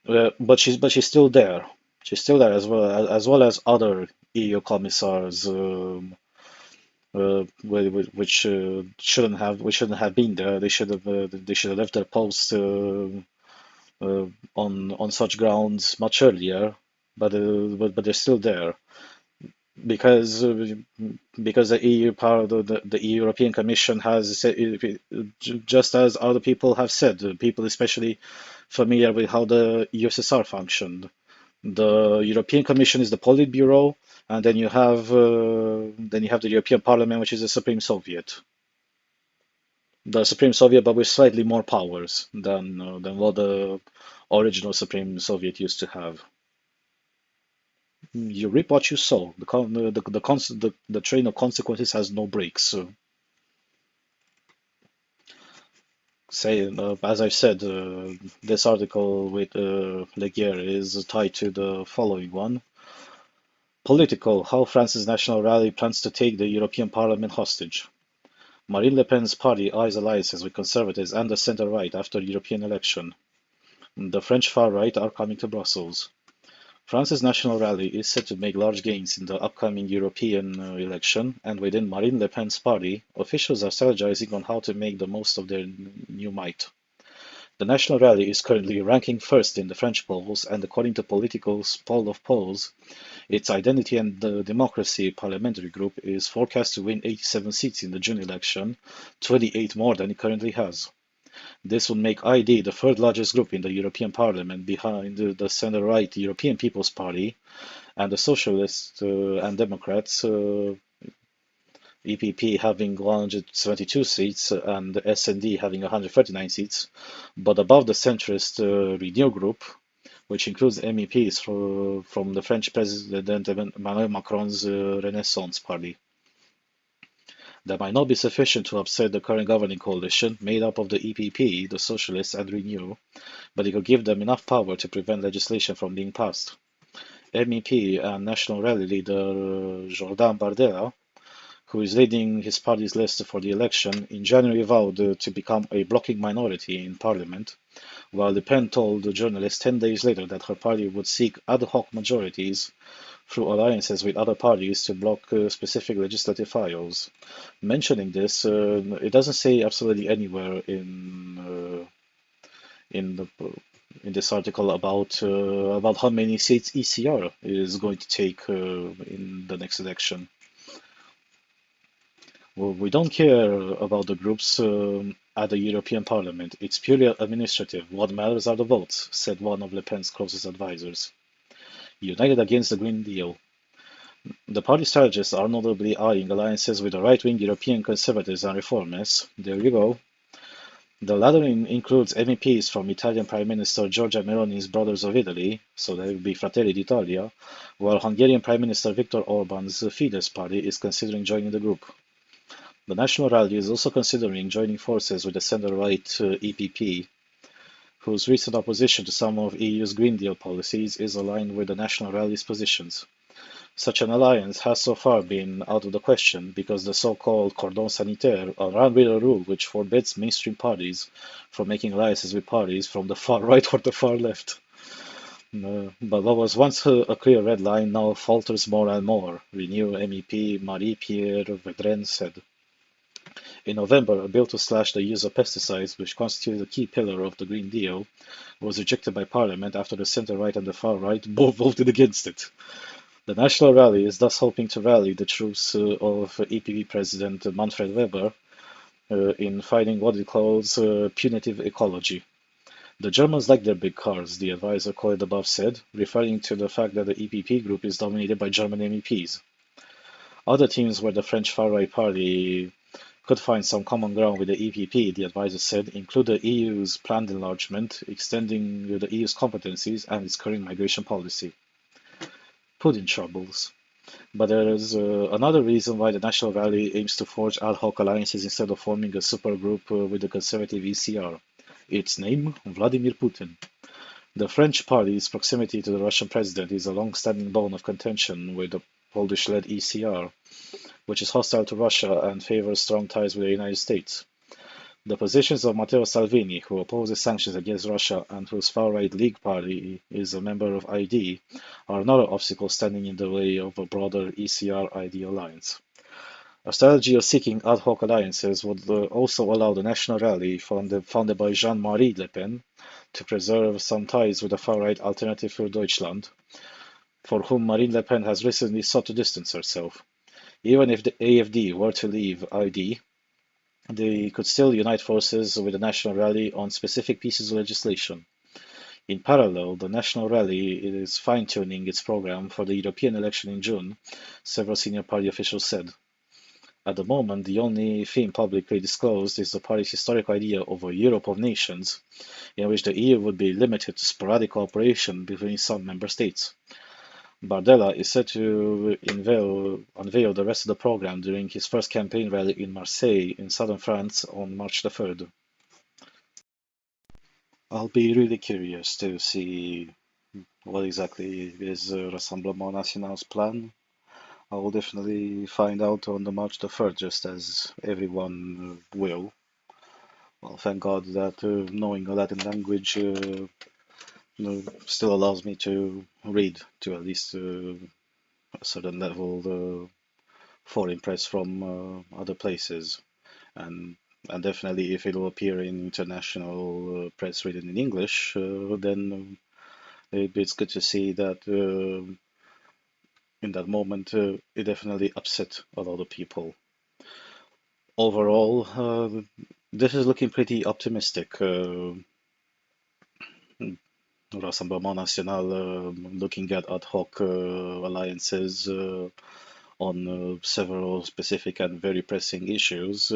But she's still there. She's still there as well as other EU commissars, which shouldn't have been there. They should have left their posts on such grounds much earlier. But they're still there because because the European Commission has said, just as other people have said, people especially familiar with how the USSR functioned. The European Commission is the Politburo, and then you have the European Parliament, which is the Supreme Soviet. The Supreme Soviet, but with slightly more powers than what the original Supreme Soviet used to have. You reap what you sow. The train of consequences has no brakes. So, as I said, this article with Leguier is tied to the following one. Political: How France's National Rally plans to take the European Parliament hostage. Marine Le Pen's party eyes alliances with conservatives and the centre-right after European election. The French far-right are coming to Brussels. France's National Rally is set to make large gains in the upcoming European election, and within Marine Le Pen's party, officials are strategizing on how to make the most of their new might. The National Rally is currently ranking first in the French polls, and according to Political's poll of polls, its Identity and Democracy parliamentary group is forecast to win 87 seats in the June election, 28 more than it currently has. This would make ID the third largest group in the European Parliament, behind the centre-right European People's Party and the Socialists and Democrats, EPP having 172 seats and SD having 139 seats, but above the centrist Renew group, which includes MEPs from the French President Emmanuel Macron's Renaissance Party. That might not be sufficient to upset the current governing coalition, made up of the EPP, the Socialists, and Renew, but it could give them enough power to prevent legislation from being passed. MEP and National Rally leader Jordan Bardella, who is leading his party's list for the election, in January vowed to become a blocking minority in parliament, while Le Pen told journalists 10 days later that her party would seek ad hoc majorities through alliances with other parties to block specific legislative files. Mentioning this, it doesn't say absolutely anywhere in the in this article about how many seats ECR is going to take in the next election. Well, we don't care about the groups at the European Parliament. It's purely administrative. What matters are the votes, said one of Le Pen's closest advisors. United against the Green Deal. The party strategists are notably eyeing alliances with the right-wing European conservatives and reformists. There you go. The latter includes MEPs from Italian Prime Minister Giorgia Meloni's Brothers of Italy, so that would be Fratelli d'Italia, while Hungarian Prime Minister Viktor Orban's Fidesz party is considering joining the group. The National Rally is also considering joining forces with the centre-right EPP, whose recent opposition to some of EU's Green Deal policies is aligned with the National Rally's positions. Such an alliance has so far been out of the question because the so-called cordon sanitaire, an unwritten rule which forbids mainstream parties from making alliances with parties from the far right or the far left. But what was once a clear red line now falters more and more, Renew MEP Marie-Pierre Vedren said. In November, a bill to slash the use of pesticides, which constituted a key pillar of the Green Deal, was rejected by Parliament after the centre-right and the far-right both voted against it. The National Rally is thus hoping to rally the troops of EPP President Manfred Weber in fighting what it calls punitive ecology. The Germans like their big cars, the advisor quoted above said, referring to the fact that the EPP group is dominated by German MEPs. Other teams where the French far-right party could find some common ground with the EPP, the advisor said, include the EU's planned enlargement, extending the EU's competencies, and its current migration policy. Putin troubles. But there is another reason why the National Rally aims to forge ad hoc alliances instead of forming a supergroup with the conservative ECR. Its name, Vladimir Putin. The French party's proximity to the Russian president is a long-standing bone of contention with the Polish-led ECR, which is hostile to Russia and favors strong ties with the United States. The positions of Matteo Salvini, who opposes sanctions against Russia and whose far-right League party is a member of ID, are another obstacle standing in the way of a broader ECR-ID alliance. A strategy of seeking ad hoc alliances would also allow the National Rally, founded by Jean-Marie Le Pen, to preserve some ties with the far-right Alternative für Deutschland, for whom Marine Le Pen has recently sought to distance herself. Even if the AfD were to leave ID, they could still unite forces with the National Rally on specific pieces of legislation. In parallel, the National Rally is fine-tuning its program for the European election in June, several senior party officials said. At the moment, the only theme publicly disclosed is the party's historic idea of a Europe of nations, in which the EU would be limited to sporadic cooperation between some member states. Bardella is set to unveil the rest of the program during his first campaign rally in Marseille in southern France on March the 3rd. I'll be really curious to see what exactly is Rassemblement National's plan. I will definitely find out on the March the 3rd, just as everyone will. Well, thank God that knowing a Latin language still allows me to read to at least a certain level foreign press from other places, and definitely if it will appear in international press written in English, then it's good to see that in that moment it definitely upset a lot of people. Overall, this is looking pretty optimistic. Rassemblement National looking at ad hoc alliances on several specific and very pressing issues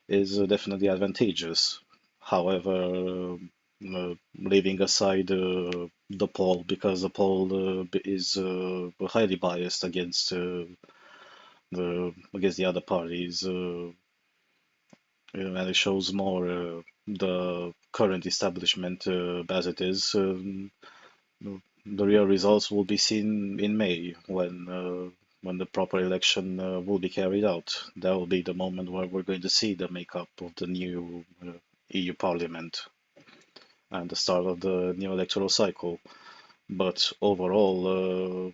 is definitely advantageous. However, leaving aside the poll, because the poll is highly biased against the other parties, and it shows more the current establishment as it is. The real results will be seen in May when the proper election will be carried out. That will be the moment where we're going to see the makeup of the new EU Parliament and the start of the new electoral cycle. But overall,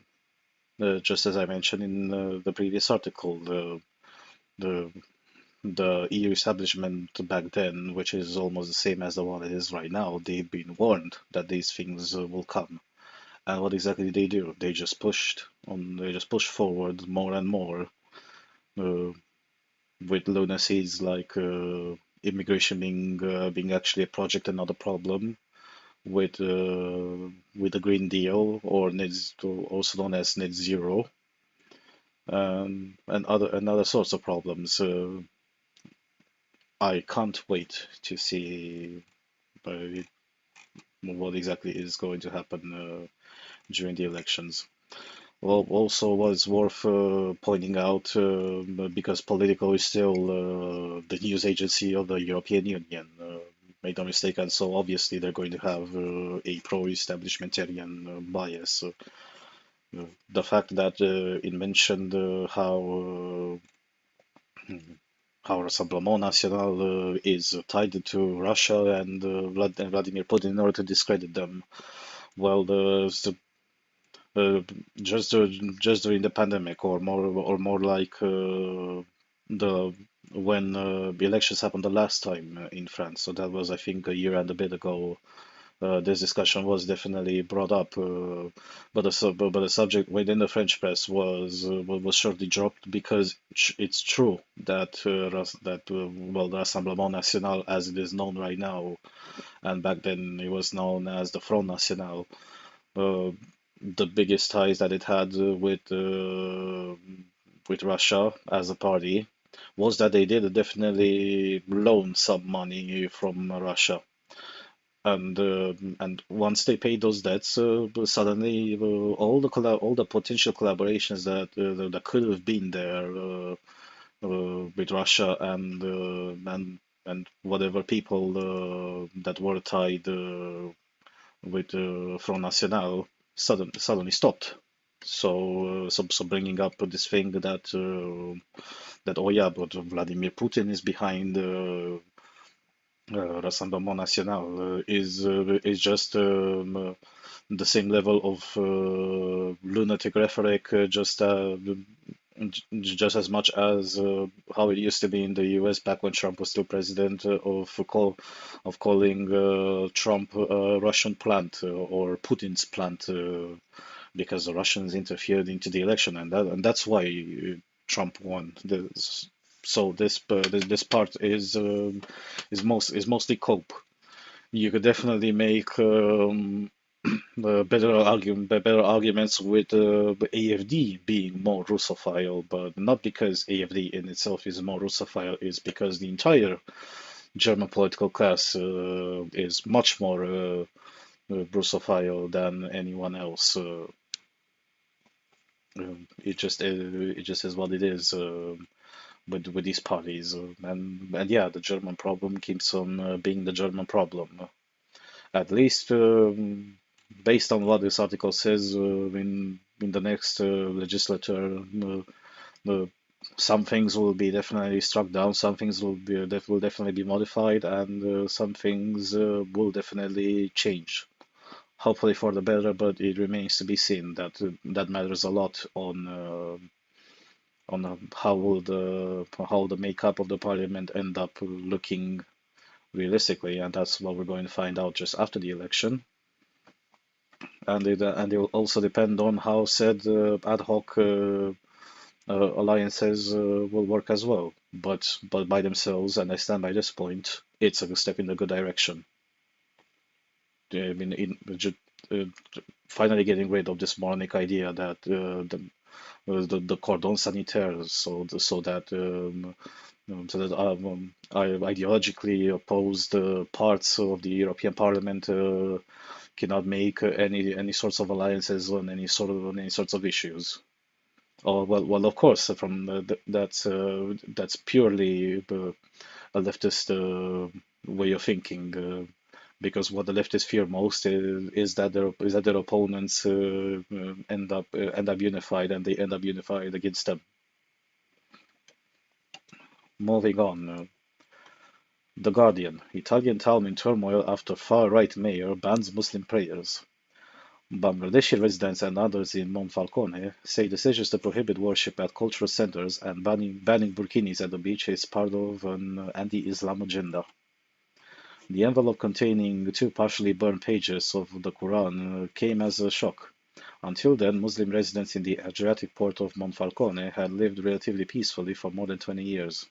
just as I mentioned in the previous article, the the EU establishment back then, which is almost the same as the one it is right now, they've been warned that these things will come. And what exactly did they do? They just pushed on. They just pushed forward more and more uh, with lunacies like immigration being actually a project and not a problem, with the Green Deal or also known as net zero, and other sorts of problems. I can't wait to see uh, what exactly is going to happen during the elections. Well, also what's worth pointing out, because Politico is still the news agency of the European Union, made no mistake, and so obviously they're going to have a pro-establishmentarian bias. The fact that it mentioned how Rassemblement National is tied to Russia and Vladimir Putin in order to discredit them. Well, uh, just during the pandemic, or more like the when the elections happened the last time in France. So that was, I think, a year and a bit ago. this discussion was definitely brought up, but the subject within the French press was shortly dropped because it's true that well, the Rassemblement National, as it is known right now, and back then it was known as the Front National, uh, the biggest ties that it had with Russia as a party was that they did definitely loan some money from Russia. And once they paid those debts, suddenly all the potential collaborations that could have been there with Russia and whatever people that were tied with Front National suddenly stopped. So bringing up this thing that oh yeah, but Vladimir Putin is behind Rassemblement National is just the same level of lunatic rhetoric, just as much as how it used to be in the US back when Trump was still president, of calling Trump a Russian plant or Putin's plant because the Russians interfered into the election, and that's why Trump won. So this part is mostly cope. You could definitely make better arguments with AFD being more Russophile, but not because AFD in itself is more Russophile, is because the entire German political class is much more Russophile than anyone else. It just is what it is with these parties, and yeah, the German problem keeps on being the German problem. At least, based on what this article says, in the next legislature, some things will be definitely struck down, some things will definitely be modified, and some things will definitely change. Hopefully for the better, but it remains to be seen. That matters a lot on how the makeup of the parliament end up looking realistically, and that's what we're going to find out just after the election. And it will also depend on how said ad hoc alliances will work as well. But by themselves, and I stand by this point, it's a step in the good direction. I mean, uh, finally getting rid of this moronic idea that the cordon sanitaire, so that ideologically opposed parts of the European Parliament cannot make any sorts of alliances on any sorts of issues. Oh well, of course, from that's purely a leftist way of thinking. Because what the leftists fear most is that their opponents end up unified, and they end up unified against them. Moving on, The Guardian: Italian town in turmoil after far-right mayor bans Muslim prayers. Bangladeshi residents and others in Monfalcone say decisions to prohibit worship at cultural centers and banning burkinis at the beach is part of an anti-Islam agenda. The envelope containing two partially burned pages of the Quran came as a shock. Until then, Muslim residents in the Adriatic port of Monfalcone had lived relatively peacefully for more than 20 years.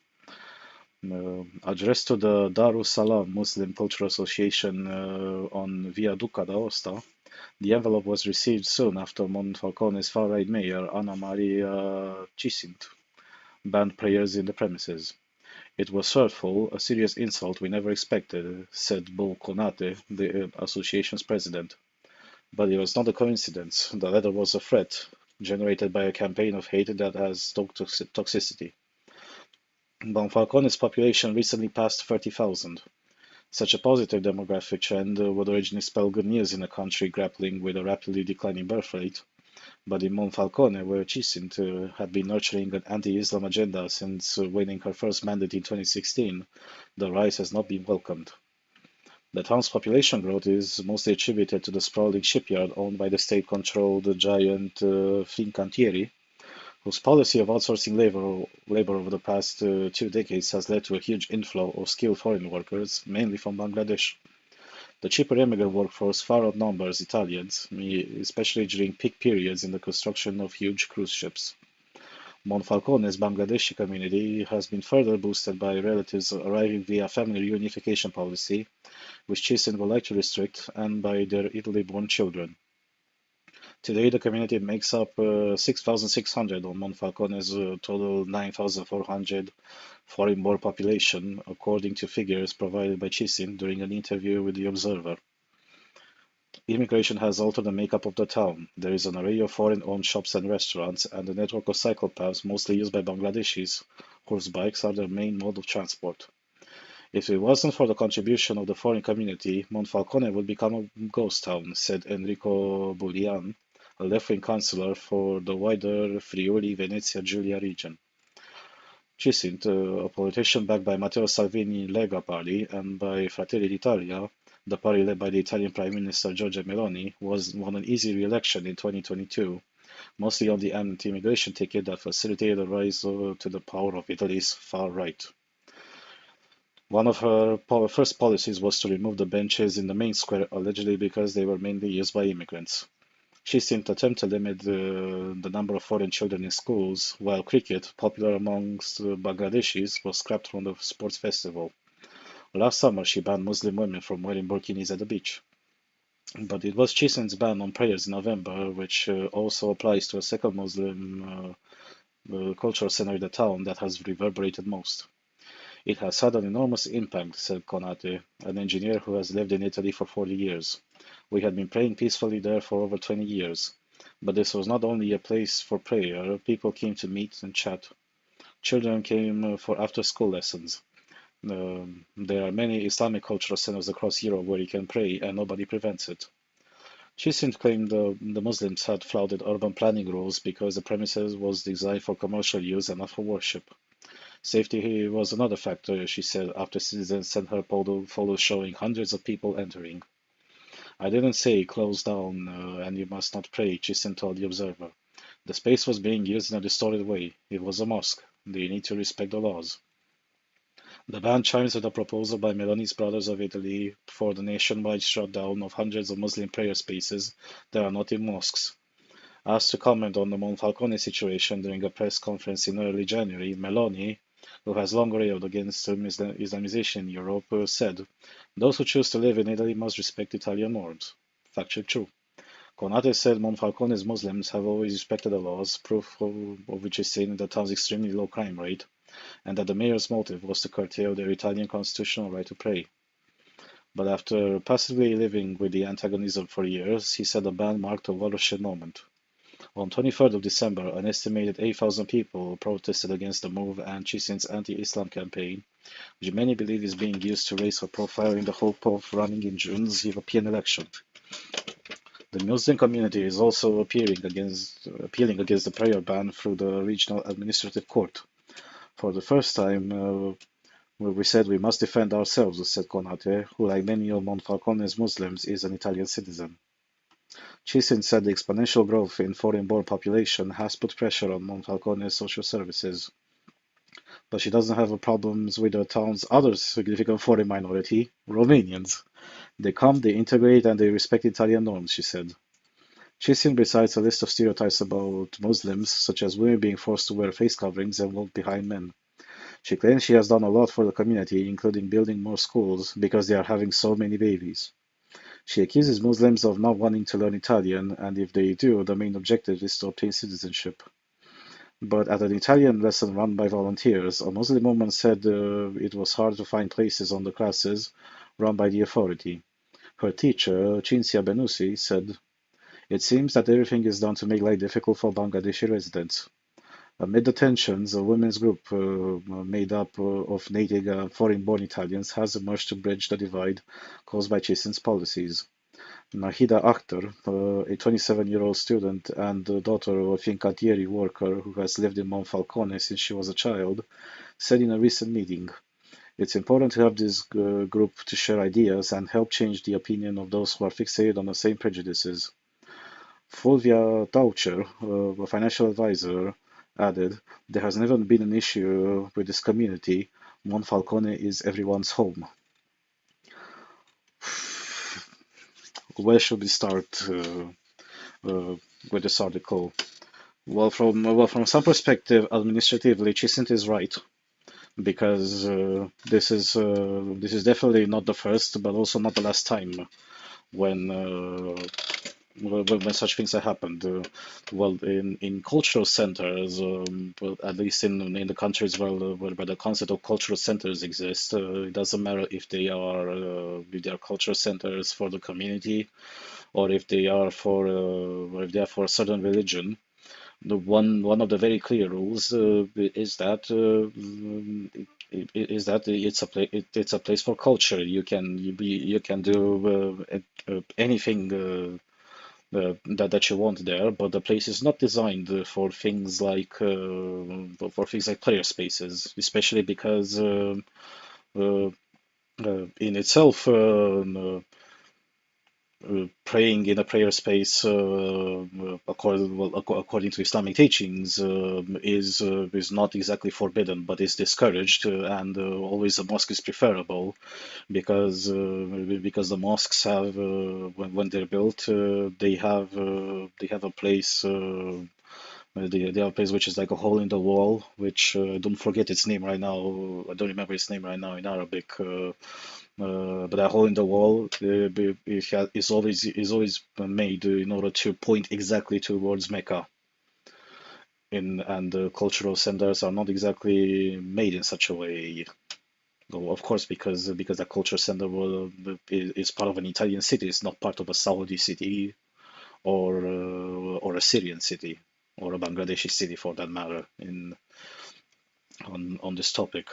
Addressed to the Darus Salam Muslim Cultural Association on Via Duca d'Aosta, the envelope was received soon after Monfalcone's far-right mayor, Anna Maria Cisint, banned prayers in the premises. "It was hurtful, a serious insult we never expected," said Bo Konate, the association's president. But it was not a coincidence. The letter was a threat, generated by a campaign of hate that has toxicity. Monfalcone's population recently passed 30,000. Such a positive demographic trend would originally spell good news in a country grappling with a rapidly declining birth rate. But in Monfalcone, where Cisint had been nurturing an anti-Islam agenda since winning her first mandate in 2016, the rise has not been welcomed. The town's population growth is mostly attributed to the sprawling shipyard owned by the state-controlled giant Fincantieri, whose policy of outsourcing labor over the past 2 decades has led to a huge inflow of skilled foreign workers, mainly from Bangladesh. The cheaper immigrant workforce far outnumbers Italians, especially during peak periods in the construction of huge cruise ships. Monfalcone's Bangladeshi community has been further boosted by relatives arriving via family reunification policy, which Chisin would like to restrict, and by their Italy-born children. Today, the community makes up 6,600 on Monfalcone's total 9,400 foreign-born population, according to figures provided by Chisin during an interview with The Observer. Immigration has altered the makeup of the town. There is an array of foreign-owned shops and restaurants, and a network of cycle paths mostly used by Bangladeshis, whose bikes are their main mode of transport. If it wasn't for the contribution of the foreign community, Monfalcone would become a ghost town, said Enrico Bullian, a left-wing councillor for the wider Friuli-Venezia Giulia region. Cisint, a politician backed by Matteo Salvini Lega party and by Fratelli d'Italia, the party led by the Italian Prime Minister Giorgia Meloni, won an easy re-election in 2022, mostly on the anti-immigration ticket that facilitated the rise to the power of Italy's far right. One of her first policies was to remove the benches in the main square, allegedly because they were mainly used by immigrants. She seemed to attempt to limit the number of foreign children in schools, while cricket, popular amongst Bangladeshis, was scrapped from the sports festival. Last summer, she banned Muslim women from wearing burkinis at the beach. But it was Chisen's ban on prayers in November, which also applies to a second Muslim cultural center in the town, that has reverberated most. It has had an enormous impact, said Konate, an engineer who has lived in Italy for 40 years. We had been praying peacefully there for over 20 years. But this was not only a place for prayer, people came to meet and chat. Children came for after-school lessons. There are many Islamic cultural centers across Europe where you can pray, and nobody prevents it. Chisin claimed the Muslims had flouted urban planning rules because the premises was designed for commercial use and not for worship. Safety was another factor, she said, after citizens sent her photos showing hundreds of people entering. I didn't say close down and you must not pray, Chisin told The Observer. The space was being used in a distorted way. It was a mosque. They need to respect the laws. The ban chimes with a proposal by Meloni's Brothers of Italy for the nationwide shutdown of hundreds of Muslim prayer spaces that are not in mosques. Asked to comment on the Monfalcone situation during a press conference in early January, Meloni, who has long railed against Islamization in Europe, said, "Those who choose to live in Italy must respect Italian norms." Factually true. Konate said Monfalcone's Muslims have always respected the laws, proof of which is seen in the town's extremely low crime rate, and that the mayor's motive was to curtail their Italian constitutional right to pray. But after passively living with the antagonism for years, he said the ban marked a watershed moment. On 23rd of December, an estimated 8,000 people protested against the move and Chisin's anti-Islam campaign, which many believe is being used to raise her profile in the hope of running in June's European election. The Muslim community is also appealing against the prayer ban through the Regional Administrative Court. For the first time, we said we must defend ourselves, said Konate, who, like many of Monfalcone's Muslims, is an Italian citizen. Chisin said the exponential growth in foreign-born population has put pressure on Monfalcone's social services. But she doesn't have problems with the town's other significant foreign minority, Romanians. They come, they integrate, and they respect Italian norms, she said. Chisin recites a list of stereotypes about Muslims, such as women being forced to wear face coverings and walk behind men. She claims she has done a lot for the community, including building more schools, because they are having so many babies. She accuses Muslims of not wanting to learn Italian, and if they do, the main objective is to obtain citizenship. But at an Italian lesson run by volunteers, a Muslim woman said it was hard to find places on the classes run by the authority. Her teacher, Cinzia Benussi, said, "It seems that everything is done to make life difficult for Bangladeshi residents." Amid the tensions, a women's group made up of native foreign-born Italians has emerged to bridge the divide caused by Chisin's policies. Nahida Akhtar, a 27-year-old student and the daughter of a Fincantieri worker who has lived in Monfalcone since she was a child, said in a recent meeting, "It's important to have this group to share ideas and help change the opinion of those who are fixated on the same prejudices." Fulvia Taucher, a financial advisor, added, "There has never been an issue with this community. Monfalcone is everyone's home." Where should we start with this article? Well, from some perspective, administratively, Chisent is right because this is definitely not the first, but also not the last time when when such things have happened. Well, in cultural centers, well, at least in the countries where the concept of cultural centers exists, it doesn't matter if they are cultural centers for the community or if they are for a certain religion. The one of the very clear rules is that it's a place for culture. You can do anything that you want there, but the place is not designed for things like player spaces, especially because uh, in itself praying in a prayer space, according to Islamic teachings, is not exactly forbidden, but is discouraged, and always a mosque is preferable because the mosques have when they're built, they have a place. They have a place which is like a hole in the wall, which I don't forget its name right now. I don't remember its name right now in Arabic. But that hole in the wall is always made in order to point exactly towards Mecca. And the cultural centers are not exactly made in such a way. Well, of course, because the cultural center is part of an Italian city. It's not part of a Saudi city or a Syrian city or a Bangladeshi city for that matter. On this topic.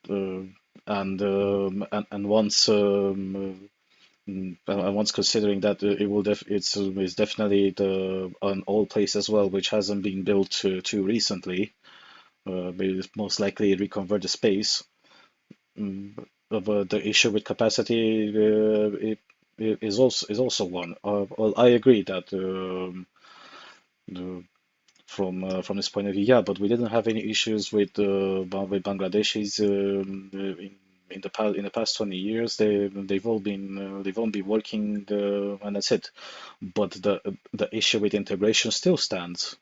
Uh, and once considering that it's definitely an old place as well, which hasn't been built too recently, but it's most likely reconvert the space. Mm, but the issue with capacity is also one. Well, I agree that the, from this point of view, yeah, but we didn't have any issues with Bangladeshis in the past 20 years. They've all been working, and that's it. But the issue with integration still stands,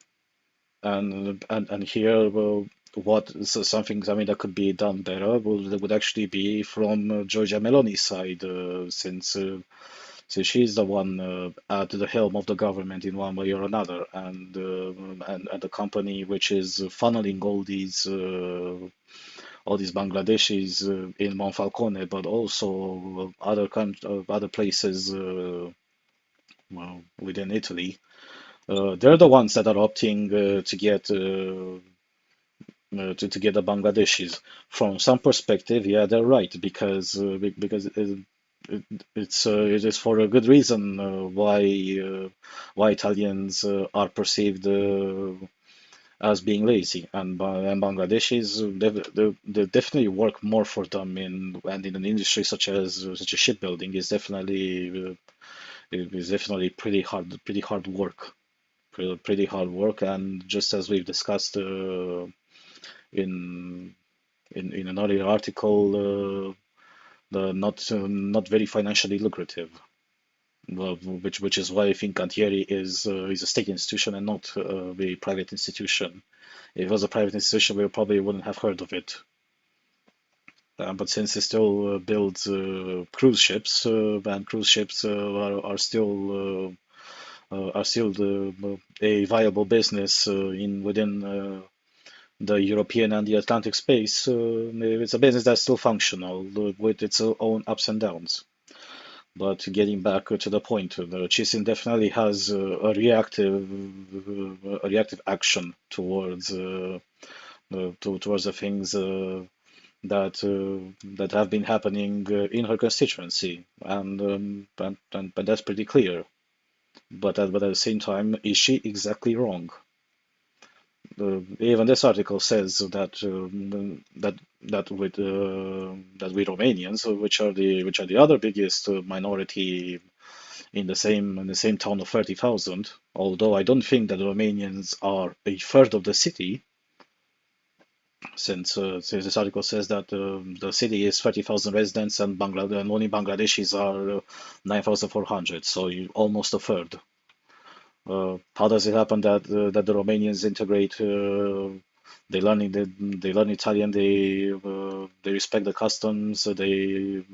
and here, well, some things, I mean, that could be done better would actually be from Giorgia Meloni's side, since she's the one at the helm of the government in one way or another, and the company which is funneling all these Bangladeshis in Monfalcone, but also other places, well, within Italy. They're the ones that are opting to get the Bangladeshis. From some perspective, yeah, they're right because it is for a good reason why Italians are perceived as being lazy, and Bangladeshis they definitely work more for them in an industry such as shipbuilding is definitely pretty hard work, pretty hard work, and just as we've discussed in in another article, the not very financially lucrative, which is why I think Cantieri is a state institution and not a private institution. If it was a private institution, we probably wouldn't have heard of it. But since it still builds cruise ships, and cruise ships are still a viable business in within the European and the Atlantic space, it's a business that's still functional with its own ups and downs. But getting back to the point, Chisin definitely has a reactive action towards the things that have been happening in her constituency, and that's pretty clear. But at the same time, is she exactly wrong? Even this article says that with Romanians, which are the other biggest minority in the same town of 30,000. Although I don't think that the Romanians are a third of the city, since this article says that the city is 30,000 residents and Bangladesh and only Bangladeshis are 9,400, so almost a third. How does it happen that the Romanians integrate? They learn Italian. They respect the customs. They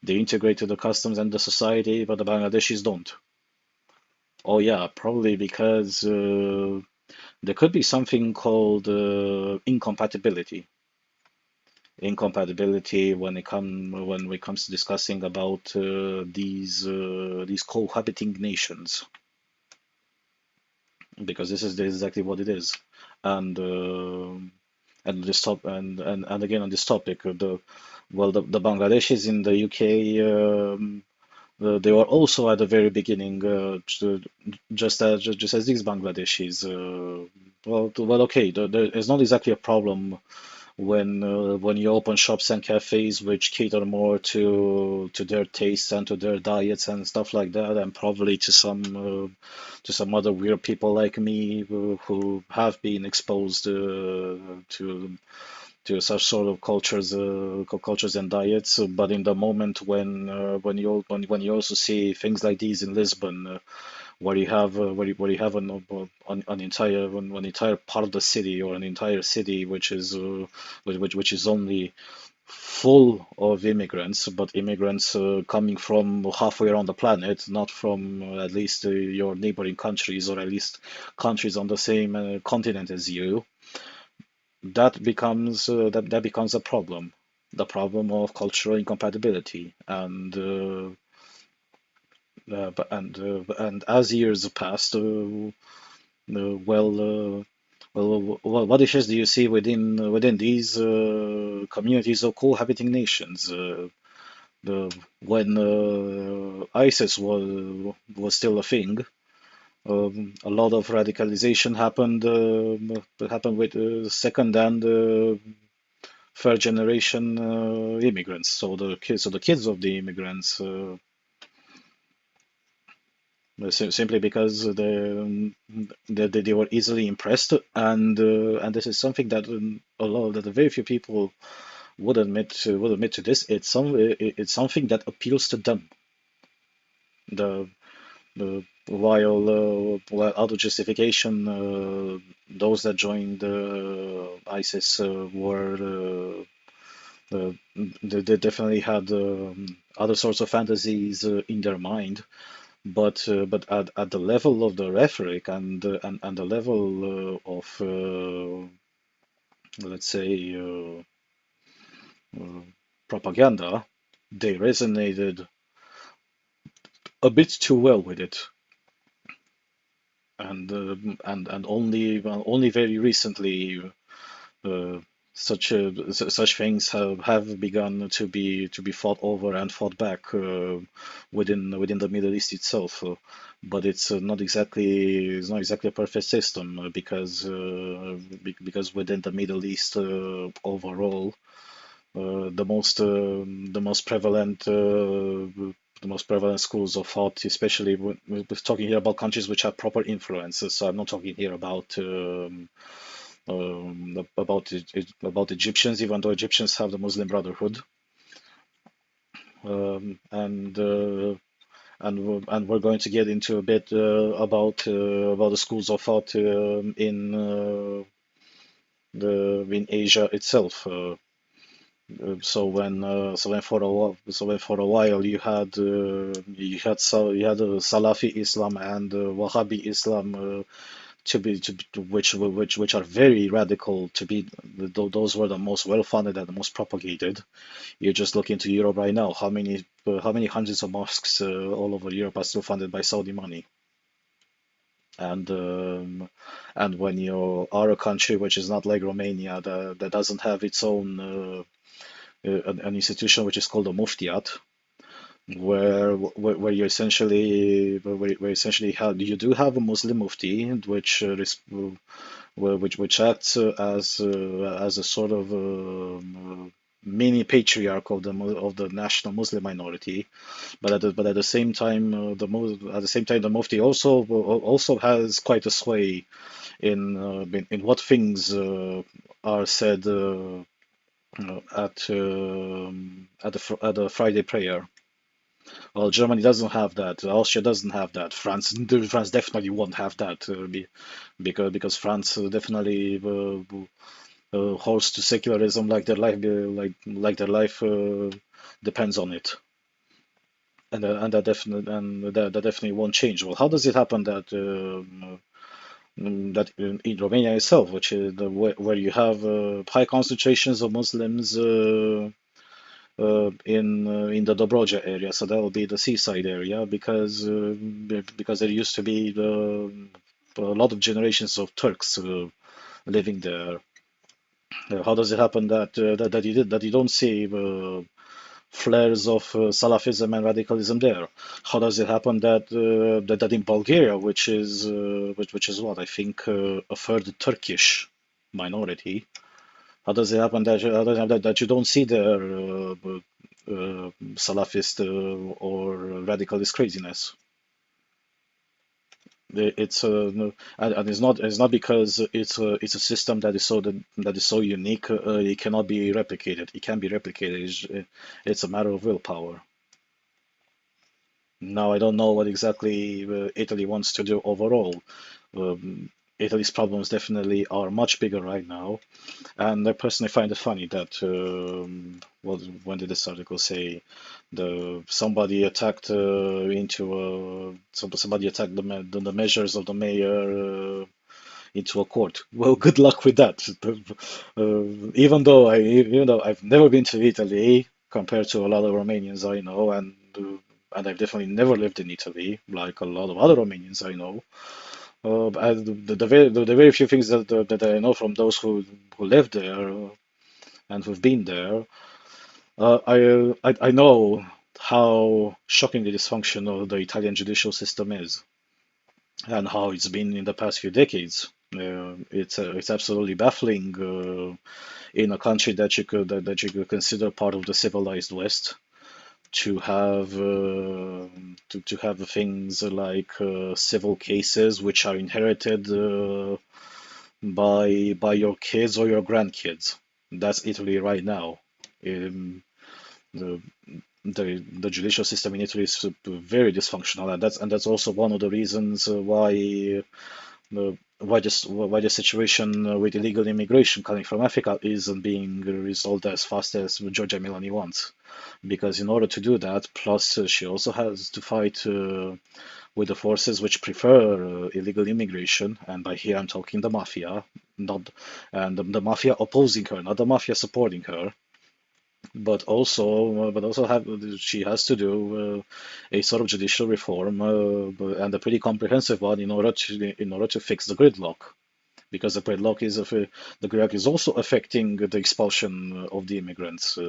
integrate to the customs and the society, but the Bangladeshis don't. Oh yeah, probably because there could be something called incompatibility. Incompatibility when it comes to discussing about these cohabiting nations, because this is exactly what it is. And and again on this topic, the Bangladeshis in the UK, they were also at the very beginning, just as these Bangladeshis. Well, okay, there is not exactly a problem when you open shops and cafes which cater more to their tastes and to their diets and stuff like that, and probably to some other weird people like me who have been exposed to such sort of cultures and diets. But in the moment when you also see things like these in Lisbon, where you have an entire part of the city, or an entire city which is which is only full of immigrants, but immigrants coming from halfway around the planet, not from at least your neighboring countries, or at least countries on the same continent as you. That becomes a problem, the problem of cultural incompatibility. And as years passed, uh, well, uh, what issues do you see within these communities of cohabiting nations? When ISIS was still a thing, a lot of radicalization happened with second and third generation immigrants. So the kids of the immigrants. Simply because they were easily impressed, and this is something that very few people would admit to this. It's something that appeals to them. The while out of justification, those that joined ISIS they definitely had other sorts of fantasies in their mind. But at the level of the rhetoric and the level of let's say uh, propaganda, they resonated a bit too well with it, and only very recently uh, such things have begun to be fought over and fought back within the Middle East itself. But it's not exactly a perfect system because within the Middle East overall, the most prevalent schools of thought, especially when we're talking here about countries which have proper influences. So I'm not talking here about Egyptians, even though Egyptians have the Muslim Brotherhood, and and we're going to get into a bit about the schools of thought in Asia itself. So when for a while you had Salafi Islam and Wahhabi Islam, which are very radical, those were the most well-funded and the most propagated. You just look into Europe right now. How many hundreds of mosques all over Europe are still funded by Saudi money? And when you are a country which is not like Romania, that doesn't have its own an institution which is called a Muftiat, where you essentially have a Muslim Mufti, which acts as a sort of mini patriarch of the national Muslim minority. But at the same time, the Mufti also has quite a sway in what things are said at the Friday prayer. Well, Germany doesn't have that. Austria doesn't have that. France definitely won't have that because France definitely holds to secularism like their life depends on it, and that definitely won't change. Well, how does it happen that in Romania itself, which is where you have high concentrations of Muslims in the Dobroja area, so that will be the seaside area, because there used to be a lot of generations of Turks living there. How does it happen that you don't see flares of Salafism and radicalism there? How does it happen that in Bulgaria, which is what I think a third Turkish minority, how does it happen that you don't see their Salafist or radicalist craziness? It's no- and it's not because it's a system that is so unique. It cannot be replicated. It can be replicated. It's a matter of willpower. Now I don't know what exactly Italy wants to do overall. Italy's problems definitely are much bigger right now. And I personally find it funny that when did this article say the somebody attacked somebody attacked the measures of the mayor into a court. Well, good luck with that. Even though I've never been to Italy compared to a lot of Romanians I know, and I've definitely never lived in Italy like a lot of other Romanians I know. The very few things that I know from those who live there and who've been there, I know how shockingly dysfunctional the Italian judicial system is and how it's been in the past few decades. It's absolutely baffling in a country that you could consider part of the civilized West to have things like civil cases which are inherited by your kids or your grandkids. That's Italy right now. Um, the, the judicial system in Italy is very dysfunctional, and that's also one of the reasons why the situation with illegal immigration coming from Africa isn't being resolved as fast as Giorgia Meloni wants. Because in order to do that, plus she also has to fight with the forces which prefer illegal immigration, and by here I'm talking the mafia, not and the mafia opposing her, not the mafia supporting her, but also have she has to do a sort of judicial reform, and a pretty comprehensive one in order to fix the gridlock. Because the gridlock is also affecting the expulsion of the immigrants,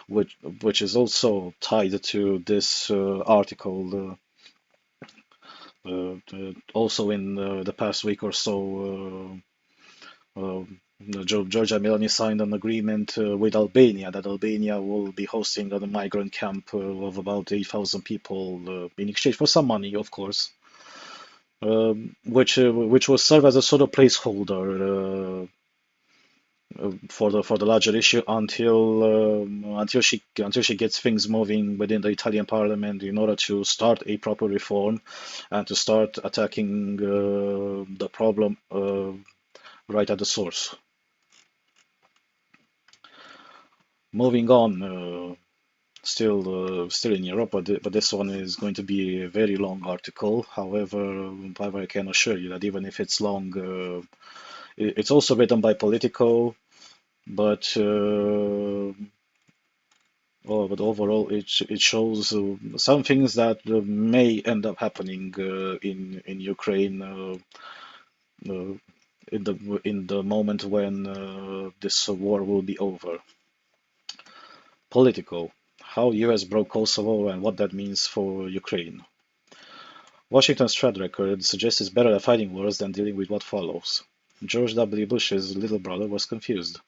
which is also tied to this article. Also in the past week or so, Georgia Meloni signed an agreement with Albania that Albania will be hosting a migrant camp of about 8,000 people in exchange for some money, of course, which will serve as a sort of placeholder for the larger issue until she gets things moving within the Italian parliament in order to start a proper reform and to start attacking the problem right at the source. Moving on, still in Europe, but this one is going to be a very long article. However, I can assure you that even if it's long, it's also written by Politico, but overall it shows some things that may end up happening in Ukraine uh, in the moment when this war will be over. Political. How US broke Kosovo and what that means for Ukraine. Washington's track record suggests it's better at fighting wars than dealing with what follows. George W. Bush's little brother was confused.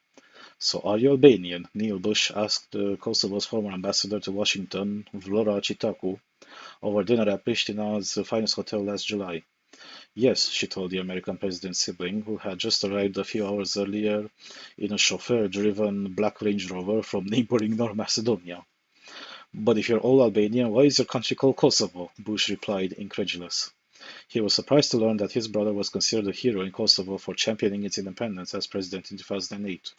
So are you Albanian? Neil Bush asked Kosovo's former ambassador to Washington, Vlora Chitaku, over dinner at Pristina's finest hotel last July. Yes, she told the American president's sibling, who had just arrived a few hours earlier in a chauffeur-driven black Range Rover from neighboring North Macedonia. But if you're all Albanian, why is your country called Kosovo? Bush replied, incredulous. He was surprised to learn that his brother was considered a hero in Kosovo for championing its independence as president in 2008.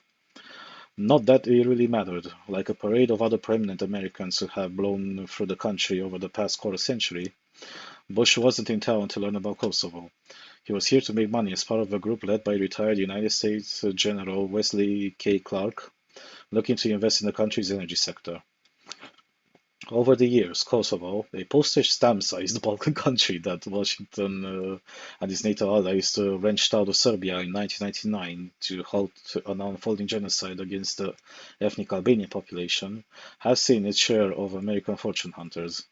Not that it really mattered. Like a parade of other prominent Americans who have blown through the country over the past quarter century, Bush wasn't in town to learn about Kosovo. He was here to make money as part of a group led by retired United States General Wesley K. Clark, looking to invest in the country's energy sector. Over the years, Kosovo, a postage stamp-sized Balkan country that Washington and its NATO allies wrenched out of Serbia in 1999 to halt an unfolding genocide against the ethnic Albanian population, has seen its share of American fortune hunters.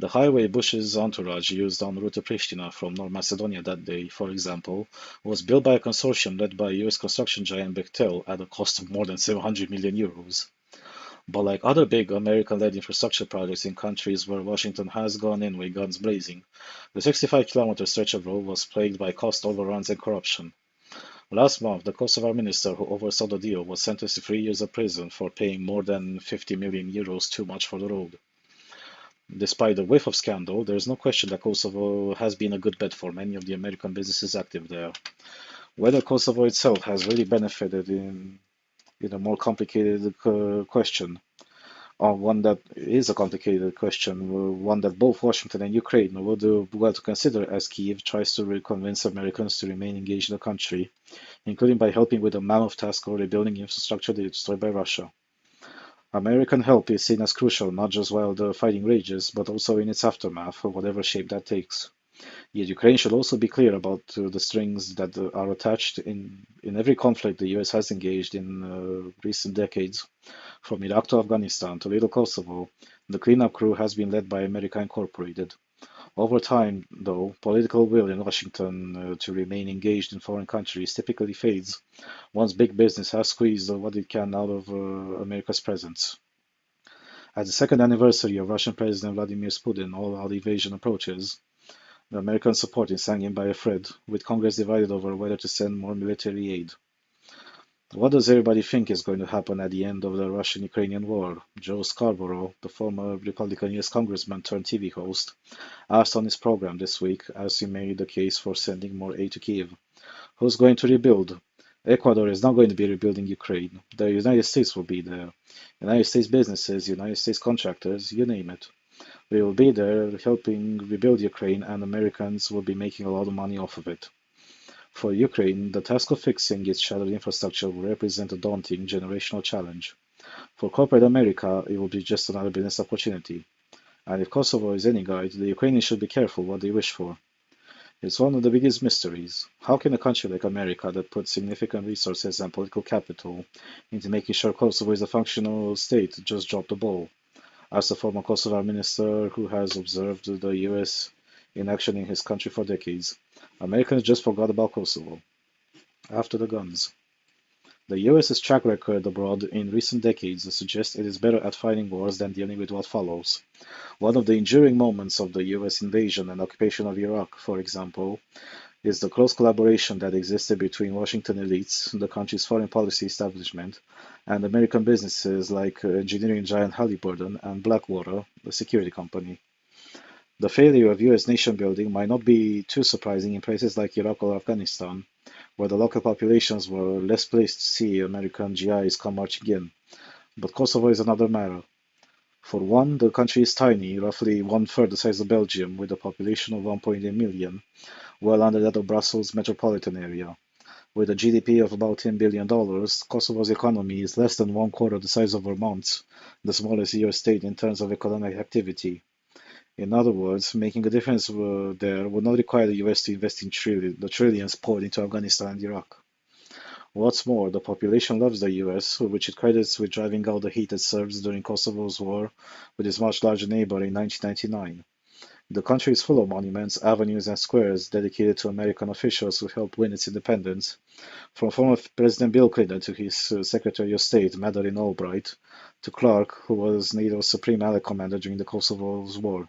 The highway Bush's entourage used en route to Pristina from North Macedonia that day, for example, was built by a consortium led by US construction giant Bechtel at a cost of more than 700 million euros. But like other big American-led infrastructure projects in countries where Washington has gone in with guns blazing, the 65-kilometer stretch of road was plagued by cost overruns and corruption. Last month, the Kosovar minister who oversaw the deal was sentenced to 3 years of prison for paying more than 50 million euros too much for the road. Despite the whiff of scandal, there is no question that Kosovo has been a good bet for many of the American businesses active there. Whether Kosovo itself has really benefited in a more complicated question, or one that is a complicated question, one that both Washington and Ukraine would well to consider as Kiev tries to convince Americans to remain engaged in the country, including by helping with the mammoth task of rebuilding infrastructure destroyed by Russia. American help is seen as crucial not just while the fighting rages, but also in its aftermath, whatever shape that takes. Yet Ukraine should also be clear about the strings that are attached in every conflict the US has engaged in recent decades. From Iraq to Afghanistan to Little Kosovo, the cleanup crew has been led by America Incorporated. Over time, though, political will in Washington to remain engaged in foreign countries typically fades once big business has squeezed what it can out of America's presence. As the second anniversary of Russian President Vladimir Putin's all-out invasion approaches, the American support is hanging by a thread, with Congress divided over whether to send more military aid. What does everybody think is going to happen at the end of the Russian-Ukrainian war? Joe Scarborough, the former Republican US congressman turned TV host, asked on his program this week as he made the case for sending more aid to Kiev. Who's going to rebuild? Ecuador is not going to be rebuilding Ukraine. The United States will be there. United States businesses, United States contractors, you name it. We will be there helping rebuild Ukraine, and Americans will be making a lot of money off of it. For Ukraine, the task of fixing its shattered infrastructure will represent a daunting generational challenge. For corporate America, it will be just another business opportunity. And if Kosovo is any guide, the Ukrainians should be careful what they wish for. It's one of the biggest mysteries. How can a country like America that puts significant resources and political capital into making sure Kosovo is a functional state just drop the ball? Asked the former Kosovar minister who has observed the US in action in his country for decades. Americans just forgot about Kosovo. After the guns. The US's track record abroad in recent decades suggests it is better at fighting wars than dealing with what follows. One of the enduring moments of the US invasion and occupation of Iraq, for example, is the close collaboration that existed between Washington elites, the country's foreign policy establishment, and American businesses like engineering giant Halliburton and Blackwater, the security company. The failure of US nation building might not be too surprising in places like Iraq or Afghanistan, where the local populations were less pleased to see American GIs come marching in. But Kosovo is another matter. For one, the country is tiny, roughly one-third the size of Belgium, with a population of 1.8 million, well under that of Brussels' metropolitan area. With a GDP of about $10 billion, Kosovo's economy is less than one-quarter the size of Vermont, the smallest US state in terms of economic activity. In other words, making a difference there would not require the US to invest in the trillions poured into Afghanistan and Iraq. What's more, the population loves the US, which it credits with driving out the heated Serbs during Kosovo's war with its much larger neighbor in 1999. The country is full of monuments, avenues, and squares dedicated to American officials who helped win its independence, from former President Bill Clinton to his Secretary of State, Madeleine Albright, to Clark, who was NATO's Supreme Allied Commander during the Kosovo's war.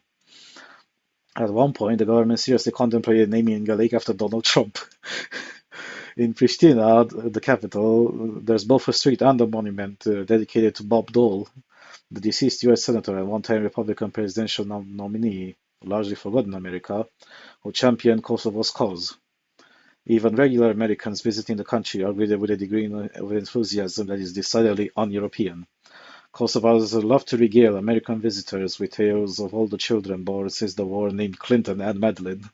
At one point, the government seriously contemplated naming a lake after Donald Trump. In Pristina, the capital, there's both a street and a monument dedicated to Bob Dole, the deceased U.S. Senator and one-time Republican presidential nominee, largely forgotten in America, who championed Kosovo's cause. Even regular Americans visiting the country are greeted with a degree of enthusiasm that is decidedly un-European. Kosovars love to regale American visitors with tales of all the children born since the war named Clinton and Madeline.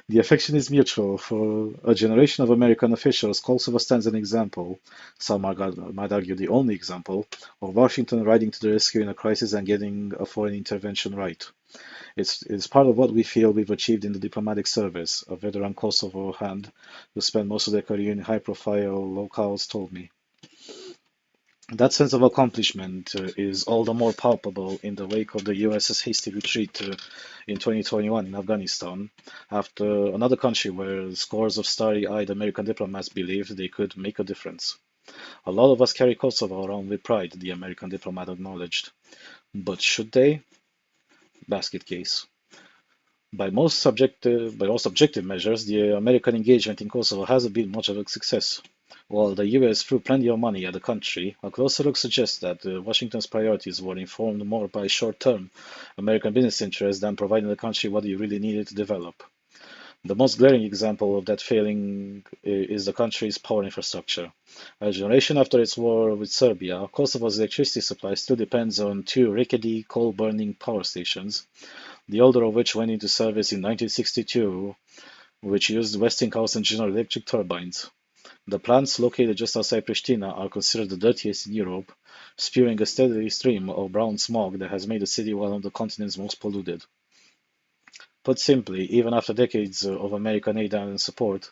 The affection is mutual. For a generation of American officials, Kosovo stands an example, some might argue the only example, of Washington riding to the rescue in a crisis and getting a foreign intervention right. It's part of what we feel we've achieved in the diplomatic service, a veteran Kosovo hand who spent most of their career in high-profile locales told me. That sense of accomplishment is all the more palpable in the wake of the US's hasty retreat in 2021 in Afghanistan, after another country where scores of starry-eyed American diplomats believed they could make a difference. A lot of us carry Kosovo around with pride, the American diplomat acknowledged. But should they? Basket case. By most objective measures, the American engagement in Kosovo hasn't been much of a success. While the US threw plenty of money at the country, a closer look suggests that Washington's priorities were informed more by short-term American business interests than providing the country what it really needed to develop. The most glaring example of that failing is the country's power infrastructure. A generation after its war with Serbia, Kosovo's electricity supply still depends on two rickety coal-burning power stations, the older of which went into service in 1962, which used Westinghouse and General Electric turbines. The plants located just outside Pristina are considered the dirtiest in Europe, spewing a steady stream of brown smog that has made the city one of the continent's most polluted. Put simply, even after decades of American aid and support,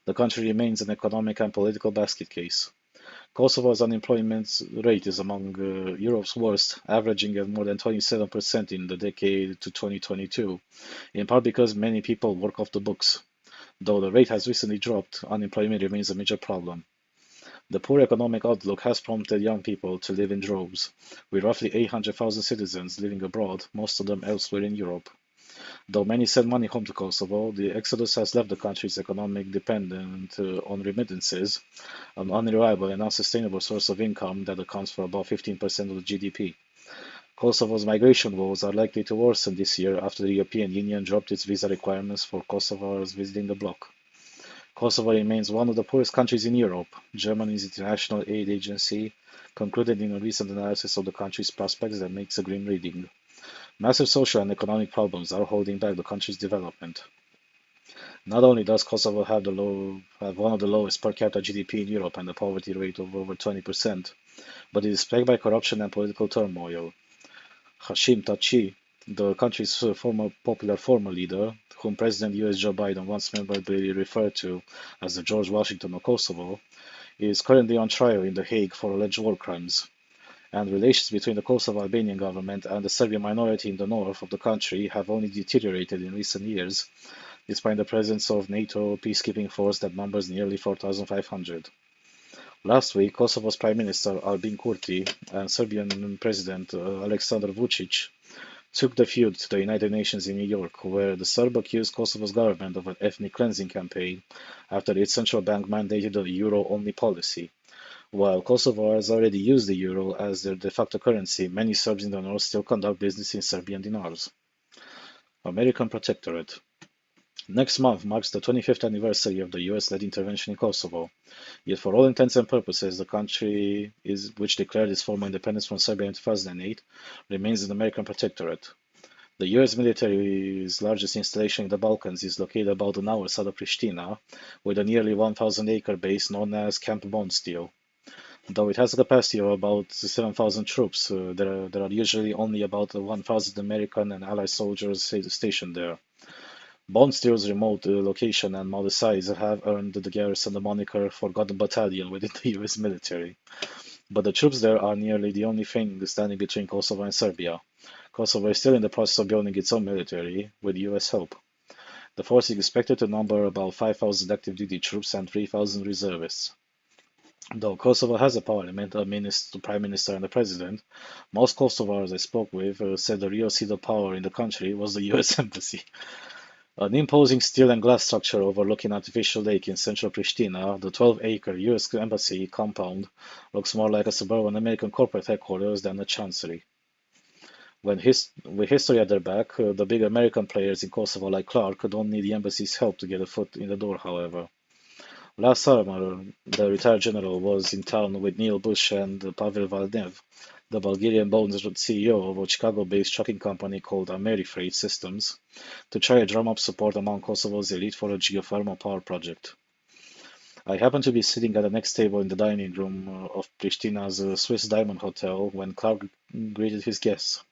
the country remains an economic and political basket case. Kosovo's unemployment rate is among Europe's worst, averaging at more than 27% in the decade to 2022, in part because many people work off the books. Though the rate has recently dropped, unemployment remains a major problem. The poor economic outlook has prompted young people to live in droves, with roughly 800,000 citizens living abroad, most of them elsewhere in Europe. Though many send money home to Kosovo, the exodus has left the country's economic dependent on remittances, an unreliable and unsustainable source of income that accounts for about 15% of the GDP. Kosovo's migration woes are likely to worsen this year after the European Union dropped its visa requirements for Kosovars visiting the bloc. Kosovo remains one of the poorest countries in Europe. Germany's International Aid Agency concluded in a recent analysis of the country's prospects that makes a grim reading. Massive social and economic problems are holding back the country's development. Not only does Kosovo have one of the lowest per capita GDP in Europe and a poverty rate of over 20%, but it is plagued by corruption and political turmoil. Hashim Thaçi, the country's former leader, whom President US Joe Biden once memorably referred to as the George Washington of Kosovo, is currently on trial in The Hague for alleged war crimes. And relations between the Kosovo Albanian government and the Serbian minority in the north of the country have only deteriorated in recent years, despite the presence of NATO peacekeeping force that numbers nearly 4,500. Last week, Kosovo's Prime Minister Albin Kurti and Serbian President Aleksandar Vučić took the feud to the United Nations in New York, where the Serb accused Kosovo's government of an ethnic cleansing campaign after its central bank mandated a euro-only policy. While Kosovo has already used the euro as their de facto currency, many Serbs in the north still conduct business in Serbian dinars. American Protectorate. Next month marks the 25th anniversary of the US-led intervention in Kosovo. Yet for all intents and purposes, the country, which declared its former independence from Serbia in 2008, remains an American protectorate. The US military's largest installation in the Balkans is located about an hour south of Pristina, with a nearly 1,000-acre base known as Camp Bondsteel. Though it has a capacity of about 7,000 troops, there are usually only about 1,000 American and Allied soldiers stationed there. Bondsteel's remote location and modest size have earned the garrison the moniker Forgotten Battalion within the US military. but the troops there are nearly the only thing standing between Kosovo and Serbia. Kosovo is still in the process of building its own military, with US help. The force is expected to number about 5,000 active duty troops and 3,000 reservists. Though Kosovo has a parliament, a prime minister, and a president, most Kosovars I spoke with said the real seat of power in the country was the US Embassy. An imposing steel and glass structure overlooking Artificial Lake in central Pristina, the 12-acre US Embassy compound looks more like a suburban American corporate headquarters than a chancery. With history at their back, the big American players in Kosovo like Clark don't need the embassy's help to get a foot in the door, however. Last summer, the retired general was in town with Neil Bush and Pavel Valnev, the Bulgarian-born CEO of a Chicago-based trucking company called Amerifreight Systems, to try to drum up support among Kosovo's elite for a geothermal power project. I happened to be sitting at the next table in the dining room of Pristina's Swiss Diamond Hotel when Clark greeted his guests.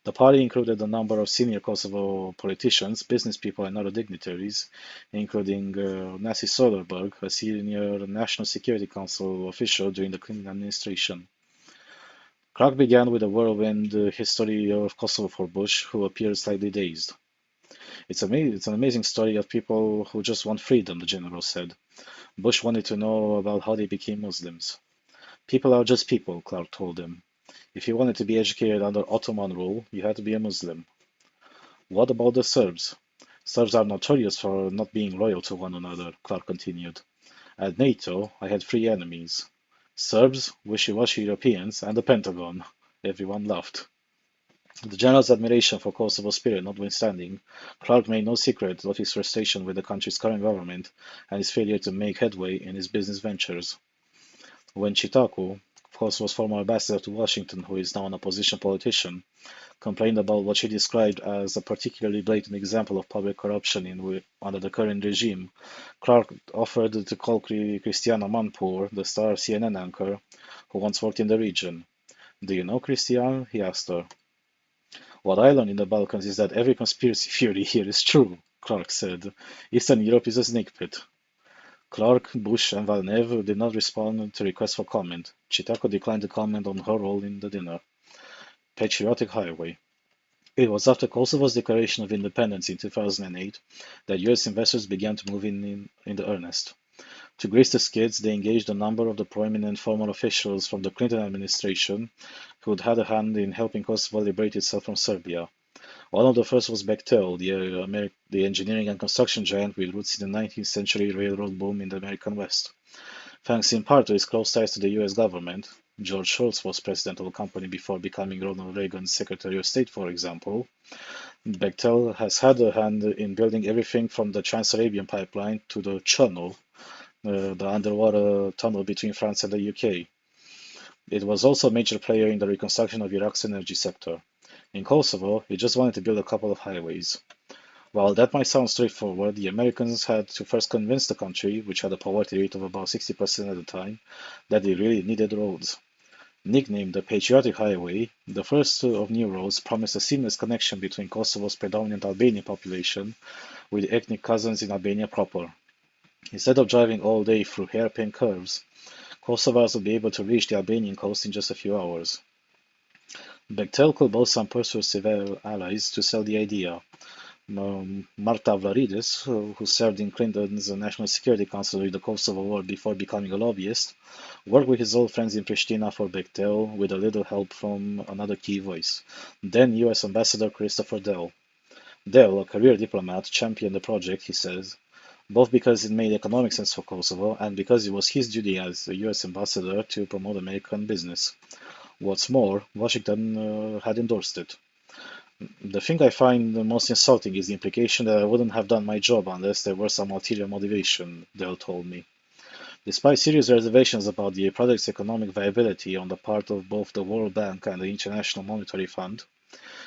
The party included a number of senior Kosovo politicians, business people, and other dignitaries, including Nancy Soderberg, a senior National Security Council official during the Clinton administration. Clark began with a whirlwind history of Kosovo for Bush, who appeared slightly dazed. It's an amazing story of people who just want freedom, the general said. Bush wanted to know about how they became Muslims. People are just people, Clark told him. If you wanted to be educated under Ottoman rule, you had to be a Muslim. What about the Serbs? Serbs are notorious for not being loyal to one another, Clark continued. At NATO, I had three enemies. Serbs, wishy-washy Europeans, and the Pentagon. Everyone laughed. The general's admiration for Kosovo's spirit notwithstanding, Clark made no secret of his frustration with the country's current government and his failure to make headway in his business ventures. When Chitaku, Kosovo's former ambassador to Washington, who is now an opposition politician, complained about what she described as a particularly blatant example of public corruption under the current regime, Clark offered to call Christiana Manpour, the star CNN anchor, who once worked in the region. Do you know Christiane? He asked her. What I learned in the Balkans is that every conspiracy theory here is true, Clark said. Eastern Europe is a snake pit. Clark, Bush, and Valnev did not respond to requests for comment. Chitako declined to comment on her role in the dinner. Patriotic Highway. It was after Kosovo's declaration of independence in 2008 that US investors began to move in earnest. To grease the skids, they engaged a number of the prominent former officials from the Clinton administration who had a hand in helping Kosovo liberate itself from Serbia. One of the first was Bechtel, the engineering and construction giant with roots in the 19th century railroad boom in the American West. Thanks in part to his close ties to the US government, George Shultz was president of the company before becoming Ronald Reagan's Secretary of State, for example. Bechtel has had a hand in building everything from the Trans-Arabian pipeline to the Channel, the underwater tunnel between France and the UK. It was also a major player in the reconstruction of Iraq's energy sector. In Kosovo, it just wanted to build a couple of highways. While that might sound straightforward, the Americans had to first convince the country, which had a poverty rate of about 60% at the time, that they really needed roads. Nicknamed the Patriotic Highway, the first of new roads promised a seamless connection between Kosovo's predominant Albanian population with ethnic cousins in Albania proper. Instead of driving all day through hairpin curves, Kosovars would be able to reach the Albanian coast in just a few hours. Bechtel could boast some persuasive allies to sell the idea. Marta Vlaridis, who served in Clinton's National Security Council during the Kosovo War before becoming a lobbyist, worked with his old friends in Pristina for Bechtel with a little help from another key voice, then US Ambassador Christopher Dell. Dell, a career diplomat, championed the project, he says, both because it made economic sense for Kosovo and because it was his duty as a US ambassador to promote American business. What's more, Washington had endorsed it. The thing I find the most insulting is the implication that I wouldn't have done my job unless there were some ulterior motivation, Dell told me. Despite serious reservations about the project's economic viability on the part of both the World Bank and the International Monetary Fund,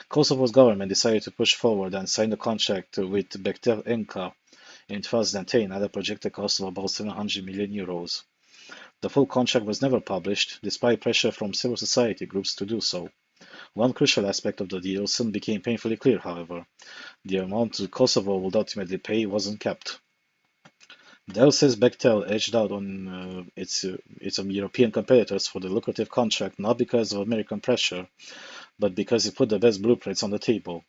Kosovo's government decided to push forward and sign a contract with Bechtel Enka in 2010 at a projected cost of about 700 million euros. The full contract was never published, despite pressure from civil society groups to do so. One crucial aspect of the deal soon became painfully clear, however. The amount Kosovo would ultimately pay wasn't capped. Dell says Bechtel edged out on its European competitors for the lucrative contract not because of American pressure, but because it put the best blueprints on the table.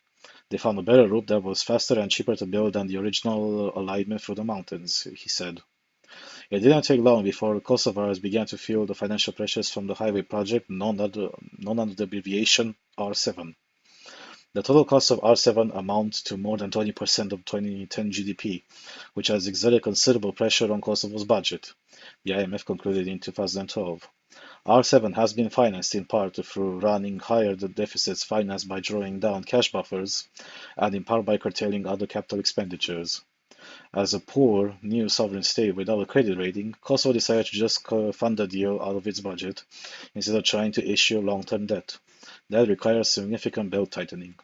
They found a better route that was faster and cheaper to build than the original alignment through the mountains, he said. It didn't take long before Kosovars began to feel the financial pressures from the highway project known under the abbreviation R7. The total cost of R7 amounts to more than 20% of 2010 GDP, which has exerted considerable pressure on Kosovo's budget, the IMF concluded in 2012. R7 has been financed in part through running higher deficits financed by drawing down cash buffers and in part by curtailing other capital expenditures. As a poor, new sovereign state without a credit rating, Kosovo decided to just fund the deal out of its budget instead of trying to issue long-term debt. That requires significant belt tightening.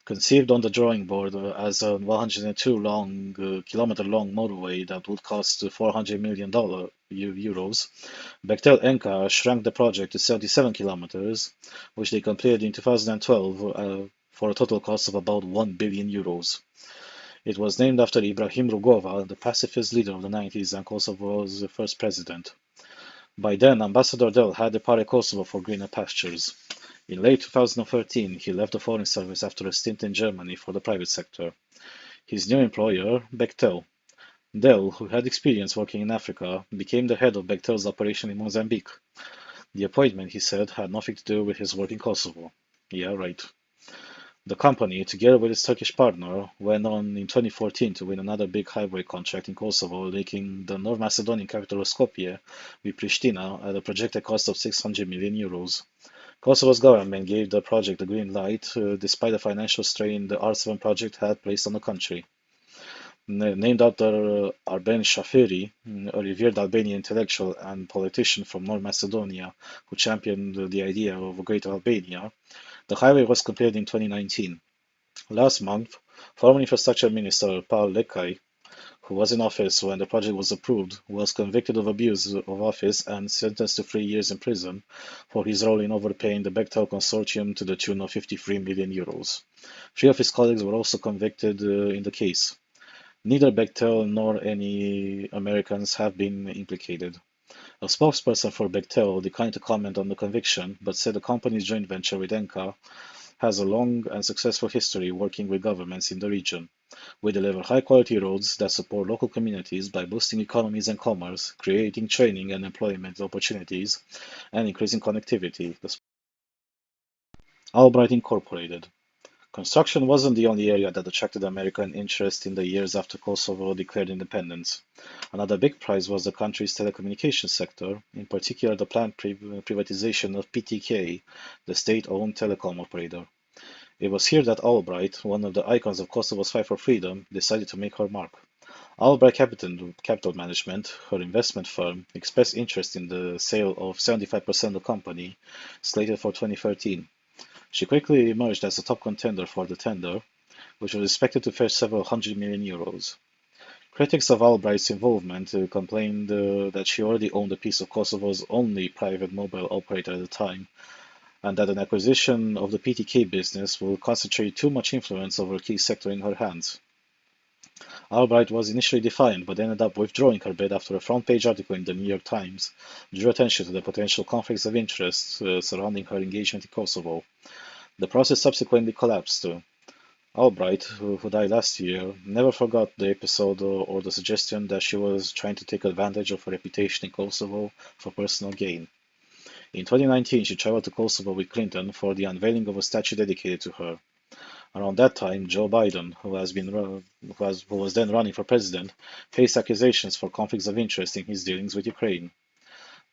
Conceived on the drawing board as a 102 kilometer long motorway that would cost $400 million euros, Bechtel Enka shrank the project to 77 kilometers, which they completed in 2012 for a total cost of about 1 billion euros. It was named after Ibrahim Rugova, the pacifist leader of the 90s and Kosovo's first president. By then, Ambassador Del had departed Kosovo for greener pastures. In late 2013, he left the Foreign Service after a stint in Germany for the private sector. His new employer, Bechtel. Del, who had experience working in Africa, became the head of Bechtel's operation in Mozambique. The appointment, he said, had nothing to do with his work in Kosovo. Yeah, right. The company, together with its Turkish partner, went on in 2014 to win another big highway contract in Kosovo, linking the North Macedonian capital of Skopje with Pristina at a projected cost of 600 million euros. Kosovo's government gave the project the green light, despite the financial strain the R7 project had placed on the country. Named after Arben Shafiri, a revered Albanian intellectual and politician from North Macedonia who championed the idea of a Great Albania, the highway was completed in 2019. Last month, former Infrastructure Minister Paul Lekaj, who was in office when the project was approved, was convicted of abuse of office and sentenced to 3 years in prison for his role in overpaying the Bechtel consortium to the tune of 53 million euros. 3 of his colleagues were also convicted in the case. Neither Bechtel nor any Americans have been implicated. A spokesperson for Bechtel declined to comment on the conviction, but said the company's joint venture with Enka has a long and successful history working with governments in the region. We deliver high-quality roads that support local communities by boosting economies and commerce, creating training and employment opportunities, and increasing connectivity. Albright Incorporated. Construction wasn't the only area that attracted American interest in the years after Kosovo declared independence. Another big prize was the country's telecommunications sector, in particular the planned privatization of PTK, the state-owned telecom operator. It was here that Albright, one of the icons of Kosovo's fight for freedom, decided to make her mark. Albright Capital Management, her investment firm, expressed interest in the sale of 75% of the company, slated for 2013. She quickly emerged as a top contender for the tender, which was expected to fetch several hundred million euros. Critics of Albright's involvement complained that she already owned a piece of Kosovo's only private mobile operator at the time, and that an acquisition of the PTK business will concentrate too much influence over a key sector in her hands. Albright was initially defiant, but ended up withdrawing her bid after a front-page article in the New York Times drew attention to the potential conflicts of interest surrounding her engagement in Kosovo. The process subsequently collapsed. Albright, who died last year, never forgot the episode or the suggestion that she was trying to take advantage of her reputation in Kosovo for personal gain. In 2019, she traveled to Kosovo with Clinton for the unveiling of a statue dedicated to her. Around that time, Joe Biden, who was then running for president, faced accusations for conflicts of interest in his dealings with Ukraine.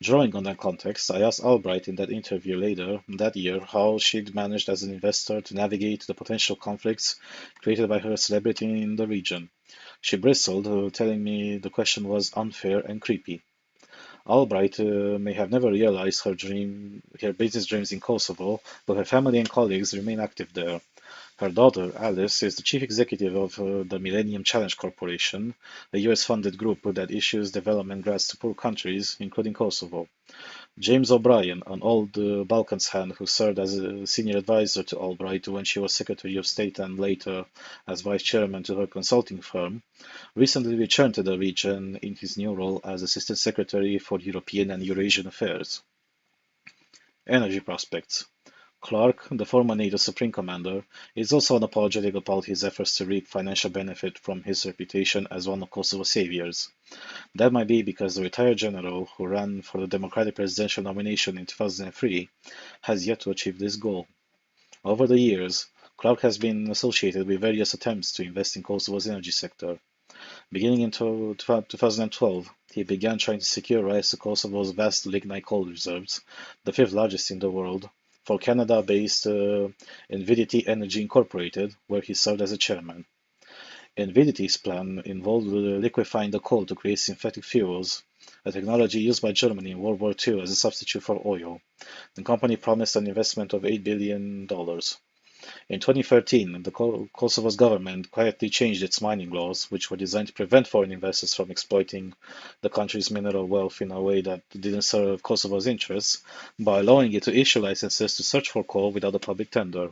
Drawing on that context, I asked Albright in that interview later that year how she'd managed as an investor to navigate the potential conflicts created by her celebrity in the region. She bristled, telling me the question was unfair and creepy. Albright may have never realized her business dreams in Kosovo, but her family and colleagues remain active there. Her daughter, Alice, is the chief executive of the Millennium Challenge Corporation, a US-funded group that issues development grants to poor countries, including Kosovo. James O'Brien, an old Balkans hand who served as a senior advisor to Albright when she was Secretary of State and later as vice chairman to her consulting firm, recently returned to the region in his new role as Assistant Secretary for European and Eurasian Affairs. Energy prospects. Clark, the former NATO Supreme Commander, is also unapologetic about his efforts to reap financial benefit from his reputation as one of Kosovo's saviors. That might be because the retired general who ran for the Democratic presidential nomination in 2003 has yet to achieve this goal. Over the years, Clark has been associated with various attempts to invest in Kosovo's energy sector. Beginning in 2012, he began trying to secure rights to Kosovo's vast lignite coal reserves, the fifth largest in the world, for Canada-based Invidity Energy Incorporated, where he served as a chairman. Invidity's plan involved liquefying the coal to create synthetic fuels, a technology used by Germany in World War II as a substitute for oil. The company promised an investment of $8 billion. In 2013, the Kosovo's government quietly changed its mining laws, which were designed to prevent foreign investors from exploiting the country's mineral wealth in a way that didn't serve Kosovo's interests, by allowing it to issue licenses to search for coal without a public tender.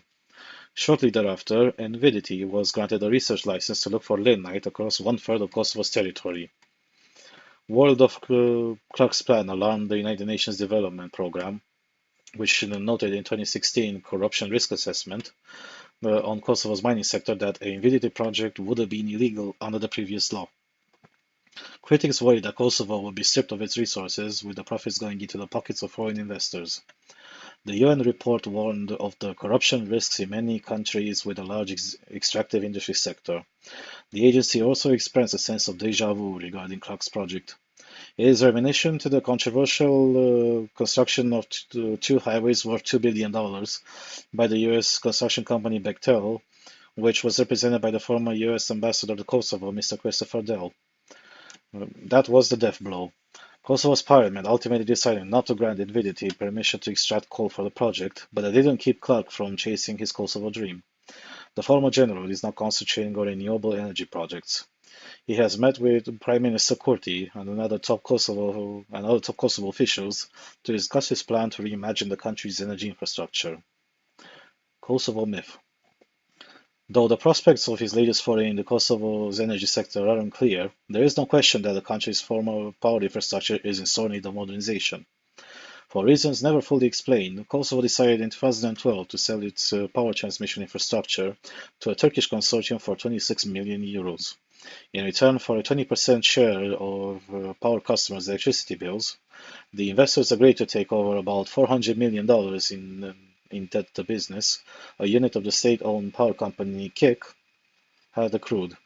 Shortly thereafter, Envidity was granted a research license to look for lignite across one-third of Kosovo's territory. Word of Clark's plan alarmed the United Nations Development Programme, which noted in 2016 corruption risk assessment on Kosovo's mining sector that a Invidity project would have been illegal under the previous law. Critics worried that Kosovo would be stripped of its resources, with the profits going into the pockets of foreign investors. The UN report warned of the corruption risks in many countries with a large extractive industry sector. The agency also expressed a sense of déjà vu regarding Clark's project. It is reminiscent to the controversial construction of two highways worth $2 billion by the US construction company Bechtel, which was represented by the former US ambassador to Kosovo, Mr. Christopher Dell. That was the death blow. Kosovo's parliament ultimately decided not to grant Invidity permission to extract coal for the project, but that didn't keep Clark from chasing his Kosovo dream. The former general is now concentrating on renewable energy projects. He has met with Prime Minister Kurti and other top Kosovo officials to discuss his plan to reimagine the country's energy infrastructure. Kosovo myth. Though the prospects of his latest foray into Kosovo's energy sector are unclear, there is no question that the country's former power infrastructure is in sore need of modernization. For reasons never fully explained, Kosovo decided in 2012 to sell its power transmission infrastructure to a Turkish consortium for €26 million. In return for a 20% share of power customers' electricity bills, the investors agreed to take over about $400 million in debt to business, a unit of the state-owned power company KIK had accrued.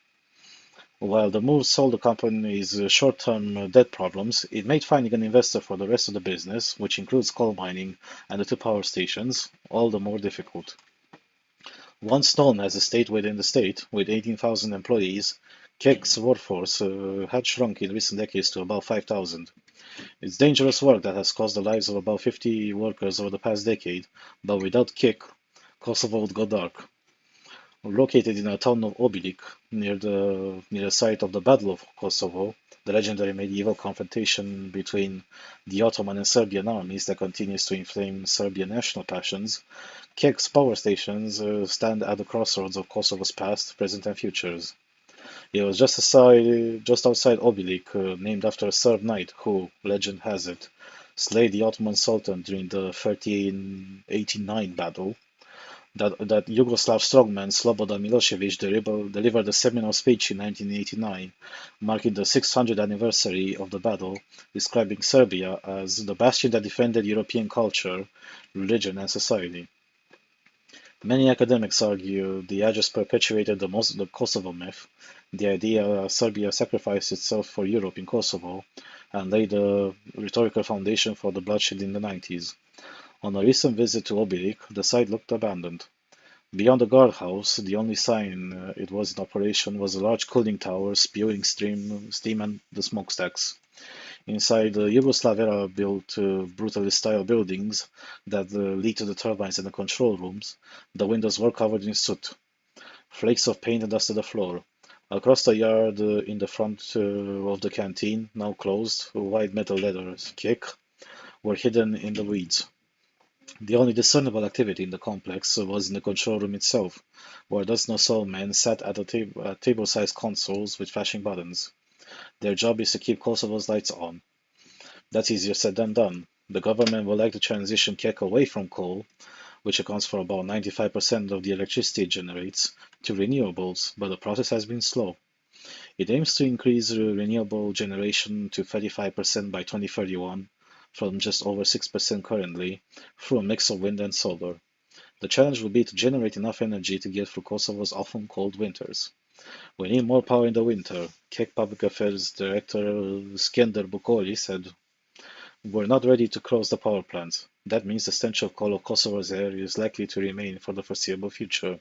While the move solved the company's short-term debt problems, it made finding an investor for the rest of the business, which includes coal mining and the two power stations, all the more difficult. Once known as a state within the state, with 18,000 employees, KIK's workforce had shrunk in recent decades to about 5,000. It's dangerous work that has cost the lives of about 50 workers over the past decade, but without KIK, Kosovo would go dark. Located in a town of Obilik, near the site of the Battle of Kosovo, the legendary medieval confrontation between the Ottoman and Serbian armies that continues to inflame Serbian national passions, KIK's power stations stand at the crossroads of Kosovo's past, present and futures. It was just outside Obilik, named after a Serb knight who, legend has it, slayed the Ottoman Sultan during the 1389 battle. That Yugoslav strongman Slobodan Milosevic delivered a seminal speech in 1989, marking the 600th anniversary of the battle, describing Serbia as the bastion that defended European culture, religion, and society. Many academics argue the address perpetuated the Kosovo myth, the idea Serbia sacrificed itself for Europe in Kosovo, and laid a rhetorical foundation for the bloodshed in the 90s. On a recent visit to Obilik, the site looked abandoned. Beyond the guardhouse, the only sign it was in operation was a large cooling tower spewing steam and the smokestacks. Inside the Yugoslav-era built brutalist-style buildings that lead to the turbines and the control rooms, the windows were covered in soot. Flakes of paint dusted the floor. Across the yard, in the front of the canteen, now closed, wide metal letters, KIK, were hidden in the weeds. The only discernible activity in the complex was in the control room itself, where a dozen or so men sat at table-sized consoles with flashing buttons. Their job is to keep Kosovo's lights on. That's easier said than done. The government would like to transition Kek away from coal, which accounts for about 95% of the electricity it generates, to renewables, but the process has been slow. It aims to increase renewable generation to 35% by 2031, from just over 6% currently, through a mix of wind and solar. The challenge will be to generate enough energy to get through Kosovo's often cold winters. We need more power in the winter, Kek Public Affairs Director Skender Bukoli said. We're not ready to close the power plant. That means the stench of coal of Kosovo's air is likely to remain for the foreseeable future.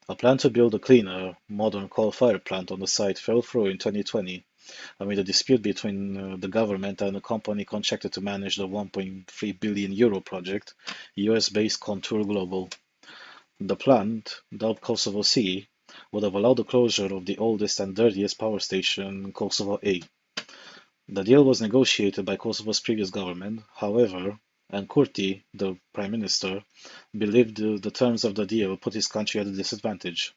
A plan to build a cleaner, modern coal-fired plant on the site fell through in 2020 amid a dispute between the government and a company contracted to manage the €1.3 billion project, US-based Contour Global. The plant, dubbed Kosovo C, would have allowed the closure of the oldest and dirtiest power station, Kosovo A. The deal was negotiated by Kosovo's previous government, however, and Kurti, the prime minister, believed the terms of the deal put his country at a disadvantage.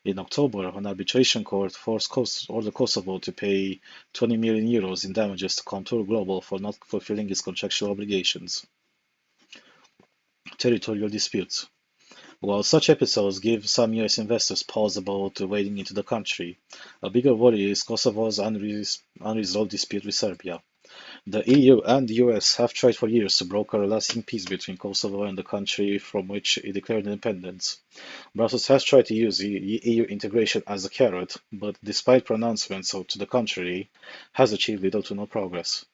In October, an arbitration court ordered Kosovo to pay €20 million in damages to Contour Global for not fulfilling its contractual obligations. Territorial disputes. While such episodes give some US investors pause about wading into the country, a bigger worry is Kosovo's unresolved dispute with Serbia. The EU and the US have tried for years to broker a lasting peace between Kosovo and the country from which it declared independence. Brussels has tried to use EU integration as a carrot, but despite pronouncements to the contrary, has achieved little to no progress.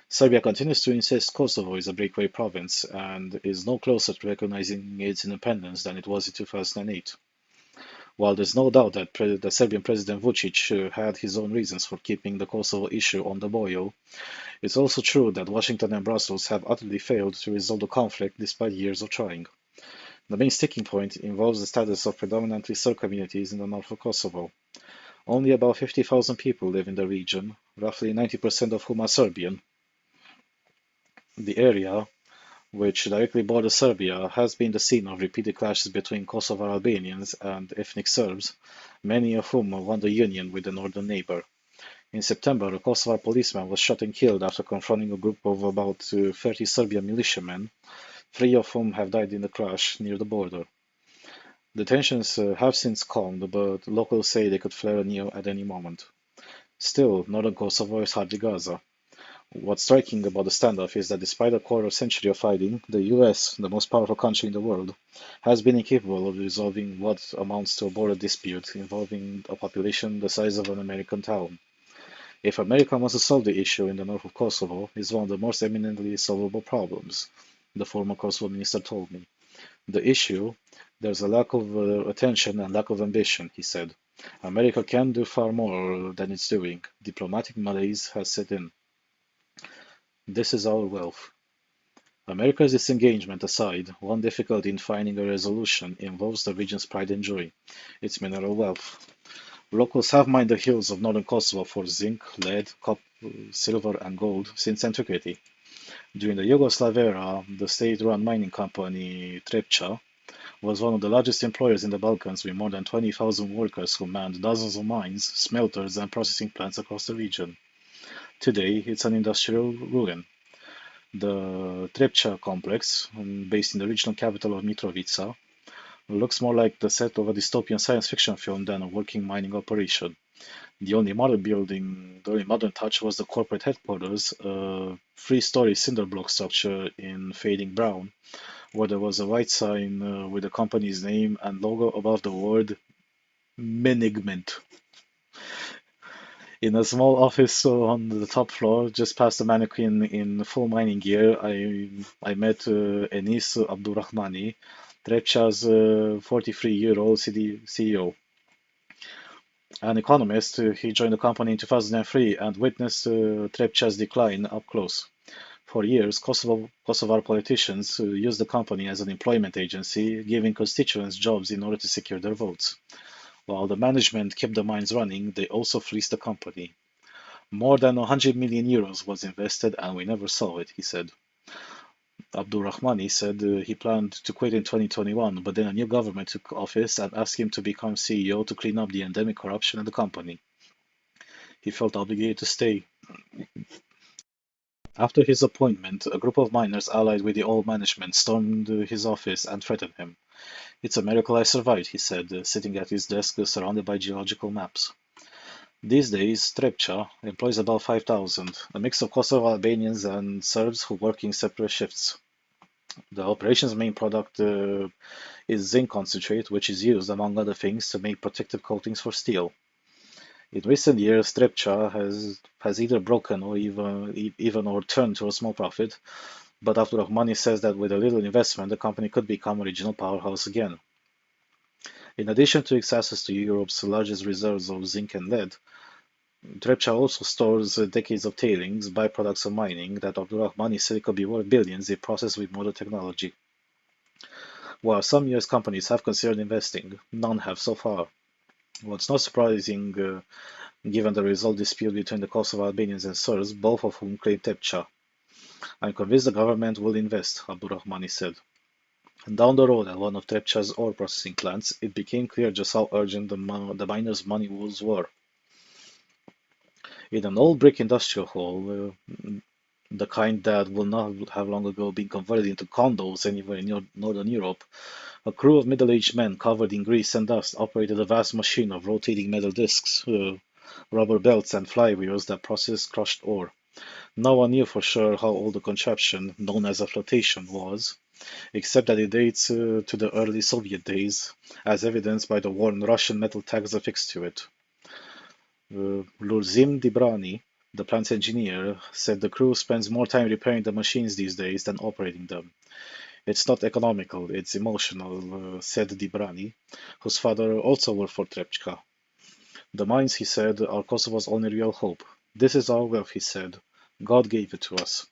Serbia continues to insist Kosovo is a breakaway province and is no closer to recognizing its independence than it was in 2008. While there's no doubt that Serbian President Vučić had his own reasons for keeping the Kosovo issue on the boil, it's also true that Washington and Brussels have utterly failed to resolve the conflict despite years of trying. The main sticking point involves the status of predominantly Serb communities in the north of Kosovo. Only about 50,000 people live in the region, roughly 90% of whom are Serbian. The area, which directly borders Serbia, has been the scene of repeated clashes between Kosovar Albanians and ethnic Serbs, many of whom want a union with the northern neighbor. In September, a Kosovar policeman was shot and killed after confronting a group of about 30 Serbian militiamen, 3 of whom have died in the clash near the border. The tensions have since calmed, but locals say they could flare anew at any moment. Still, northern Kosovo is hardly Gaza. What's striking about the standoff is that despite a quarter century of fighting, the US, the most powerful country in the world, has been incapable of resolving what amounts to a border dispute involving a population the size of an American town. If America wants to solve the issue in the north of Kosovo, it's one of the most eminently solvable problems, the former Kosovo minister told me. The issue, there's a lack of attention and lack of ambition, he said. America can do far more than it's doing. Diplomatic malaise has set in. This is our wealth. America's disengagement aside, one difficulty in finding a resolution involves the region's pride and joy, its mineral wealth. Locals have mined the hills of northern Kosovo for zinc, lead, copper, silver, and gold since antiquity. During the Yugoslav era, the state-run mining company Trepča was one of the largest employers in the Balkans with more than 20,000 workers who manned dozens of mines, smelters, and processing plants across the region. Today, it's an industrial ruin. The Trepča complex, based in the regional capital of Mitrovica, looks more like the set of a dystopian science fiction film than a working mining operation. The only modern touch was the corporate headquarters, a 3-story cinder block structure in fading brown, where there was a white sign with the company's name and logo above the word management. In a small office on the top floor, just past the mannequin in full mining gear, I met Enis Abdurrahmani, Trepča's 43-year-old CEO. An economist, he joined the company in 2003 and witnessed Trepča's decline up close. For years, Kosovar politicians used the company as an employment agency, giving constituents jobs in order to secure their votes. While the management kept the mines running, they also fleeced the company. More than 100 million euros was invested and we never saw it, he said. Abdulrahmani said he planned to quit in 2021, but then a new government took office and asked him to become CEO to clean up the endemic corruption in the company. He felt obligated to stay. After his appointment, a group of miners allied with the old management stormed his office and threatened him. It's a miracle I survived, he said, sitting at his desk surrounded by geological maps. These days, Trepča employs about 5,000, a mix of Kosovo Albanians and Serbs who work in separate shifts. The operation's main product is zinc concentrate, which is used, among other things, to make protective coatings for steel. In recent years, Trepča has either broken or even or turned to a small profit, but Abdulrahmani says that with a little investment, the company could become a regional powerhouse again. In addition to its access to Europe's largest reserves of zinc and lead, Trepča also stores decades of tailings, byproducts of mining, that Abdulrahmani said could be worth billions if processed with modern technology. While some US companies have considered investing, none have so far. What's not surprising, given the result dispute between the Kosovo Albanians and Serbs, both of whom claim Trepča. I'm convinced the government will invest, Abdulrahmani said. And down the road at one of Trepča's ore processing plants, it became clear just how urgent the miners' money woes were. In an old brick industrial hall, the kind that will not have long ago been converted into condos anywhere in Northern Europe, a crew of middle-aged men covered in grease and dust operated a vast machine of rotating metal discs, rubber belts, and flywheels that processed crushed ore. No one knew for sure how old the contraption, known as a flotation, was, except that it dates to the early Soviet days, as evidenced by the worn Russian metal tags affixed to it. Lurzim Dibrani, the plant's engineer, said the crew spends more time repairing the machines these days than operating them. It's not economical, it's emotional, said Dibrani, whose father also worked for Trepča. The mines, he said, are Kosovo's only real hope. This is our wealth, he said. God gave it to us.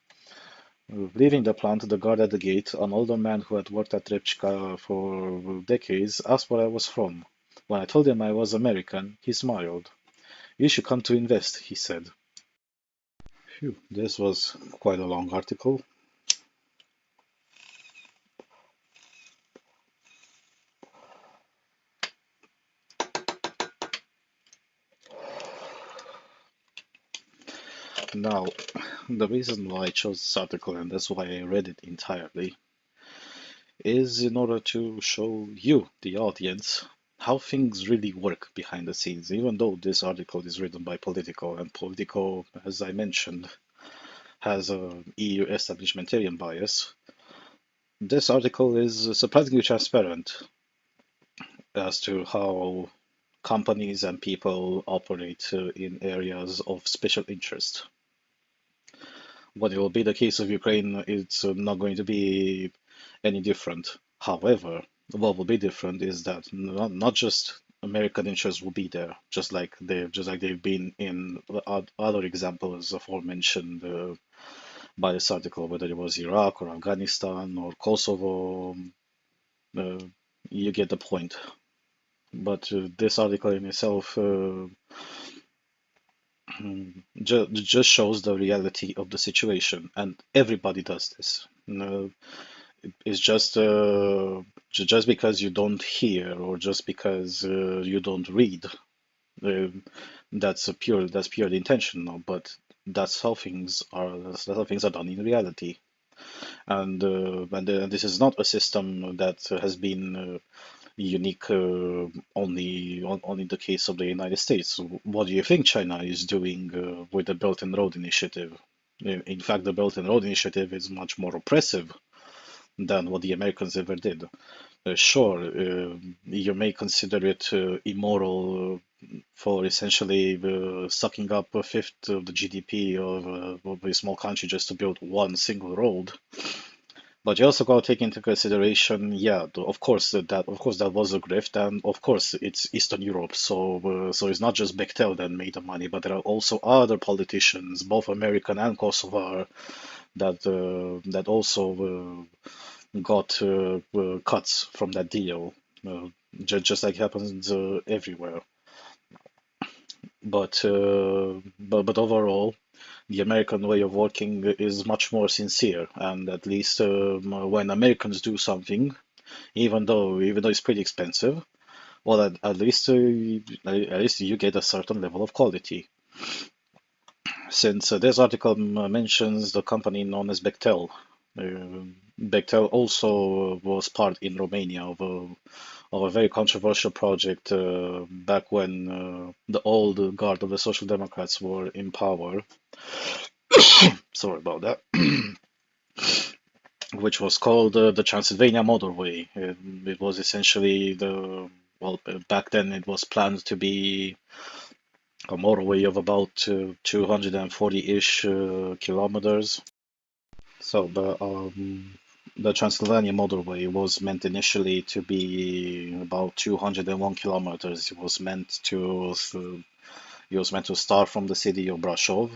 Leaving the plant, the guard at the gate, an older man who had worked at Trepča for decades, asked where I was from. When I told him I was American, he smiled. You should come to invest, he said. Phew, this was quite a long article. Now, the reason why I chose this article, and that's why I read it entirely, is in order to show you, the audience, how things really work behind the scenes, even though this article is written by Politico, and Politico, as I mentioned, has a EU establishmentarian bias. This article is surprisingly transparent as to how companies and people operate in areas of special interest. What it will be the case of Ukraine, it's not going to be any different. However, what will be different is that not just American interests will be there, just like they've been in other examples aforementioned by this article, whether it was Iraq or Afghanistan or Kosovo. Uh, you get the point. But this article in itself just shows the reality of the situation, and everybody does this. It's just because you don't hear or just because you don't read, uh, that's purely intentional. But that's how things are done in reality. And this is not a system that has been unique only in the case of the United States. What do you think China is doing with the Belt and Road Initiative? In fact, the Belt and Road Initiative is much more oppressive than what the Americans ever did. Sure, you may consider it immoral for essentially sucking up a fifth of the GDP of a small country just to build one single road. But you also got to take into consideration, yeah, of course that was a grift, and of course it's Eastern Europe, so it's not just Bechtel that made the money, but there are also other politicians, both American and Kosovar, that also got cuts from that deal, just like happens everywhere. but overall, the American way of working is much more sincere, and at least when Americans do something, even though it's pretty expensive, well, at least you get a certain level of quality. Since this article mentions the company known as Bechtel, Bechtel also was part in Romania of a very controversial project back when the old guard of the Social Democrats were in power. Sorry about that. Which was called the Transylvania Motorway. It was essentially back then it was planned to be a motorway of about 240-ish kilometers. So the Transylvania Motorway was meant initially to be about 201 kilometers. It was meant to start from the city of Brasov,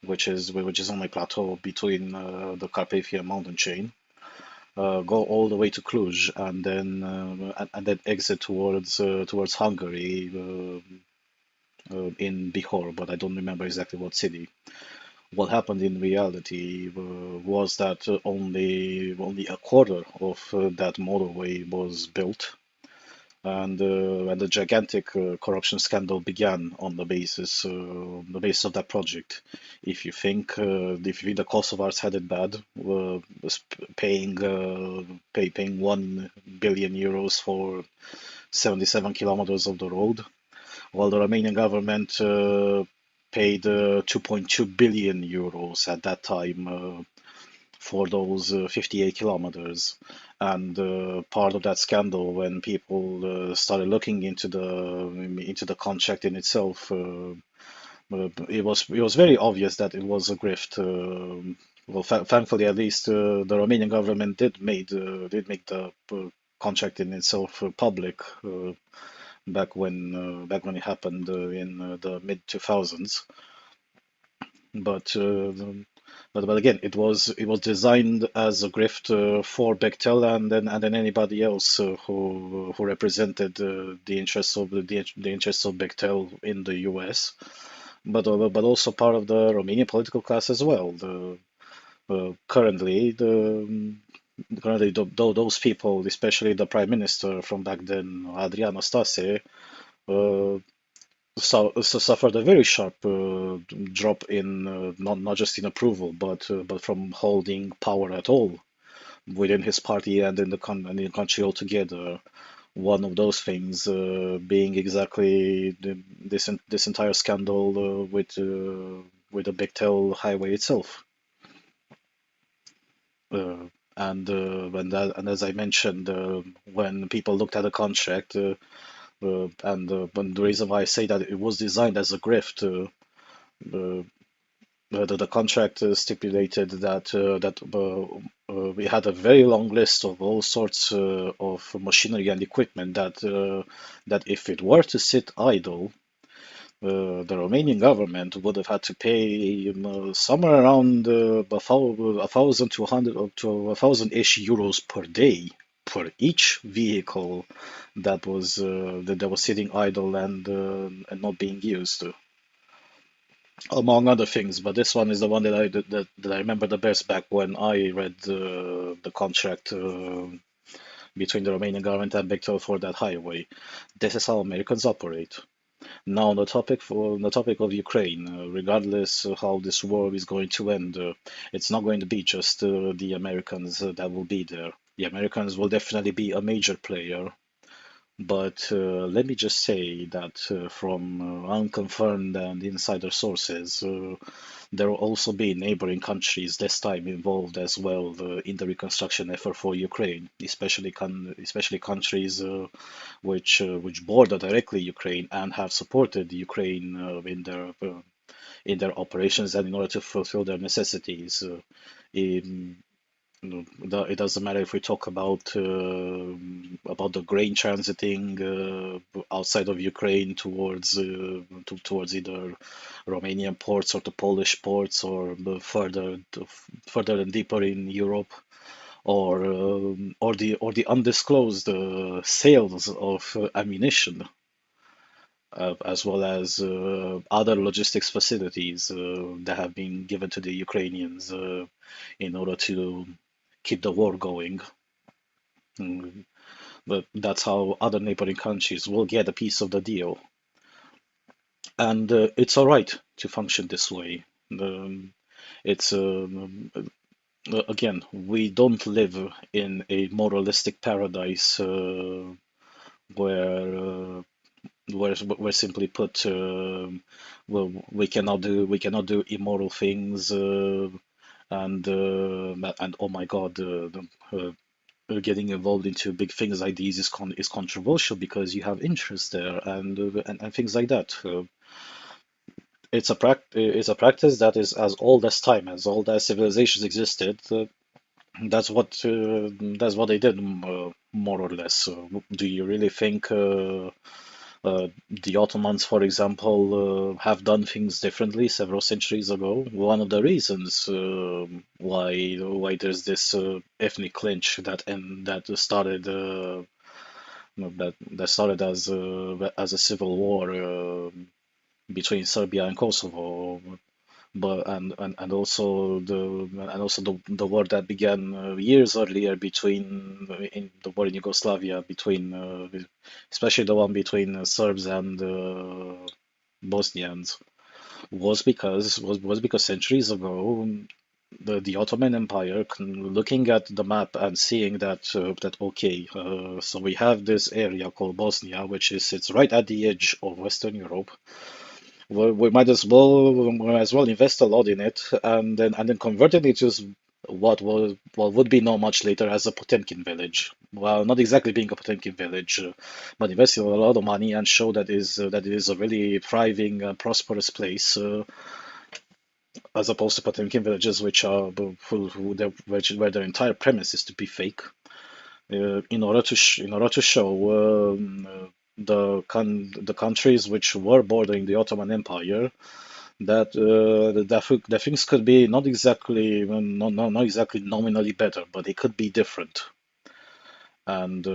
which is on a plateau between the Carpathian mountain chain, go all the way to Cluj, and then exit towards Hungary in Bihor, but I don't remember exactly what city. What happened in reality was that only a quarter of that motorway was built, and the gigantic corruption scandal began on the basis of that project. If you think the Kosovars had it bad, paying 1 billion euros for 77 kilometers of the road, while the Romanian government paid 2.2 billion euros at that time for those 58 kilometers. And part of that scandal, when people started looking into the contract in itself, it was very obvious that it was a grift. Well, thankfully, at least the Romanian government did make the contract in itself public back when it happened in the mid 2000s. But but again, it was designed as a grift for Bechtel and then anybody else who represented the interests of Bechtel in the U.S. But also part of the Romanian political class as well. Currently, those people, especially the prime minister from back then, Adrian Nastase, uh, suffered a very sharp drop in not just in approval, but from holding power at all within his party and in the country altogether. One of those things being exactly this entire scandal with the Bechtel highway itself. Uh, and as I mentioned, when people looked at the contract, but the reason why I say that it was designed as a grift, uh, the contract stipulated that we had a very long list of all sorts of machinery and equipment that if it were to sit idle, the Romanian government would have had to pay somewhere around a thousand to 1,000-ish euros per day per each vehicle that was sitting idle and not being used, among other things. But this one is the one that I remember the best back when I read the contract between the Romanian government and Bechtel for that highway. This is how Americans operate. Now, on the topic of Ukraine, regardless of how this war is going to end, it's not going to be just the Americans that will be there. The Americans will definitely be a major player, but let me just say that from unconfirmed and insider sources, there will also be neighboring countries this time involved as well in the reconstruction effort for Ukraine, especially countries which border directly Ukraine and have supported Ukraine in their operations and in order to fulfill their necessities. In, it doesn't matter if we talk about the grain transiting outside of Ukraine towards either Romanian ports or to Polish ports or further and deeper in Europe, or the undisclosed sales of ammunition. as well as other logistics facilities that have been given to the Ukrainians in order to keep the war going. Mm, But that's how other neighboring countries will get a piece of the deal. And it's all right to function this way. Um, it's again, we don't live in a moralistic paradise where where simply put, well, we cannot do immoral things, and oh my God, getting involved into big things like these is controversial because you have interest there and things like that. It's a practice that is as old as time, as old as civilizations existed. That's what they did, more or less. Do you really think the Ottomans, for example, have done things differently several centuries ago? One of the reasons why there's this ethnic clinch that started as a civil war between Serbia and Kosovo, but and also the war that began years earlier in the war in Yugoslavia between especially the one between Serbs and Bosnians was because centuries ago the Ottoman Empire, looking at the map and seeing that okay, so we have this area called Bosnia, which sits right at the edge of Western Europe. We might as well invest a lot in it and then convert it into what would be known much later as a Potemkin village. Well, not exactly being a Potemkin village, but investing a lot of money and show that it is a really thriving, prosperous place, as opposed to Potemkin villages, which are where their entire premise is to be fake, in order to show the countries which were bordering the Ottoman Empire that things could be not exactly, well, not exactly nominally better, but they could be different. And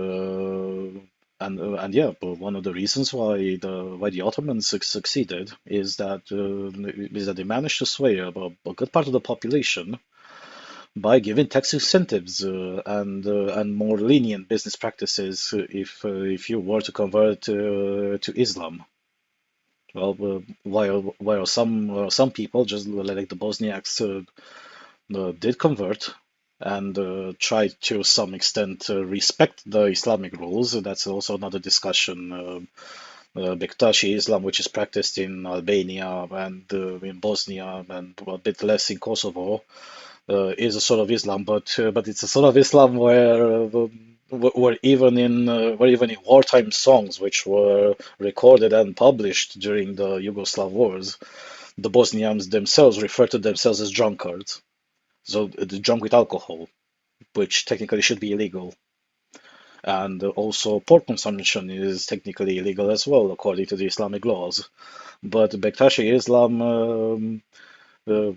yeah, but one of the reasons why the Ottomans succeeded is that they managed to sway a good part of the population by giving tax incentives and more lenient business practices if you were to convert to Islam. Well, while some people, just like the Bosniaks, did convert and tried to some extent respect the Islamic rules. That's also another discussion. Bektashi Islam, which is practiced in Albania and in Bosnia and a bit less in Kosovo, is a sort of Islam, but it's a sort of Islam where even in wartime songs, which were recorded and published during the Yugoslav wars, the Bosnians themselves refer to themselves as drunkards. So drunk with alcohol, which technically should be illegal. And also pork consumption is technically illegal as well, according to the Islamic laws. But Bektashi Islam uh,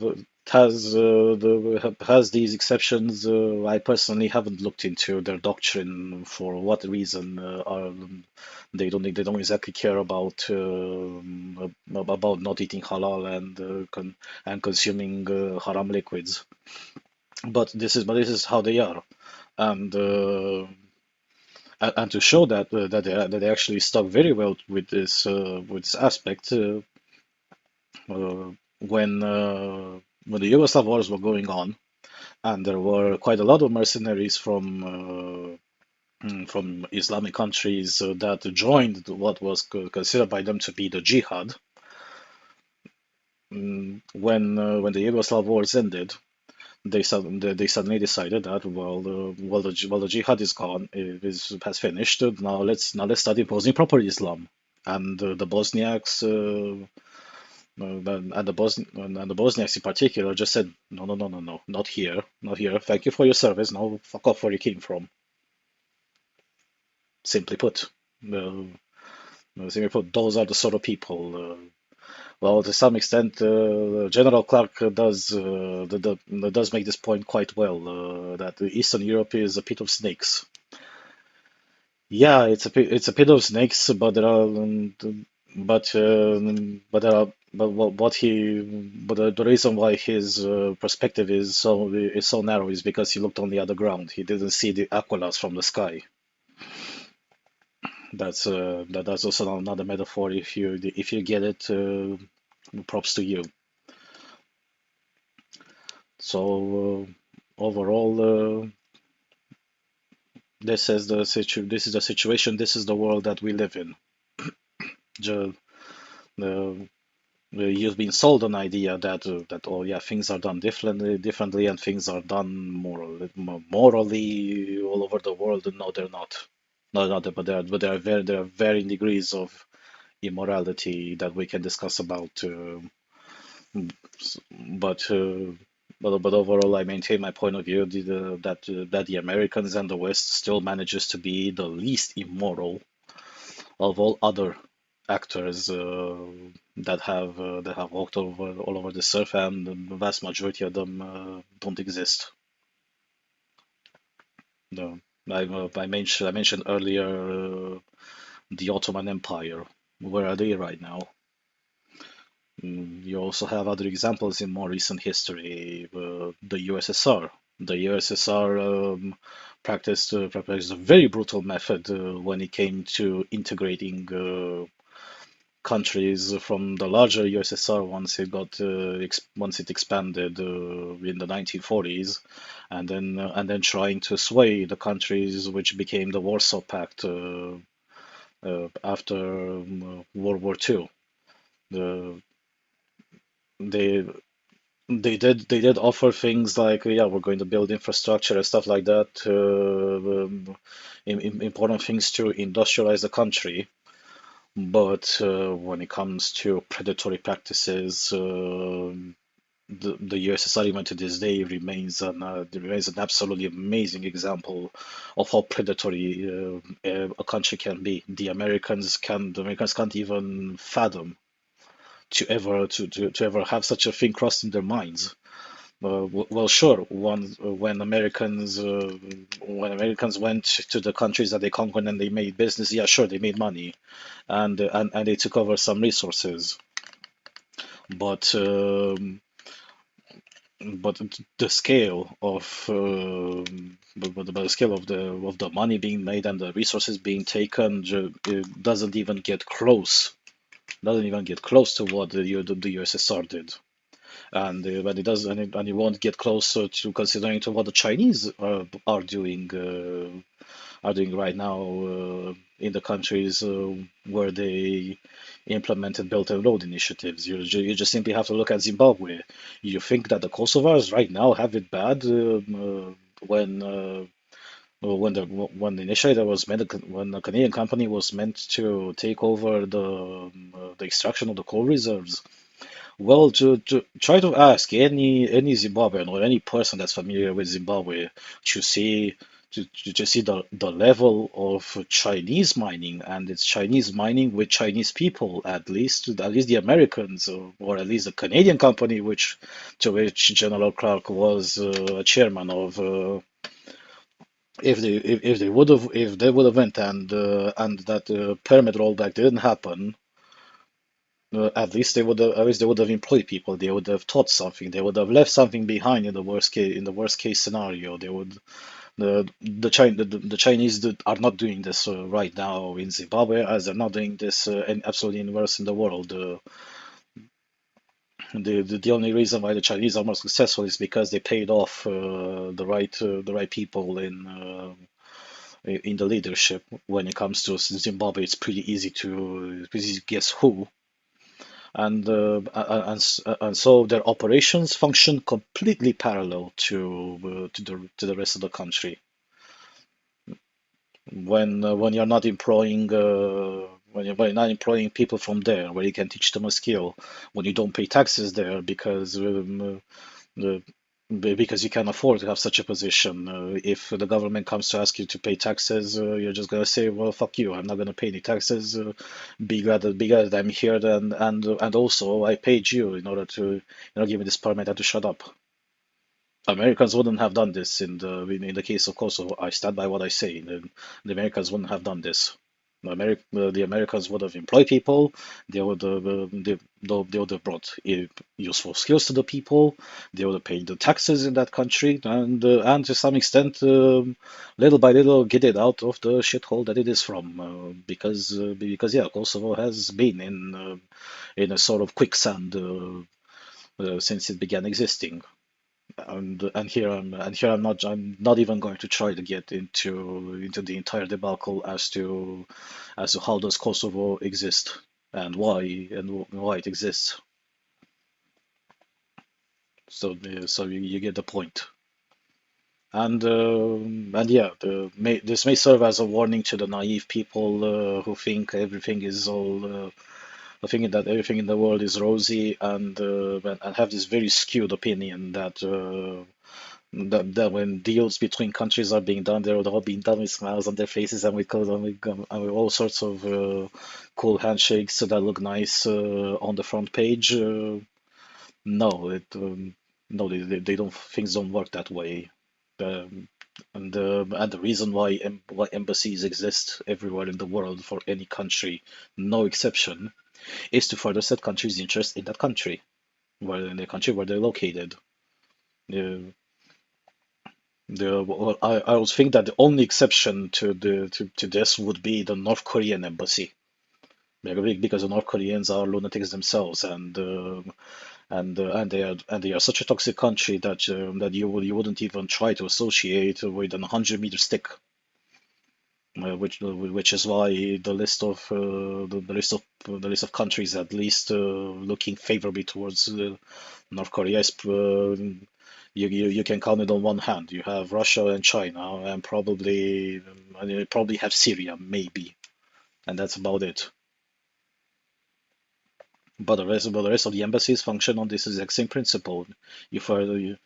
has these exceptions. I personally haven't looked into their doctrine for what reason they don't exactly care about not eating halal and consuming haram liquids. But this is how they are, and to show that they actually stuck very well with this aspect, uh, when the Yugoslav wars were going on, and there were quite a lot of mercenaries from Islamic countries that joined what was considered by them to be the jihad. When the Yugoslav wars ended, they suddenly decided that well, the jihad is gone, has finished. Now let's start imposing proper Islam. And the Bosniaks and the Bosniaks in particular just said, no, no, no, no, no, not here, not here. Thank you for your service. Now fuck off where you came from. Simply put, uh, those are the sort of people. Well, to some extent, General Clark does make this point quite well, that Eastern Europe is a pit of snakes. Yeah, it's a pit of snakes, but but the reason why his perspective is so narrow is because he looked only at the ground. He didn't see the aquilats from the sky. That's also another metaphor. If you get it, props to you. So overall, this is the situation. This is the world that we live in. Ju- uh, you've been sold an idea that oh yeah, things are done differently and things are done morally all over the world. No, they're not. No, not but there are varying degrees of immorality that we can discuss about. But but overall, I maintain my point of view that the Americans and the West still manages to be the least immoral of all other actors that have walked over all over the earth, and the vast majority of them don't exist. No, I mentioned earlier the Ottoman Empire. Where are they right now? You also have other examples in more recent history. The USSR. The USSR practiced a very brutal method when it came to integrating countries from the larger USSR once it expanded in the 1940s, and then trying to sway the countries which became the Warsaw Pact after World War II. The, they they did offer things like, yeah, we're going to build infrastructure and stuff like that, important things to industrialize the country. But when it comes to predatory practices, the USSR even to this day remains an absolutely amazing example of how predatory a country can be. The Americans can't even fathom to ever have such a thing crossed in their minds. Well, sure. When Americans went to the countries that they conquered and they made business, yeah, sure, they made money, and they took over some resources. But but the scale of but the scale of the money being made and the resources being taken it doesn't even get close to what the USSR did. But it does, and it won't get closer to considering to what the Chinese are doing right now in the countries where they implemented Belt and Road initiatives. You just simply have to look at Zimbabwe. You think that the Kosovars right now have it bad when initially when a Canadian company was meant to take over the extraction of the coal reserves. Well, to try to ask any Zimbabwean or any person that's familiar with Zimbabwe to see to see the level of Chinese mining, and it's Chinese mining with Chinese people, at least the Americans, or at least the Canadian company to which General Clark was a chairman of. If they would have went and that permit rollback didn't happen, at least they would have employed people. They would have taught something. They would have left something behind in the worst case scenario. The Chinese are not doing this right now in Zimbabwe, as they're not doing this absolutely anywhere else in the world. The only reason why the Chinese are more successful is because they paid off the right people in the leadership. When it comes to Zimbabwe, it's pretty easy to guess who. And so their operations function completely parallel to the rest of the country. When you're not employing people from there, where you can teach them a skill, when you don't pay taxes there because you can't afford to have such a position. If the government comes to ask you to pay taxes, you're just gonna say, "Well, fuck you. I'm not gonna pay any taxes. Be glad that I'm here, and also I paid you in order to give me this permit and to shut up." Americans wouldn't have done this in the case of Kosovo. I stand by what I say. The Americans wouldn't have done this. The Americans would have employed people. They would have, they would have brought useful skills to the people. They would have paid the taxes in that country, and to some extent, little by little, get it out of the shithole that it is from. Because yeah, Kosovo has been in a sort of quicksand since it began existing. And I'm not even going to try to get into the entire debacle as to how does Kosovo exist and why it exists. So you get the point. And yeah, this may serve as a warning to the naive people who think everything is all thinking that everything in the world is rosy and have this very skewed opinion that when deals between countries are being done, they're all being done with smiles on their faces and with all sorts of cool handshakes that look nice on the front page. No, no, they don't. Things don't work that way. Um, and the reason why embassies exist everywhere in the world for any country, no exception, is to further that country's interest in that country, in the country where they're located. Uh, well, I would think that the only exception to this would be the North Korean embassy, because the North Koreans are lunatics themselves, and they are such a toxic country that you wouldn't even try to associate with an 100-meter stick, which is why the list of countries at least looking favorably towards North Korea is you can count it on one hand. You have Russia and China, and you probably have Syria, maybe, and that's about it. But the rest of the embassies function on this exact same principle. You further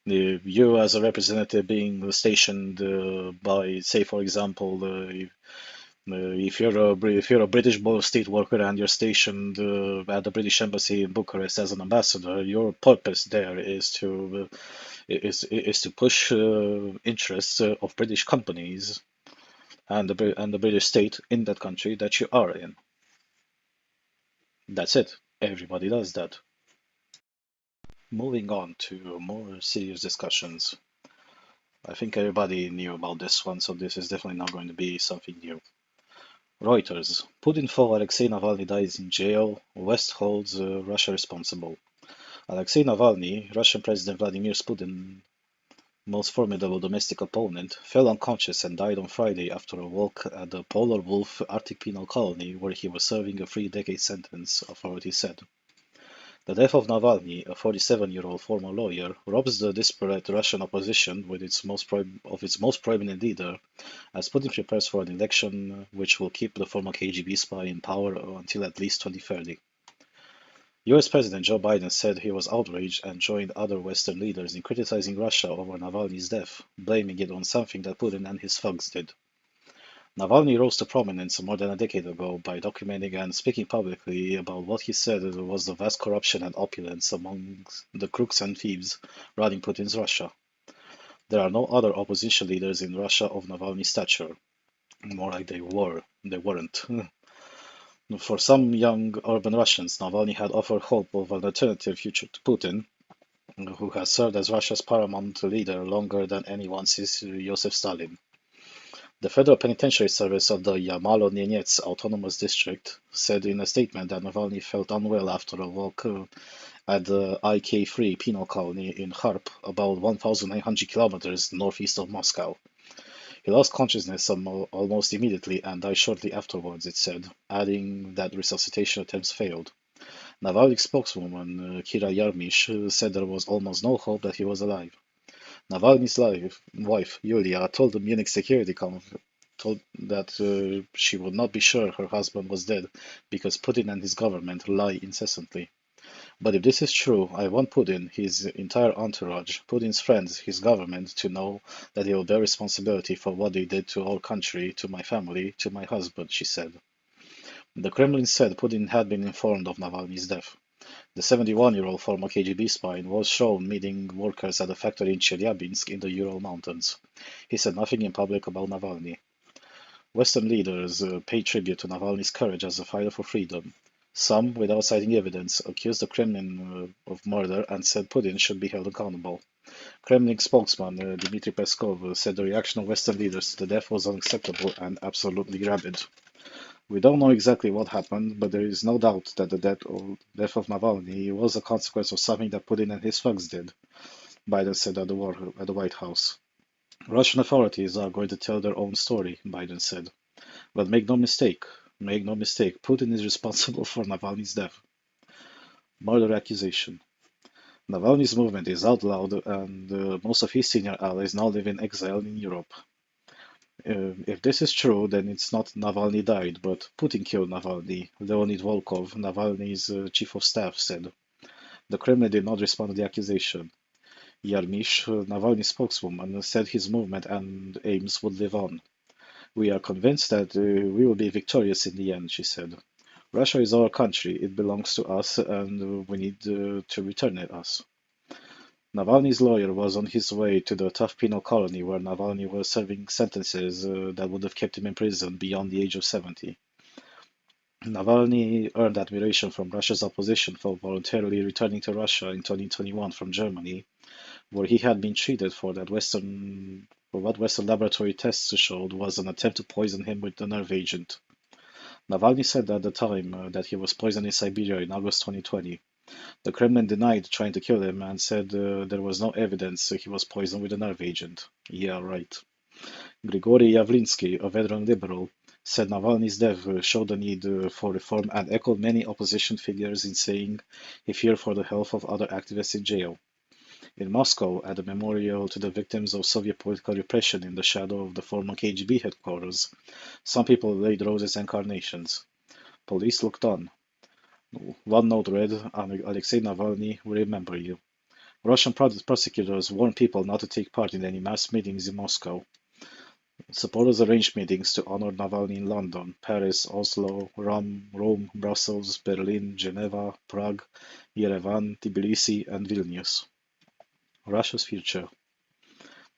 you as a representative being stationed by, say, for example, if you're a British state worker and you're stationed at the British Embassy in Bucharest as an ambassador, your purpose there is to push interests of British companies and the British state in that country that you are in. That's it. Everybody does that. Moving on to more serious discussions. I think everybody knew about this one, so this is definitely not going to be something new. Reuters. Putin foe Alexei Navalny dies in jail. West holds Russia responsible. Alexei Navalny, Russian President Vladimir Putin's most formidable domestic opponent, fell unconscious and died on Friday after a walk at the Polar Wolf Arctic penal colony where he was serving a 3-decade sentence, authorities said. The death of Navalny, a 47-year-old former lawyer, robs the desperate Russian opposition of its most prominent leader, as Putin prepares for an election which will keep the former KGB spy in power until at least 2030. US President Joe Biden said he was outraged and joined other Western leaders in criticizing Russia over Navalny's death, blaming it on something that Putin and his thugs did. Navalny rose to prominence more than a decade ago by documenting and speaking publicly about what he said was the vast corruption and opulence among the crooks and thieves running Putin's Russia. There are no other opposition leaders in Russia of Navalny's stature. More like they weren't. For some young urban Russians, Navalny had offered hope of an alternative future to Putin, who has served as Russia's paramount leader longer than anyone since Joseph Stalin. The Federal Penitentiary Service of the Yamalo-Nenets Autonomous District said in a statement that Navalny felt unwell after a walk at the IK-3 penal colony in Kharp, about 1,900 kilometers northeast of Moscow. He lost consciousness almost immediately and died shortly afterwards, it said, adding that resuscitation attempts failed. Navalny's spokeswoman, Kira Yarmish, said there was almost no hope that he was alive. Navalny's wife, Yulia, told the Munich security told that she would not be sure her husband was dead because Putin and his government lie incessantly. But if this is true, I want Putin, his entire entourage, Putin's friends, his government, to know that they will bear responsibility for what they did to our country, to my family, to my husband, she said. The Kremlin said Putin had been informed of Navalny's death. The 71-year-old former KGB spy was shown meeting workers at a factory in Chelyabinsk in the Ural Mountains. He said nothing in public about Navalny. Western leaders paid tribute to Navalny's courage as a fighter for freedom. Some, without citing evidence, accused the Kremlin of murder and said Putin should be held accountable. Kremlin spokesman Dmitry Peskov said the reaction of Western leaders to the death was unacceptable and absolutely rabid. We don't know exactly what happened, but there is no doubt that the death of Navalny was a consequence of something that Putin and his thugs did, Biden said at the White House. Russian authorities are going to tell their own story, Biden said. But make no mistake, Putin is responsible for Navalny's death. Murder accusation. Navalny's movement is outlawed, and most of his senior allies now live in exile in Europe. If this is true, then it's not Navalny died, but Putin killed Navalny, Leonid Volkov, Navalny's chief of staff, said. The Kremlin did not respond to the accusation. Yarmish, Navalny's spokeswoman, said his movement and aims would live on. We are convinced that we will be victorious in the end, she said. Russia is our country, it belongs to us, and we need to return it us. Navalny's lawyer was on his way to the tough penal colony where Navalny was serving sentences that would have kept him in prison beyond the age of 70. Navalny earned admiration from Russia's opposition for voluntarily returning to Russia in 2021 from Germany, where he had been treated for what Western laboratory tests showed was an attempt to poison him with a nerve agent. Navalny said at the time that he was poisoned in Siberia in August 2020. The Kremlin denied trying to kill him and said there was no evidence he was poisoned with a nerve agent. Yeah, right. Grigory Yavlinsky, a veteran liberal, said Navalny's death showed the need for reform and echoed many opposition figures in saying he feared for the health of other activists in jail. In Moscow, at a memorial to the victims of Soviet political repression in the shadow of the former KGB headquarters, some people laid roses and carnations. Police looked on. One note read, Alexei Navalny, we remember you. Russian prosecutors warned people not to take part in any mass meetings in Moscow. Supporters arranged meetings to honor Navalny in London, Paris, Oslo, Rome, Brussels, Berlin, Geneva, Prague, Yerevan, Tbilisi, and Vilnius. Russia's future.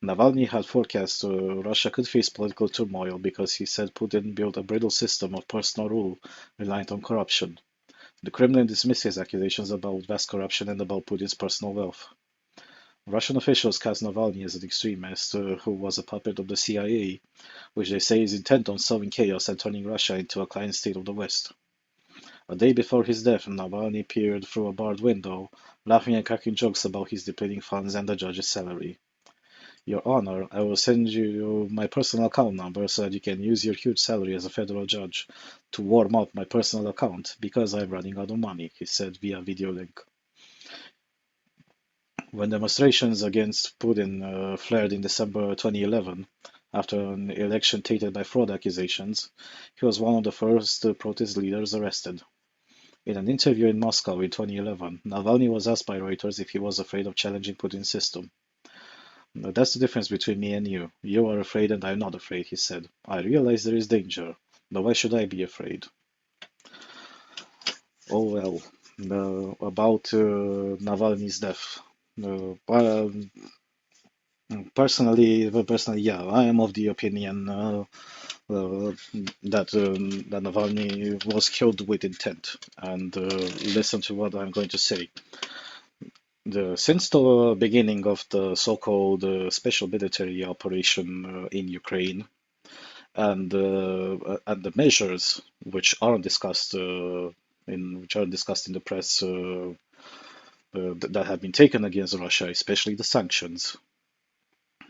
Navalny had forecast Russia could face political turmoil because he said Putin built a brittle system of personal rule reliant on corruption. The Kremlin dismissed his accusations about vast corruption and about Putin's personal wealth. Russian officials cast Navalny as an extremist who was a puppet of the CIA, which they say is intent on sowing chaos and turning Russia into a client state of the West. A day before his death, Navalny peered through a barred window, laughing and cracking jokes about his depleting funds and the judge's salary. Your Honor, I will send you my personal account number so that you can use your huge salary as a federal judge to warm up my personal account because I'm running out of money, he said via video link. When demonstrations against Putin flared in December 2011, after an election tainted by fraud accusations, he was one of the first protest leaders arrested. In an interview in Moscow in 2011, Navalny was asked by Reuters if he was afraid of challenging Putin's system. That's the difference between me and you. You are afraid and I'm not afraid, he said. I realize there is danger, but why should I be afraid? Oh well, about Navalny's death. Personally, yeah, I am of the opinion that Navalny was killed with intent. And listen to what I'm going to say. Since the beginning of the so-called special military operation in Ukraine, and the measures which aren't discussed in the press that have been taken against Russia, especially the sanctions.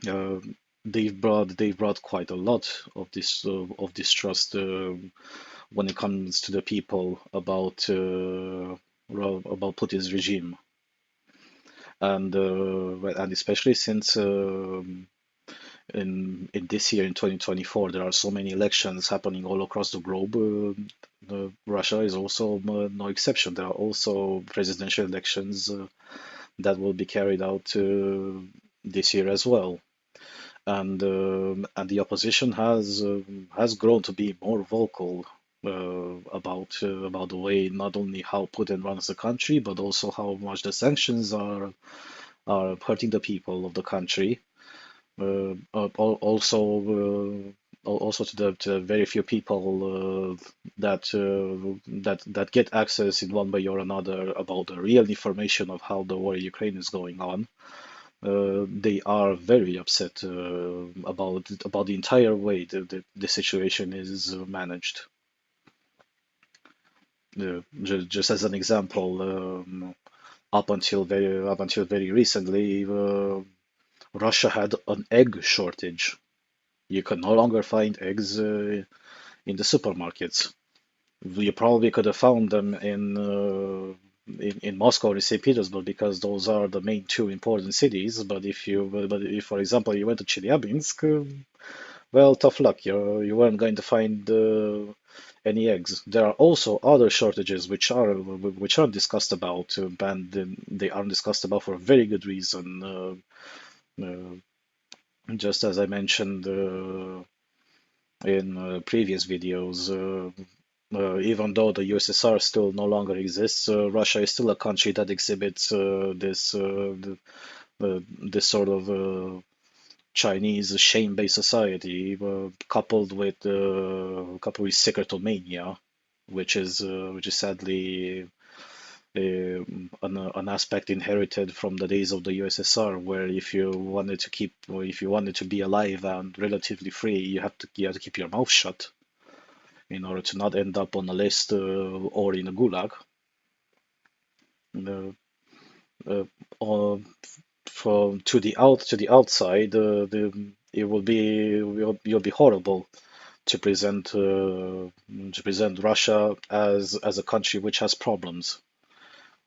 Uh, they've brought quite a lot of distrust when it comes to the people about Putin's regime, and especially since in this year in 2024 there are so many elections happening all across the globe. Russia is also no exception. There are also presidential elections that will be carried out this year as well. And the opposition has grown to be more vocal about the way not only how Putin runs the country, but also how much the sanctions are hurting the people of the country. Also, also to the very few people that get access in one way or another about the real information of how the war in Ukraine is going on. They are very upset about the entire way the situation is managed. Just as an example, up until very recently, Russia had an egg shortage. You could no longer find eggs in the supermarkets. You probably could have found them in Moscow or in St. Petersburg because those are the main two important cities. But if, for example, you went to Chelyabinsk, well, tough luck. You weren't going to find any eggs. There are also other shortages which aren't discussed about, and they aren't discussed about for a very good reason. Just as I mentioned in previous videos, even though the USSR still no longer exists, Russia is still a country that exhibits this sort of Chinese shame-based society, coupled with secretomania, which is sadly an aspect inherited from the days of the USSR, where if you wanted to be alive and relatively free, you have to keep your mouth shut in order to not end up on a list or in a gulag. Uh, uh, uh, from to the outside, it will be you'll be horrible to present Russia as a country which has problems,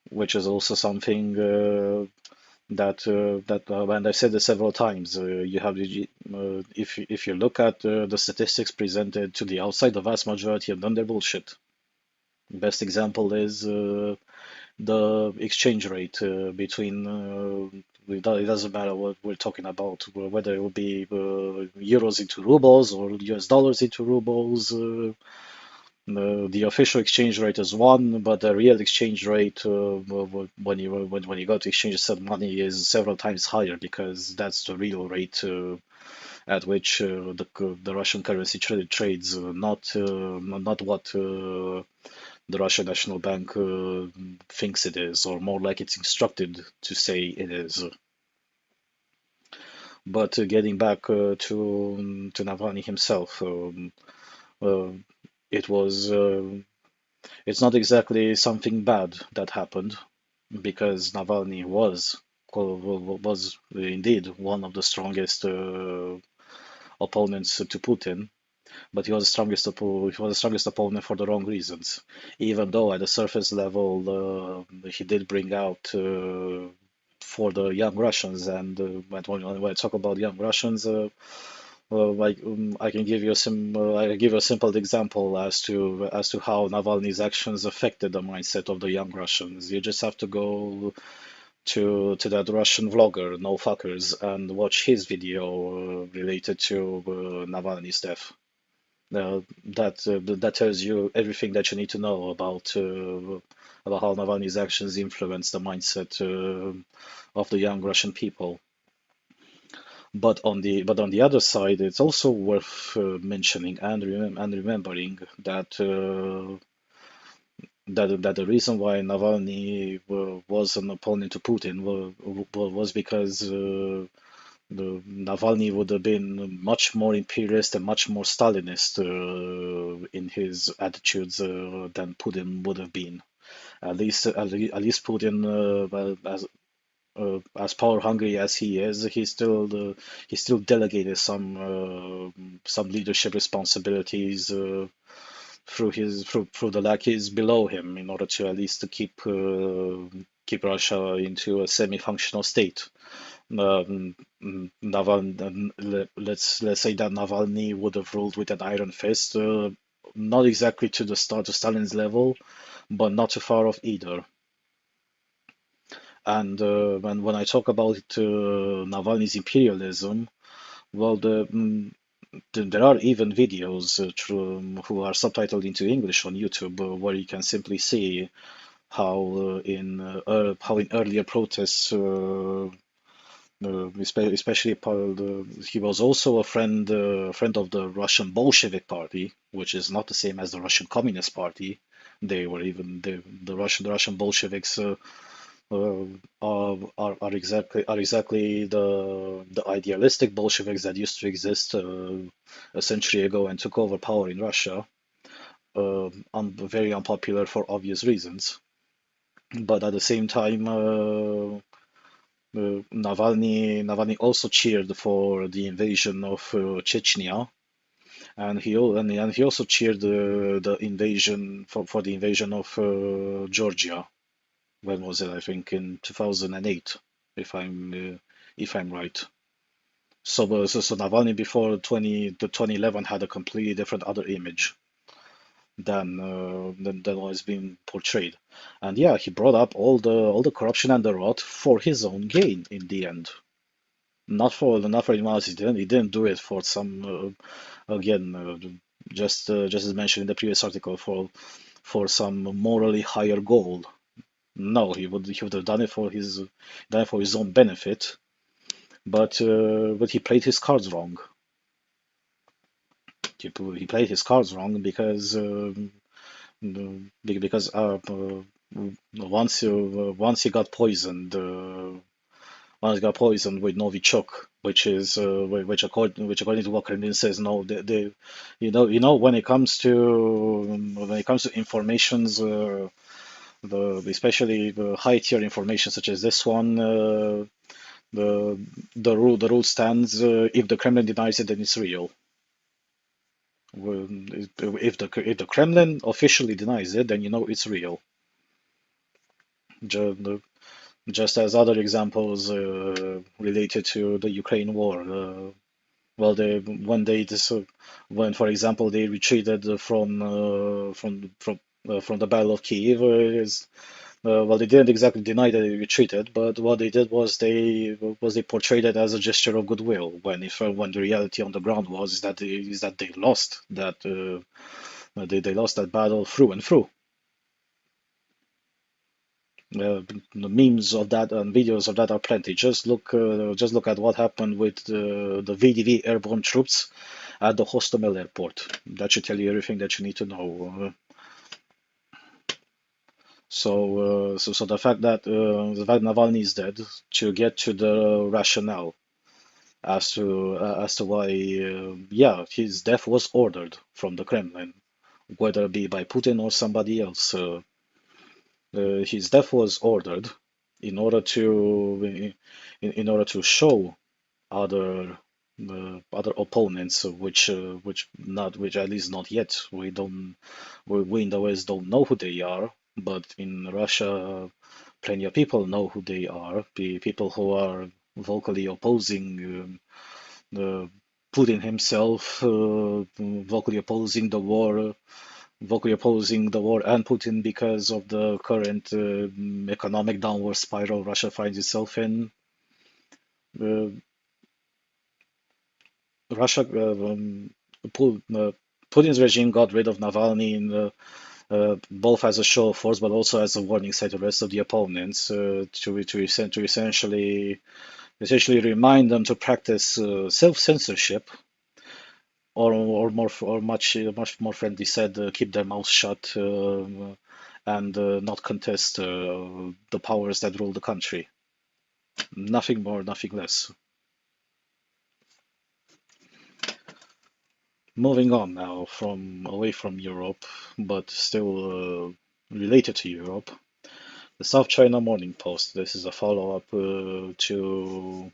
which is also something and I've said this several times. If you look at the statistics presented to the outside, the vast majority of them they're bullshit. Best example is the exchange rate between it doesn't matter what we're talking about, whether it will be euros into rubles or US dollars into rubles. The official exchange rate is one, but the real exchange rate when you go to exchange some money is several times higher because that's the real rate at which the Russian currency trades, not what the Russian National Bank thinks it is, or more like it's instructed to say it is. But getting back to Navalny himself, uh, it was it's not exactly something bad that happened because Navalny was indeed one of the strongest opponents to Putin, but he was the strongest opponent for the wrong reasons. Even though at the surface level he did bring out for the young Russians, and when I talk about young Russians, I can give you I can give you a simple example as to how Navalny's actions affected the mindset of the young Russians. You just have to go to that Russian vlogger, No Fuckers, and watch his video related to Navalny's death. That tells you everything that you need to know about how Navalny's actions influence the mindset of the young Russian people. But on the other side, it's also worth mentioning and remembering that the reason why Navalny was an opponent to Putin was because Navalny would have been much more imperialist and much more Stalinist in his attitudes than Putin would have been. At least Putin, as power hungry as he is, he still delegated some leadership responsibilities through the lackeys below him in order to at least to keep Russia into a semi-functional state. Let's say that Navalny would have ruled with an iron fist, not exactly to the start of Stalin's level, but not too far off either. And when I talk about Navalny's imperialism, well, there are even videos who are subtitled into English on YouTube where you can simply see how in earlier protests especially he was also a friend of the Russian Bolshevik Party, which is not the same as the Russian Communist Party. They were even the Russian Bolsheviks uh, are exactly the idealistic Bolsheviks that used to exist a century ago and took over power in Russia. Very unpopular for obvious reasons, but at the same time. Navalny also cheered for the invasion of Chechnya, and and he also cheered the invasion for the invasion of Georgia. When was it? I think in 2008, if I'm right. So Navalny before 2011 had a completely different other image than what is being portrayed. And yeah, he brought up all the corruption and the rot for his own gain in the end. Not for anyone else. He didn't do it for some again just as mentioned in the previous article for some morally higher goal. No, he would have done it for his own benefit. But he played his cards wrong. He played his cards wrong because once he got poisoned. One got poisoned with Novichok, which according to what Kremlin says, no, when it comes to informations, especially the high tier information such as this one, the the rule stands. If the Kremlin denies it, then it's real. If the Kremlin officially denies it, then you know it's real. Ju- Just as other examples related to the Ukraine war. Well, when, for example, they retreated from the Battle of Kiev, well, they didn't exactly deny that they retreated, but what they did was they portrayed it as a gesture of goodwill. When the reality on the ground was is that they lost they lost that battle through and through. The memes of that and videos of that are plenty. Just look at what happened with the VDV airborne troops at the Hostomel airport. That should tell you everything that you need to know. So the fact Navalny is dead to get to the rationale as to why yeah, his death was ordered from the Kremlin, whether it be by Putin or somebody else. His death was ordered in order to in order to show other other opponents, which at least not yet we in the West don't know who they are, but in Russia, plenty of people know who they are. People who are vocally opposing Putin himself, vocally opposing the war, and Putin because of the current economic downward spiral Russia finds itself in. Uh, Russia, Putin's regime got rid of Navalny both as a show of force, but also as a warning sign to the rest of the opponents to essentially remind them to practice self-censorship, or much more friendly said, keep their mouths shut and not contest the powers that rule the country. Nothing more, nothing less. Moving on now from away from Europe, but still related to Europe. The South China Morning Post. This is a follow-up to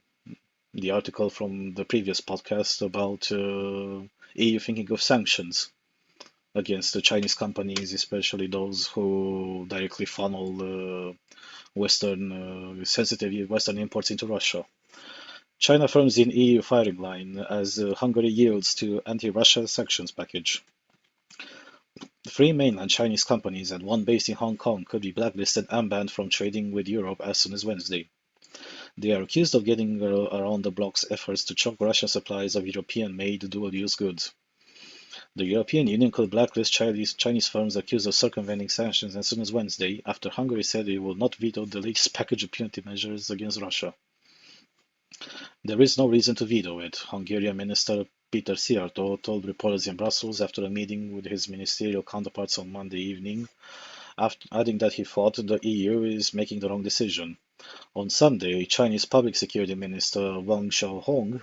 the article from the previous podcast about EU thinking of sanctions against the Chinese companies, especially those who directly funnel sensitive Western imports into Russia. China firms in EU firing line as Hungary yields to anti-Russia sanctions package. Three mainland Chinese companies and one based in Hong Kong could be blacklisted and banned from trading with Europe as soon as Wednesday. They are accused of getting around the bloc's efforts to choke Russian supplies of European-made dual-use goods. The European Union could blacklist Chinese firms accused of circumventing sanctions as soon as Wednesday, after Hungary said it will not veto the latest package of punitive measures against Russia. There is no reason to veto it, Hungarian Minister Peter Szijjártó told reporters in Brussels after a meeting with his ministerial counterparts on Monday evening, adding that he thought the EU is making the wrong decision. On Sunday, Chinese Public Security Minister Wang Xiaohong,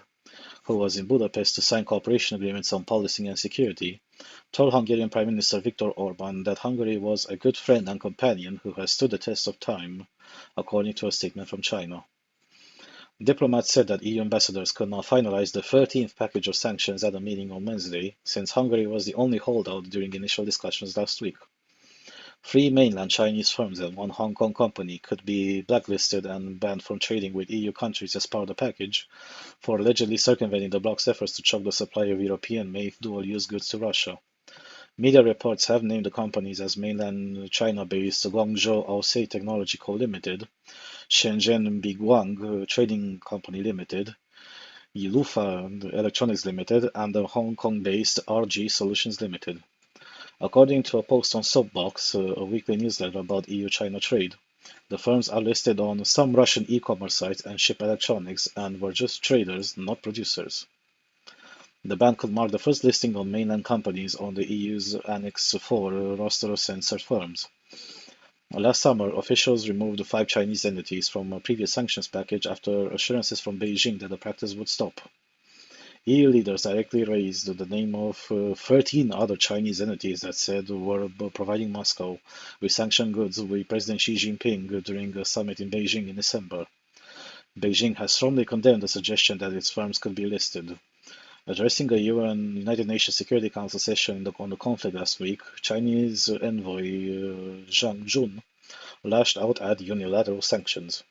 who was in Budapest to sign cooperation agreements on policing and security, told Hungarian Prime Minister Viktor Orban that Hungary was a good friend and companion who has stood the test of time, according to a statement from China. Diplomats said that EU ambassadors could not finalize the 13th package of sanctions at a meeting on Wednesday, since Hungary was the only holdout during initial discussions last week. Three mainland Chinese firms and one Hong Kong company could be blacklisted and banned from trading with EU countries as part of the package for allegedly circumventing the bloc's efforts to choke the supply of European-made dual-use goods to Russia. Media reports have named the companies as mainland China-based Guangzhou Ausei Technology Co. Limited, Shenzhen Biguang Trading Company Limited, Yilufa Electronics Limited, and the Hong Kong-based RG Solutions Limited. According to a post on Soapbox, a weekly newsletter about EU-China trade, the firms are listed on some Russian e-commerce sites and ship electronics and were just traders, not producers. The ban could mark the first listing of mainland companies on the EU's Annex IV roster of censored firms. Last summer, officials removed 5 Chinese entities from a previous sanctions package after assurances from Beijing that the practice would stop. EU leaders directly raised the name of 13 other Chinese entities that said were providing Moscow with sanctioned goods with President Xi Jinping during a summit in Beijing in December. Beijing has strongly condemned the suggestion that its firms could be listed. Addressing a United Nations Security Council session on the conflict last week, Chinese envoy Zhang Jun lashed out at unilateral sanctions.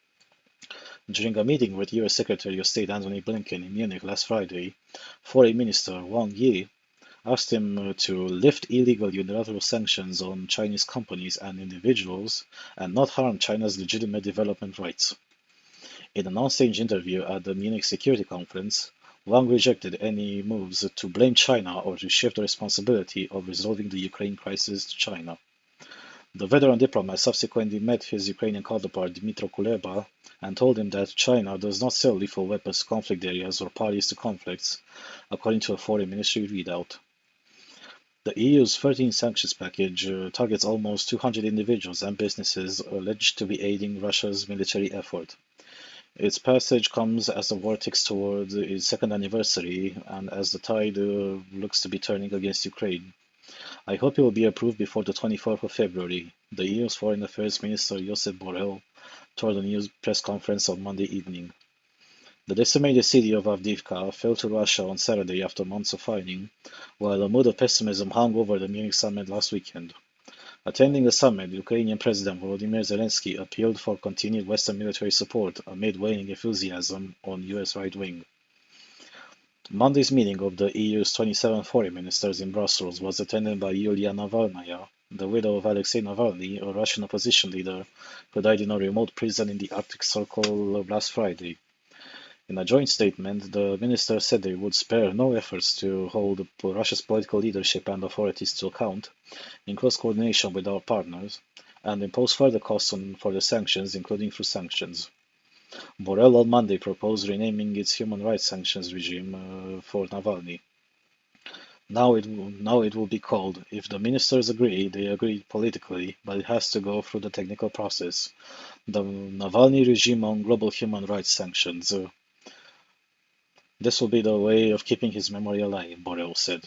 During a meeting with US Secretary of State Antony Blinken in Munich last Friday, Foreign Minister Wang Yi asked him to lift illegal unilateral sanctions on Chinese companies and individuals and not harm China's legitimate development rights. In an on-stage interview at the Munich Security Conference, Wang rejected any moves to blame China or to shift the responsibility of resolving the Ukraine crisis to China. The veteran diplomat subsequently met his Ukrainian counterpart Dmytro Kuleba and told him that China does not sell lethal weapons to conflict areas or parties to conflicts, according to a foreign ministry readout. The EU's 13th sanctions package targets almost 200 individuals and businesses alleged to be aiding Russia's military effort. Its passage comes as the war ticks toward its second anniversary and as the tide looks to be turning against Ukraine. I hope it will be approved before the 24th of February, the EU's Foreign Affairs Minister Josep Borrell told a news press conference on Monday evening. The decimated city of Avdiivka fell to Russia on Saturday after months of fighting, while a mood of pessimism hung over the Munich summit last weekend. Attending the summit, Ukrainian President Volodymyr Zelensky appealed for continued Western military support amid waning enthusiasm on US right wing. Monday's meeting of the EU's 27 foreign ministers in Brussels was attended by Yulia Navalnaya, the widow of Alexei Navalny, a Russian opposition leader who died in a remote prison in the Arctic Circle last Friday. In a joint statement, the ministers said they would spare no efforts to hold Russia's political leadership and authorities to account, in close coordination with our partners, and impose further costs for the sanctions, including through sanctions. Borrell on Monday proposed renaming its human rights sanctions regime for Navalny. Now it will be called, if the ministers agree, they agree politically, but it has to go through the technical process. The Navalny regime on global human rights sanctions. This will be the way of keeping his memory alive, Borrell said.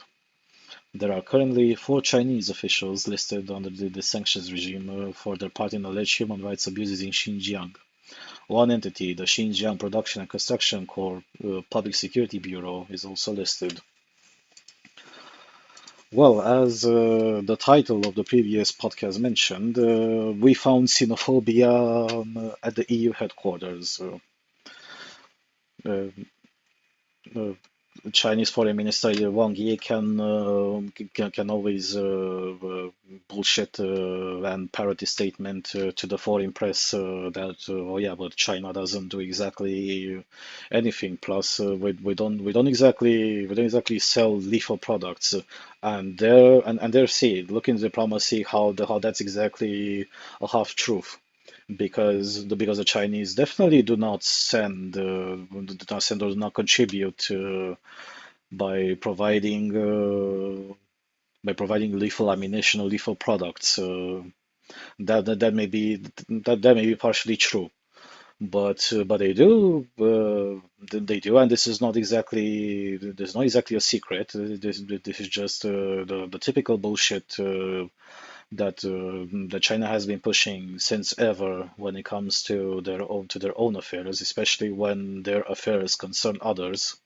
There are currently 4 Chinese officials listed under the sanctions regime for their part in alleged human rights abuses in Xinjiang. One entity, the Xinjiang Production and Construction Corps Public Security Bureau, is also listed. Well, as the title of the previous podcast mentioned, we found xenophobia at the EU headquarters. Uh, uh, Chinese Foreign Minister Wang Yi can always bullshit and parrot the statement to the foreign press that oh yeah, but China doesn't do exactly anything. Plus, we don't exactly sell lethal products, and there see look in diplomacy how that's exactly a half truth. because the Chinese definitely do not contribute by by providing lethal ammunition or lethal products. That may be that may be partially true, but they do, and this is not exactly a secret. This is just the typical bullshit that China has been pushing since ever when it comes to their own affairs, especially when their affairs concern others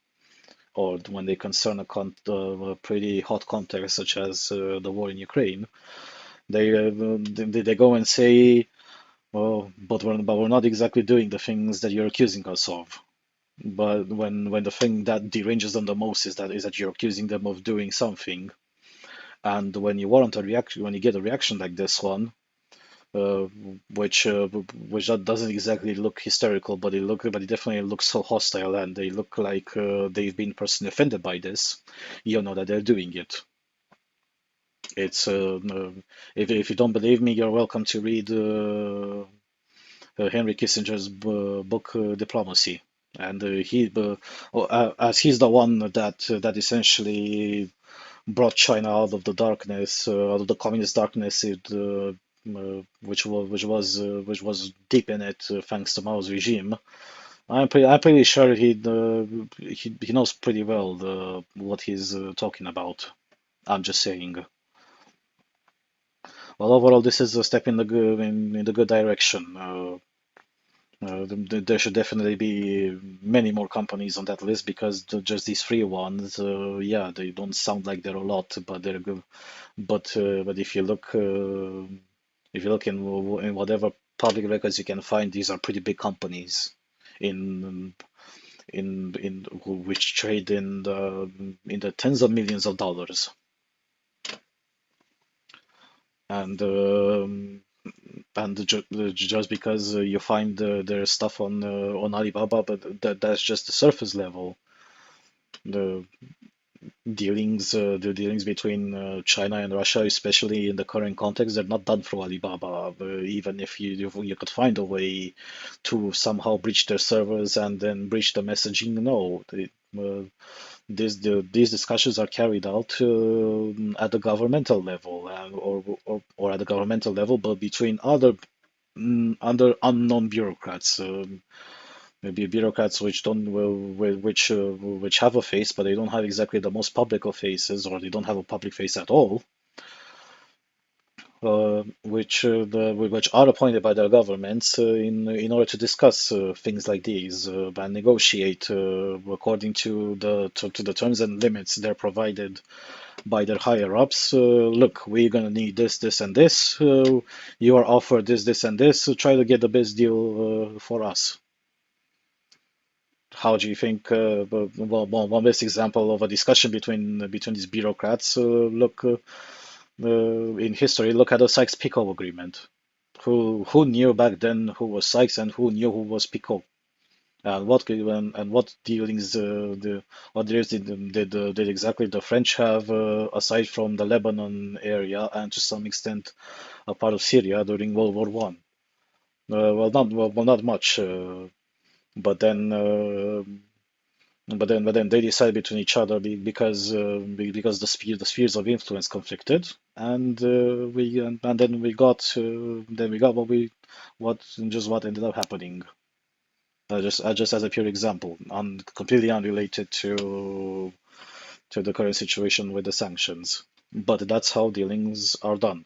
or when they concern a pretty hot context such as the war in Ukraine. They go and say, well, but we're not exactly doing the things that you're accusing us of. But when the thing that deranges them the most is that you're accusing them of doing something, and when you get a reaction like this one, uh, which that doesn't exactly look hysterical, but it definitely looks so hostile, and they look like they've been personally offended by this. You know that they're doing it. It's if you don't believe me, you're welcome to read Henry Kissinger's book Diplomacy, and as he's the one that essentially brought China out of the darkness, out of the communist darkness, which was deep in it thanks to Mao's regime. I'm pretty sure he knows pretty well what he's talking about. I'm just saying. Well, overall, this is a step in the good direction. There should definitely be many more companies on that list because just these three ones, yeah, they don't sound like they're a lot, but they're good. But if you look in whatever public records you can find, these are pretty big companies in which trade in the tens of millions of dollars. And just because you find their stuff on Alibaba, but that's just the surface level. The the dealings between China and Russia, especially in the current context, they're not done through Alibaba. Even if you could find a way to somehow breach their servers and then breach the messaging, no. These discussions are carried out at the governmental level, or at the governmental level, but between other unknown bureaucrats. Maybe bureaucrats which don't well, which have a face, but they don't have exactly the most public of faces, or they don't have a public face at all, which are appointed by their governments in order to discuss things like these and negotiate according to the terms and limits they're provided by their higher ups. Look, we're gonna need this, this, and this. You are offered this, this, and this. So try to get the best deal for us. How do you think? One best example of a discussion between these bureaucrats. Look in history. Look at the Sykes-Picot Agreement. Who knew back then who was Sykes and who knew who was Picot? And what dealings what dealings did exactly the French have aside from the Lebanon area and to some extent a part of Syria during World War One? Not much. But then but then they decide between each other because the spheres of influence conflicted, and then we got what ended up happening. Just as a pure example, completely unrelated to the current situation with the sanctions. But that's how dealings are done.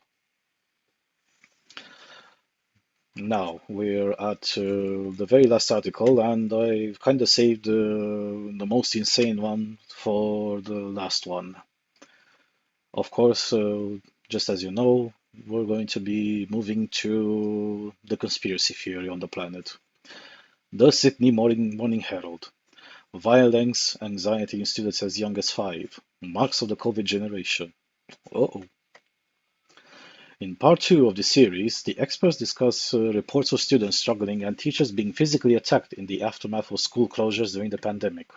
Now we're at the very last article, and I kind of saved the most insane one for the last one. Of course, just as you know, we're going to be moving to the conspiracy theory on the planet. The Sydney Morning Herald. Violence, anxiety in students as young as 5. Marks of the COVID generation. Uh-oh. In part 2 of the series, the experts discuss reports of students struggling and teachers being physically attacked in the aftermath of school closures during the pandemic.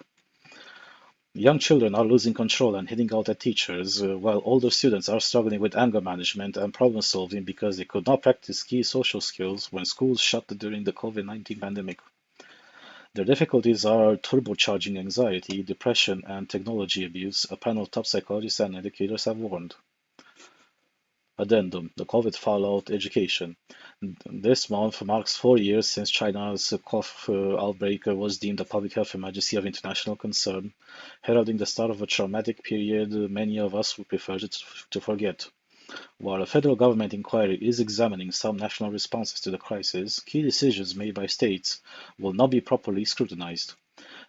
Young children are losing control and hitting out at teachers, while older students are struggling with anger management and problem solving because they could not practice key social skills when schools shut during the COVID-19 pandemic. Their difficulties are turbocharging anxiety, depression, and technology abuse, a panel of top psychologists and educators have warned. Addendum: The COVID fallout education. This month marks 4 years since China's cough outbreak was deemed a public health emergency of international concern, heralding the start of a traumatic period many of us would prefer to forget. While a federal government inquiry is examining some national responses to the crisis, key decisions made by states will not be properly scrutinized.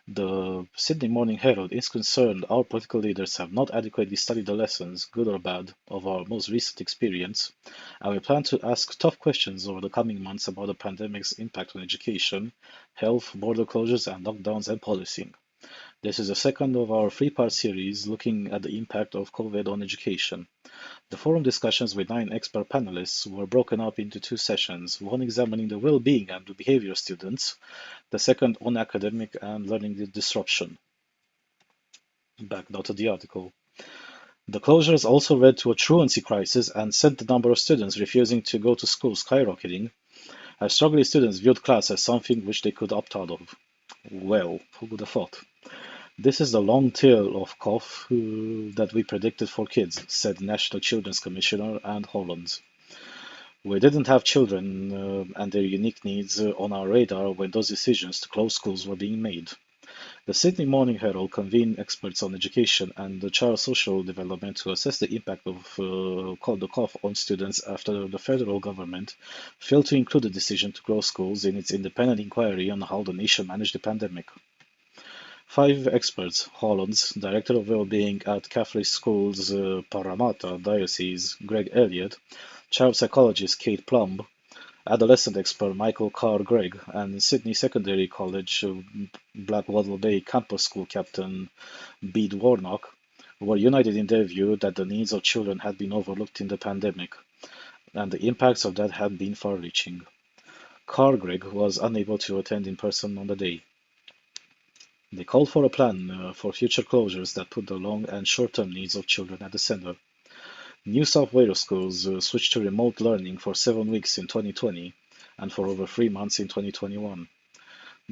The Sydney Morning Herald is concerned our political leaders have not adequately studied the lessons, good or bad, of our most recent experience, and we plan to ask tough questions over the coming months about the pandemic's impact on education, health, border closures, and lockdowns and policing. This is the second of our three-part series looking at the impact of COVID on education. The forum discussions with 9 expert panelists were broken up into 2 sessions, one examining the well-being and the behavior of students, the second on academic and learning disruption. Back now to the article. The closures also led to a truancy crisis and sent the number of students refusing to go to school skyrocketing, as struggling students viewed class as something which they could opt out of. Well, who would have thought? This is the long tail of cough that we predicted for kids, said National Children's Commissioner Anne Hollands. We didn't have children and their unique needs on our radar when those decisions to close schools were being made. The Sydney Morning Herald convened experts on education and child social development to assess the impact of the cough on students after the federal government failed to include the decision to close schools in its independent inquiry on how the nation managed the pandemic. 5 experts, Hollands, Director of Wellbeing at Catholic Schools Parramatta Diocese, Greg Elliott, child psychologist Kate Plumb, adolescent expert Michael Carr Gregg, and Sydney Secondary College Blackwattle Bay Campus School Captain Bede Warnock, were united in their view that the needs of children had been overlooked in the pandemic, and the impacts of that had been far-reaching. Carr Gregg was unable to attend in person on the day. They called for a plan for future closures that put the long and short-term needs of children at the center. New South Wales schools switched to remote learning for 7 weeks in 2020 and for over 3 months in 2021.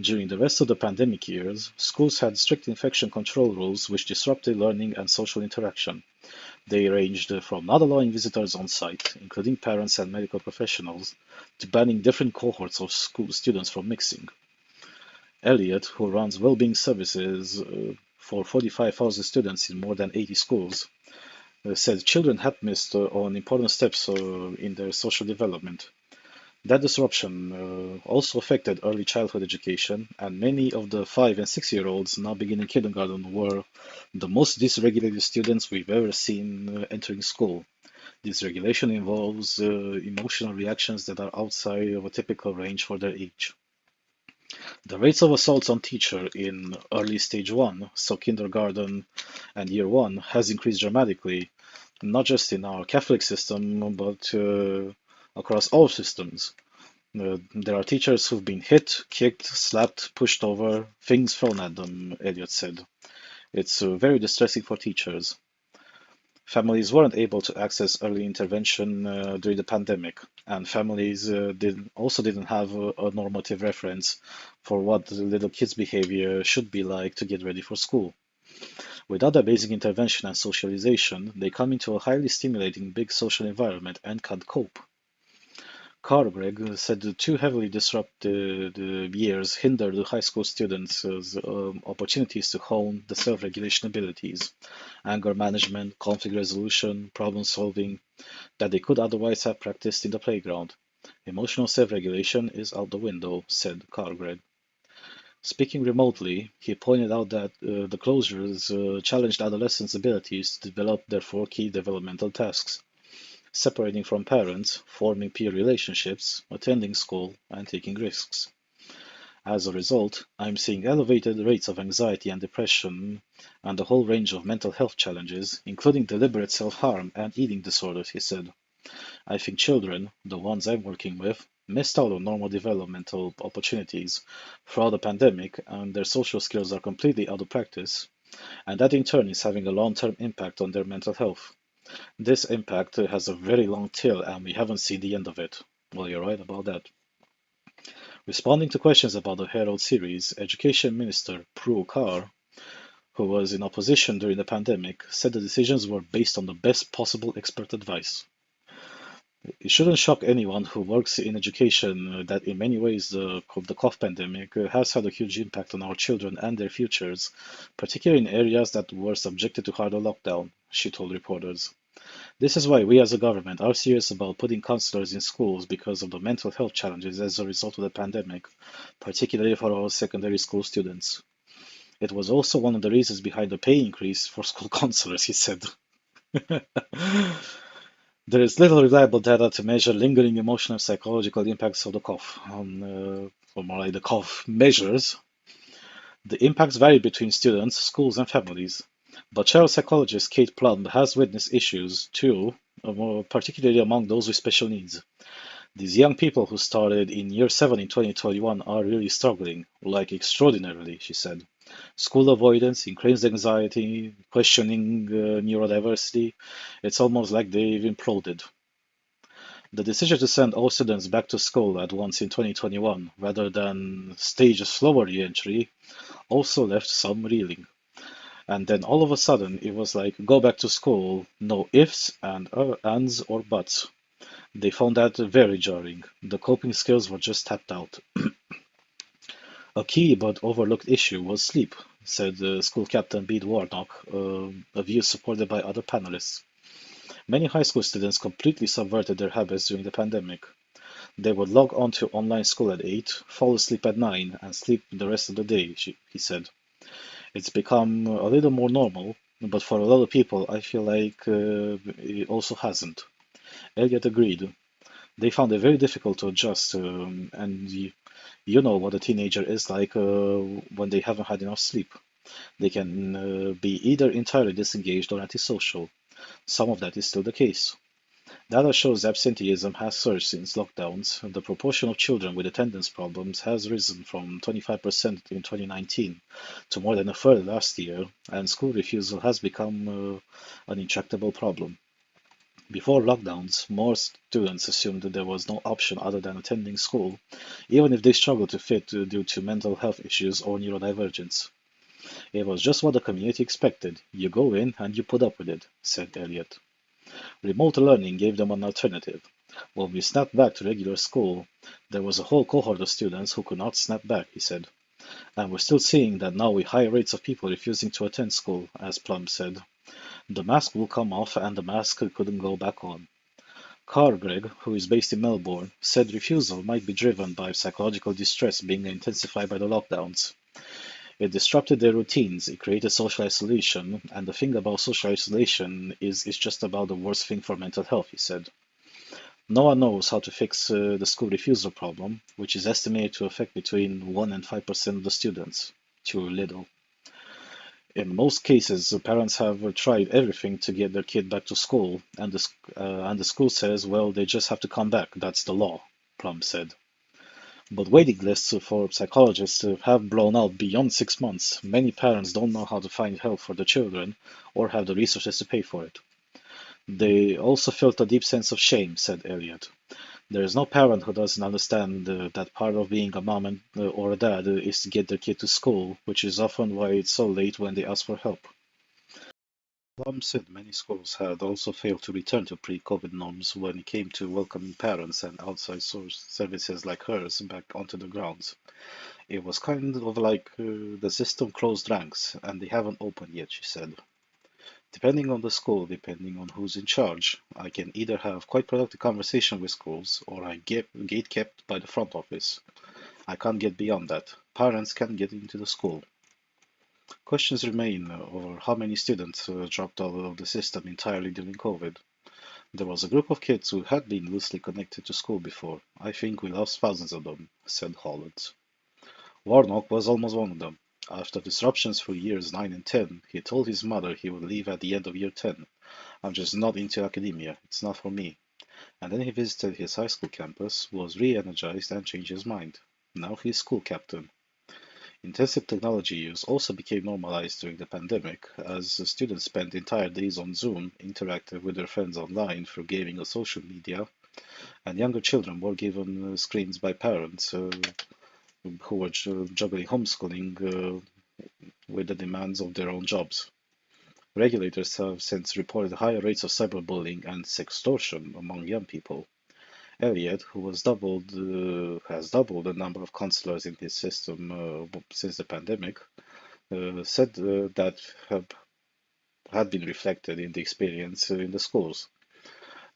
During the rest of the pandemic years, schools had strict infection control rules which disrupted learning and social interaction. They ranged from not allowing visitors on site, including parents and medical professionals, to banning different cohorts of school students from mixing. Elliott, who runs well-being services for 45,000 students in more than 80 schools, said children had missed on important steps in their social development. That disruption also affected early childhood education, and many of the 5 and 6-year-olds now beginning kindergarten were the most dysregulated students we've ever seen entering school. Dysregulation involves emotional reactions that are outside of a typical range for their age. The rates of assaults on teacher in early stage 1, so kindergarten and year 1, has increased dramatically, not just in our Catholic system, but across all systems. There are teachers who've been hit, kicked, slapped, pushed over, things thrown at them, Elliot said. It's very distressing for teachers. Families weren't able to access early intervention during the pandemic, and families also didn't have a normative reference for what the little kids' behavior should be like to get ready for school. Without that basic intervention and socialization, they come into a highly stimulating big social environment and can't cope. Cargregg said the two heavily disrupted years hindered the high school students' opportunities to hone the self-regulation abilities, anger management, conflict resolution, problem solving, that they could otherwise have practiced in the playground. Emotional self-regulation is out the window, said Cargregg. Speaking remotely, he pointed out that the closures challenged adolescents' abilities to develop their 4 key developmental tasks: separating from parents, forming peer relationships, attending school, and taking risks. As a result, I'm seeing elevated rates of anxiety and depression and a whole range of mental health challenges, including deliberate self-harm and eating disorders, he said. I think children, the ones I'm working with, missed out on normal developmental opportunities throughout the pandemic and their social skills are completely out of practice. and that in turn is having a long-term impact on their mental health. This impact has a very long tail, and we haven't seen the end of it. Well, you're right about that. Responding to questions about the Herald series, Education Minister Prue Carr, who was in opposition during the pandemic, said the decisions were based on the best possible expert advice. It shouldn't shock anyone who works in education that in many ways the cough pandemic has had a huge impact on our children and their futures, particularly in areas that were subjected to harder lockdown, she told reporters. This is why we as a government are serious about putting counselors in schools because of the mental health challenges as a result of the pandemic, particularly for our secondary school students. It was also one of the reasons behind the pay increase for school counselors, he said. There is little reliable data to measure lingering emotional and psychological impacts of the cough, or more like the cough measures. The impacts vary between students, schools, and families, but child psychologist Kate Plum has witnessed issues too, particularly among those with special needs. These young people who started in year 7 in 2021 are really struggling, like extraordinarily, she said. School avoidance, increased anxiety, questioning neurodiversity, it's almost like they've imploded. The decision to send all students back to school at once in 2021, rather than stage a slower re-entry, also left some reeling. And then all of a sudden, it was like, go back to school, no ifs and ands or buts. They found that very jarring. The coping skills were just tapped out. A key but overlooked issue was sleep, said school captain Bede Warnock, a view supported by other panelists. Many high school students completely subverted their habits during the pandemic. They would log on to online school at 8, fall asleep at 9, and sleep the rest of the day, he said. It's become a little more normal, but for a lot of people, I feel like it also hasn't. Elliot agreed. They found it very difficult to adjust, and you know what a teenager is like when they haven't had enough sleep. They can be either entirely disengaged or antisocial. Some of that is still the case. Data shows absenteeism has surged since lockdowns. The proportion of children with attendance problems has risen from 25% in 2019 to more than a third last year, and school refusal has become an intractable problem. Before lockdowns, most students assumed that there was no option other than attending school, even if they struggled to fit due to mental health issues or neurodivergence. It was just what the community expected. You go in and you put up with it, said Elliot. Remote learning gave them an alternative. When we snapped back to regular school, there was a whole cohort of students who could not snap back, he said. And we're still seeing that now with high rates of people refusing to attend school, as Plum said. The mask will come off and the mask couldn't go back on. Carl Gregg, who is based in Melbourne, said refusal might be driven by psychological distress being intensified by the lockdowns. It disrupted their routines, it created social isolation, and the thing about social isolation is it's just about the worst thing for mental health, he said. No one knows how to fix the school refusal problem, which is estimated to affect between 1 and 5% of the students. Too little. In most cases, parents have tried everything to get their kid back to school, and the school says, well, they just have to come back. That's the law, Plum said. But waiting lists for psychologists have blown out beyond 6 months. Many parents don't know how to find help for their children or have the resources to pay for it. They also felt a deep sense of shame, said Elliot. There is no parent who doesn't understand that part of being a mom or a dad is to get their kid to school, which is often why it's so late when they ask for help. Plum said many schools had also failed to return to pre-COVID norms when it came to welcoming parents and outside source services like hers back onto the grounds. It was kind of like the system closed ranks, and they haven't opened yet, she said. Depending on the school, depending on who's in charge, I can either have quite productive conversation with schools, or I get gate kept by the front office. I can't get beyond that. Parents can't get into the school. Questions remain over how many students dropped out of the system entirely during COVID. There was a group of kids who had been loosely connected to school before. I think we lost thousands of them, said Holland. Warnock was almost one of them. After disruptions through years 9 and 10, he told his mother he would leave at the end of year 10. I'm just not into academia. It's not for me. And then he visited his high school campus, was re-energized and changed his mind. Now he's school captain. Intensive technology use also became normalized during the pandemic, as students spent entire days on Zoom, interacting with their friends online through gaming or social media, and younger children were given screens by parents who were juggling homeschooling with the demands of their own jobs. Regulators have since reported higher rates of cyberbullying and sextortion among young people. Elliot, who has doubled the number of counselors in his system since the pandemic, said that had been reflected in the experience in the schools.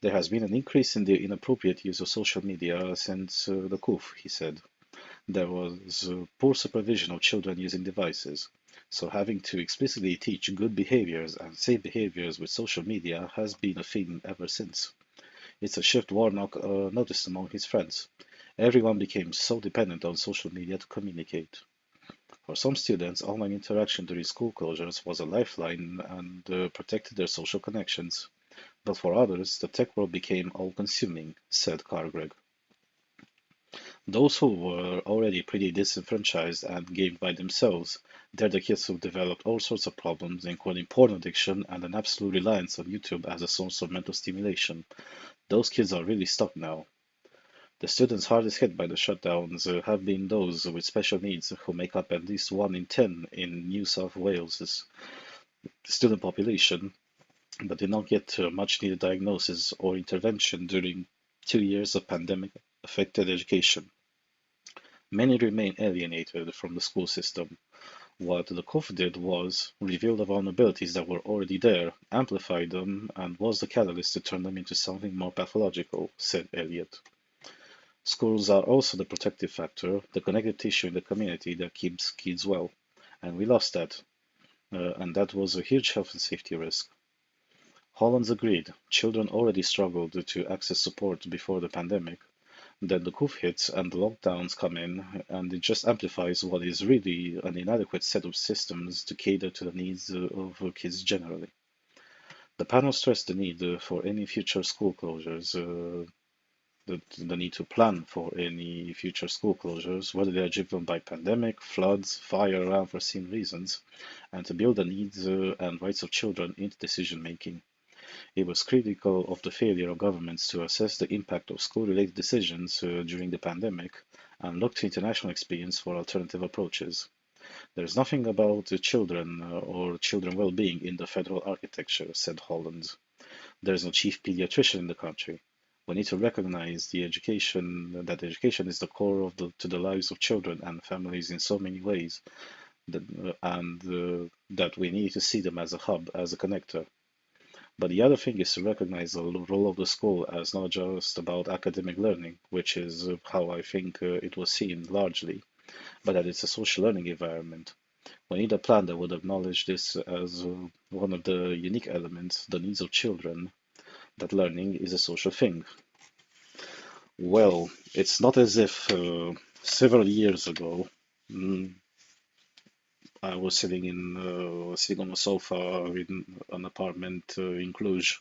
There has been an increase in the inappropriate use of social media since the coup, he said. There was poor supervision of children using devices, so having to explicitly teach good behaviors and safe behaviors with social media has been a theme ever since. It's a shift Warnock noticed among his friends. Everyone became so dependent on social media to communicate. For some students, online interaction during school closures was a lifeline and protected their social connections. But for others, the tech world became all-consuming, said Cargreg. Those who were already pretty disenfranchised and gamed by themselves, they're the kids who developed all sorts of problems, including porn addiction and an absolute reliance on YouTube as a source of mental stimulation. Those kids are really stuck now. The students hardest hit by the shutdowns have been those with special needs, who make up at least 1 in 10 in New South Wales' student population, but did not get much needed diagnosis or intervention during 2 years of pandemic affected education. Many remain alienated from the school system. What the COVID did was reveal the vulnerabilities that were already there, amplify them, and was the catalyst to turn them into something more pathological, said Elliot. Schools are also the protective factor, the connective tissue in the community that keeps kids well. And we lost that, and that was a huge health and safety risk. Hollands agreed. Children already struggled to access support before the pandemic. Then the coup hits and the lockdowns come in, and it just amplifies what is really an inadequate set of systems to cater to the needs of kids generally. The panel stressed the need for any future school closures, the need to plan for any future school closures, whether they are driven by pandemic, floods, fire, or unforeseen reasons, and to build the needs and rights of children into decision making. It was critical of the failure of governments to assess the impact of school-related decisions during the pandemic and look to international experience for alternative approaches. There is nothing about children or children well-being in the federal architecture, said Holland. There is no chief pediatrician in the country. We need to recognize that education is the core of to the lives of children and families in so many ways, and that we need to see them as a hub, as a connector. But the other thing is to recognize the role of the school as not just about academic learning, which is how I think it was seen largely, but that it's a social learning environment. We need a plan that would acknowledge this as one of the unique elements, the needs of children, that learning is a social thing. Well, it's not as if several years ago mm, I was sitting on a sofa in an apartment in Cluj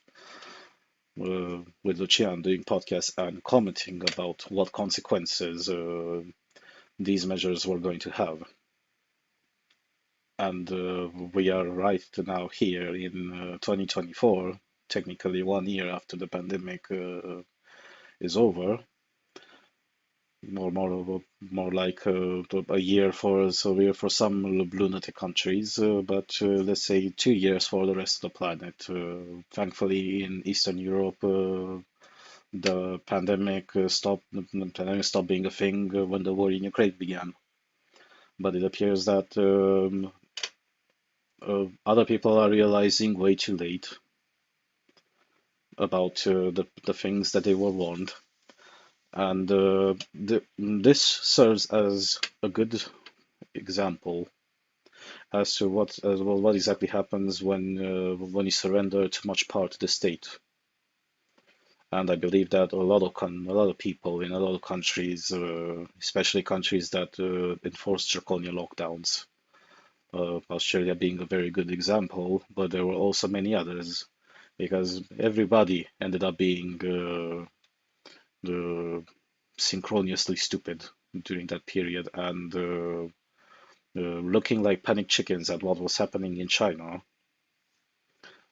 with Lucian doing podcasts and commenting about what consequences these measures were going to have. And we are right now here in 2024, technically 1 year after the pandemic is over, more like a year for severe for some lunatic countries, but let's say 2 years for the rest of the planet. Thankfully, in Eastern Europe, the pandemic stopped being a thing when the war in Ukraine began. But it appears that other people are realizing way too late about the things that they were warned. And this serves as a good example as to what exactly happens when you surrender too much power to the state. And I believe that a lot of people in a lot of countries, especially countries that enforce draconian lockdowns, Australia being a very good example, but there were also many others because everybody ended up being synchronously stupid during that period, and looking like panic chickens at what was happening in China.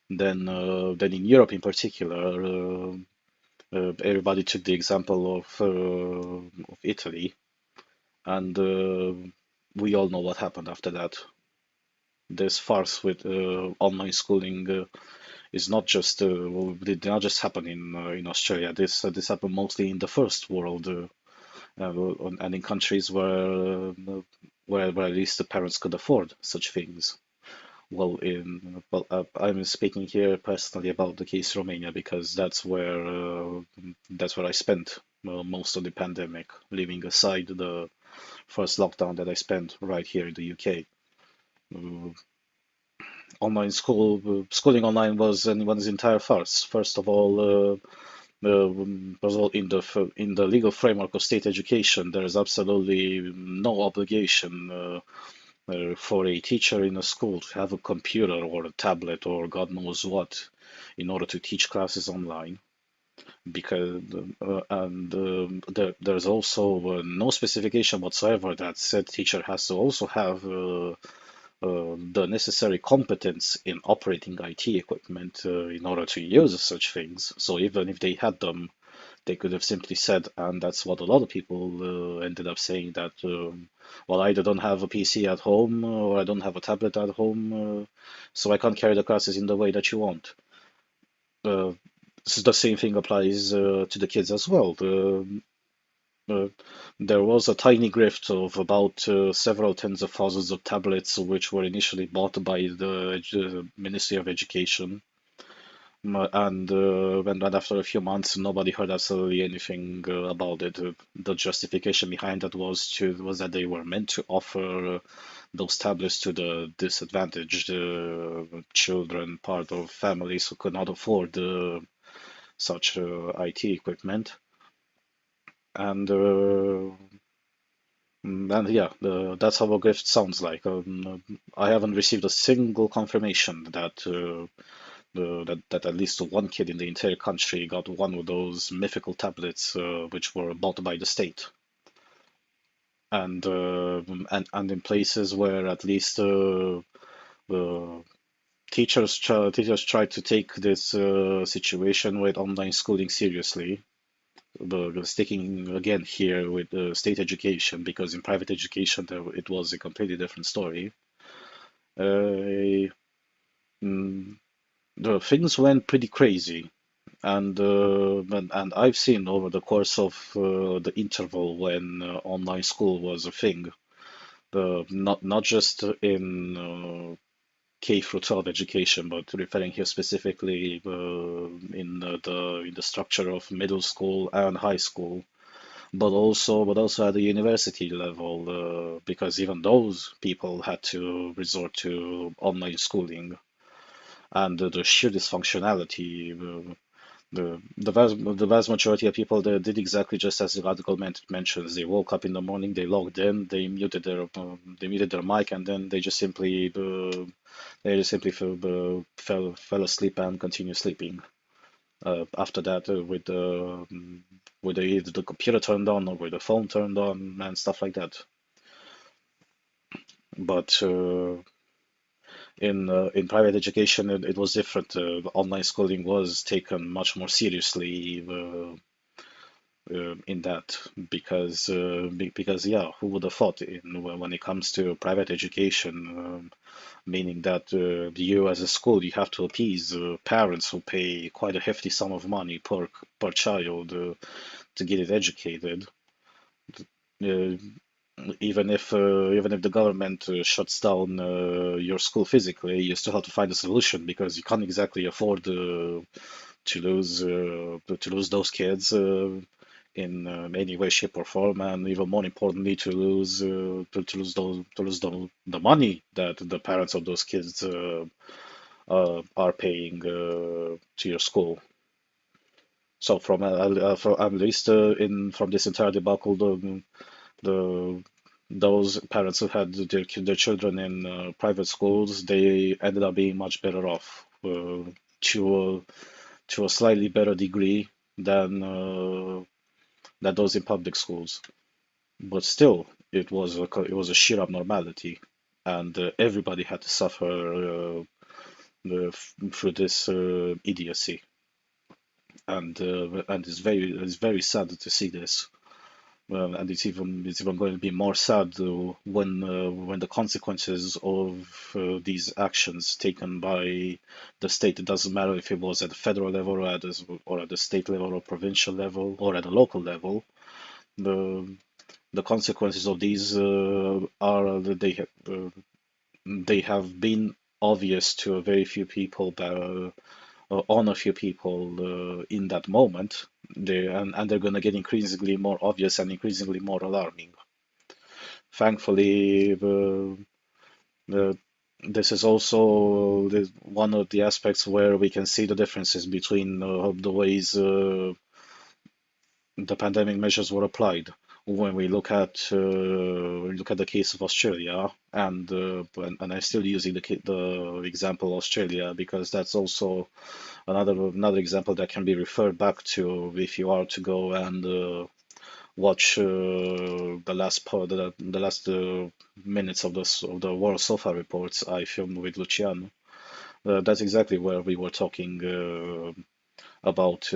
Then in Europe in particular, everybody took the example of Italy, and we all know what happened after that. This farce with online schooling is not just did not just happen in Australia. This happened mostly in the first world, and in countries where at least the parents could afford such things. I'm speaking here personally about the case Romania because that's where I spent most of the pandemic, leaving aside the first lockdown that I spent right here in the UK. Uh, schooling online was an entire farce. First of all, in the legal framework of state education, there is absolutely no obligation for a teacher in a school to have a computer or a tablet or God knows what in order to teach classes online. Because there's also no specification whatsoever that said teacher has to also have the necessary competence in operating IT equipment in order to use such things. So even if they had them, they could have simply said, and that's what a lot of people ended up saying, that, well, I either don't have a PC at home or I don't have a tablet at home, so I can't carry the classes in the way that you want. Uh, so the same thing applies to the kids as well. Uh, there was a tiny grift of about several tens of thousands of tablets, which were initially bought by the Ministry of Education. And after a few months, nobody heard absolutely anything about it. The justification behind that was that they were meant to offer those tablets to the disadvantaged children, part of families who could not afford such IT equipment. And yeah, that's how a gift sounds like. I haven't received a single confirmation that at least one kid in the entire country got one of those mythical tablets which were bought by the state. And in places where at least the teachers try to take this situation with online schooling seriously. Sticking again here with state education, because in private education it was a completely different story. Uh, mm, the things went pretty crazy, and I've seen over the course of the interval when online school was a thing, not just in K through 12 education, but referring here specifically in the structure of middle school and high school, but also at the university level, because even those people had to resort to online schooling, and the sheer dysfunctionality. The vast majority of people that did exactly just as the article mentions. They woke up in the morning, they logged in, they muted their mic, and then they just simply fell asleep and continued sleeping. After that, with either the computer turned on or with the phone turned on and stuff like that. But in private education, it was different. Online schooling was taken much more seriously in that, because yeah, who would have thought when it comes to private education, meaning that you as a school, you have to appease parents who pay quite a hefty sum of money per child to get it educated. Uh, even if the government shuts down your school physically, you still have to find a solution, because you can't exactly afford to lose those kids in any way, shape, or form, and even more importantly, to lose the money that the parents of those kids are paying to your school. So from at least in from this entire debacle, the those parents who had their children in private schools, they ended up being much better off to a slightly better degree than those in public schools. But still, it was a sheer abnormality. and everybody had to suffer through this idiocy. And it's very sad to see this. And it's even going to be more sad when the consequences of these actions taken by the state. It doesn't matter if it was at the federal level or at the state level or provincial level or at a local level. The the consequences of these are that they have been obvious to a very few people, on a few people in that moment. And they're going to get increasingly more obvious and increasingly more alarming. Thankfully, the, this is also one of the aspects where we can see the differences between the ways the pandemic measures were applied. When we look at the case of Australia, and I'm still using the example Australia because that's also another example that can be referred back to if you are to go and watch the last minutes of the World Sofa reports I filmed with Luciano. That's exactly where we were talking about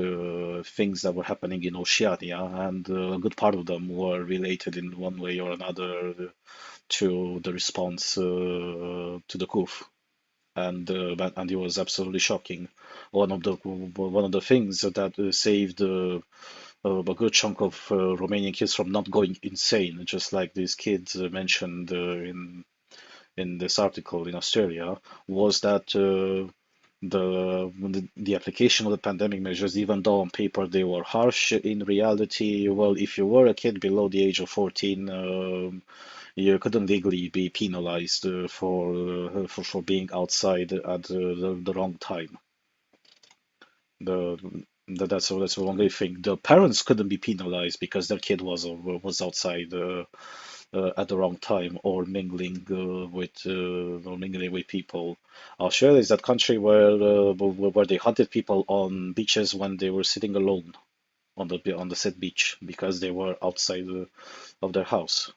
things that were happening in Oceania, and a good part of them were related in one way or another to the response to the coup. And it was absolutely shocking. One of the things that saved a good chunk of Romanian kids from not going insane, just like these kids mentioned in this article in Australia, was that the application of the pandemic measures, even though on paper they were harsh, in reality, well, if you were a kid below the age of 14, you couldn't legally be penalized for being outside at the wrong time. The, that's the only thing. The parents couldn't be penalized because their kid was outside at the wrong time or mingling with people. Australia is that country where they hunted people on beaches when they were sitting alone on the said beach because they were outside of their house,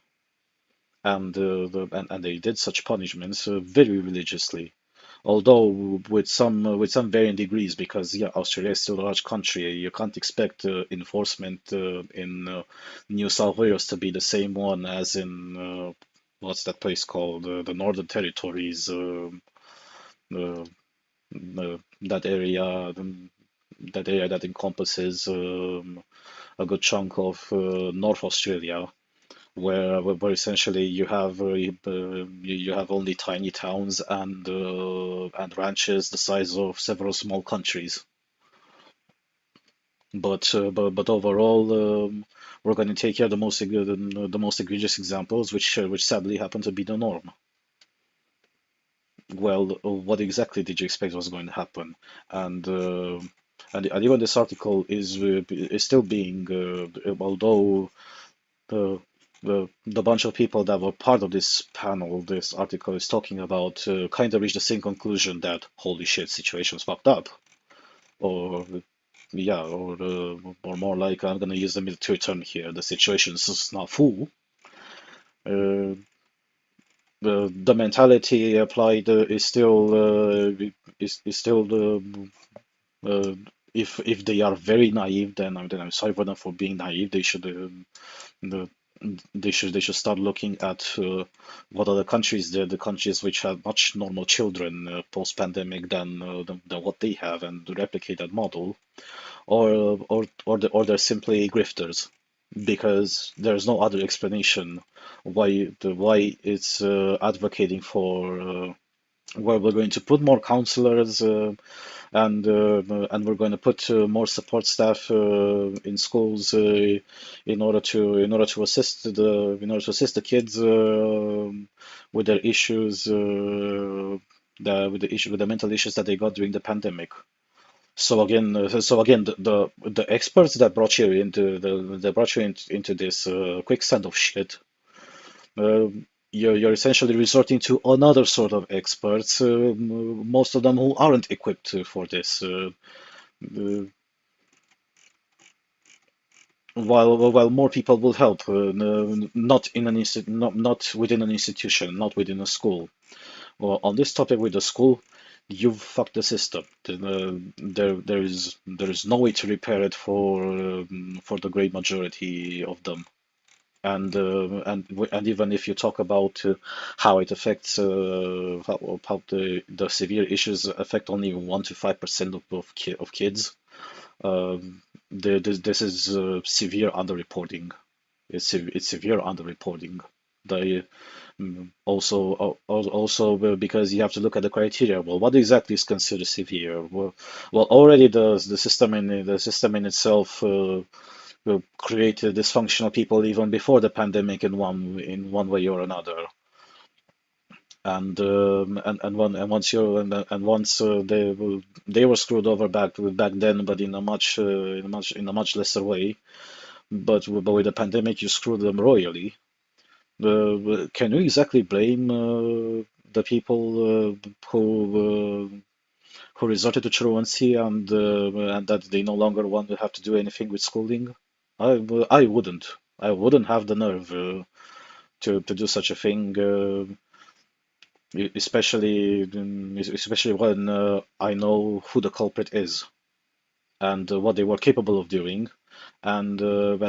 and they did such punishments very religiously. Although with some varying degrees, because yeah, Australia is still a large country. You can't expect enforcement in New South Wales to be the same one as in what's that place called? The Northern Territories, uh, that area, that encompasses a good chunk of North Australia, where essentially you have only tiny towns and ranches the size of several small countries. But overall, we're going to take here the most egregious examples, which sadly happen to be the norm. Well, what exactly did you expect was going to happen? And uh, and even this article is still being although the bunch of people that were part of this panel, this article is talking about, kind of reached the same conclusion that holy shit, situation's fucked up, or yeah, or more like I'm gonna use the military term here, the situation's snafu. Uh, the mentality applied is still uh, if they are very naive, then I'm sorry for them for being naive. The, they should start looking at what other countries the countries which have much normal children post-pandemic than what they have, and replicate that model, or they're simply grifters, because there's no other explanation why it's advocating for where we're going to put more counselors and we're going to put more support staff in schools in order to assist the kids with their issues with the mental issues that they got during the pandemic. So again, the experts that brought you into this quicksand of shit, uh, you're essentially resorting to another sort of experts, most of them who aren't equipped for this. Uh, while more people will help, not in an not within an institution, not within a school. Well, on this topic with the school, you've fucked the system. There is no way to repair it for the great majority of them. And even if you talk about how it affects how the severe issues affect only 1 to 5% of kids, this is severe underreporting. It's severe underreporting. The also because you have to look at the criteria. Well, what exactly is considered severe? Well, already the system in itself created dysfunctional people even before the pandemic in one way or another. And once they were screwed over back then, but in a much lesser way. But with the pandemic, you screwed them royally. Can you exactly blame the people who resorted to truancy and that they no longer want to have to do anything with schooling? I wouldn't. I wouldn't have the nerve to do such a thing, especially when I know who the culprit is and what they were capable of doing, and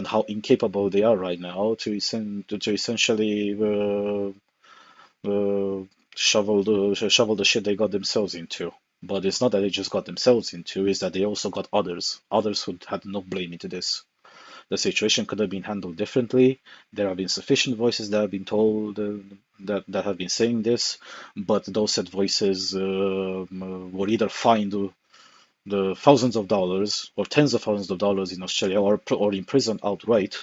how incapable they are right now to essentially shovel the shit they got themselves into. But it's not that they just got themselves into, it's that they also got others who had no blame into this. The situation could have been handled differently. There have been sufficient voices that have been told that have been saying this, but those said voices were either fined the thousands of dollars or tens of thousands of dollars in Australia, or imprisoned outright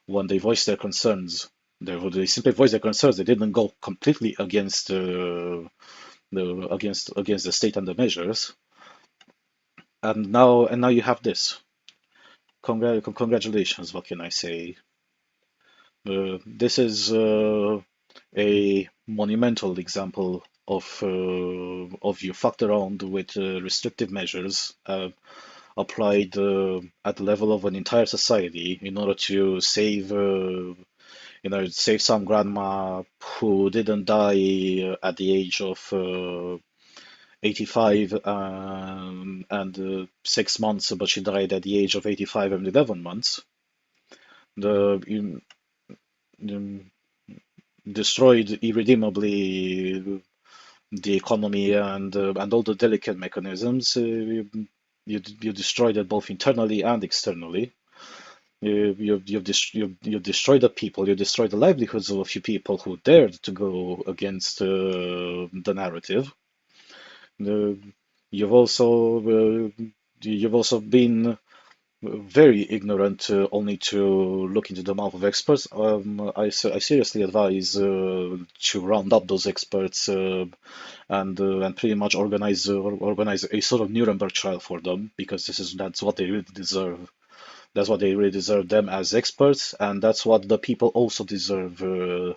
when they voiced their concerns. They simply voiced their concerns. They didn't go completely against the state and the measures. And now you have this. Congratulations, what can I say? This is a monumental example of you fucked around with restrictive measures applied at the level of an entire society in order to save some grandma who didn't die at the age of 85 and 6 months, but she died at the age of 85 and 11 months. The um, Destroyed irredeemably the economy and all the delicate mechanisms. You destroyed it both internally and externally. You've destroyed the people. You destroyed the livelihoods of a few people who dared to go against the narrative. Uh, you've also been very ignorant, only to look into the mouth of experts. I seriously advise to round up those experts and pretty much organize a sort of Nuremberg trial for them, because that's what they really deserve. That's what they really deserve, them as experts, and that's what the people also deserve to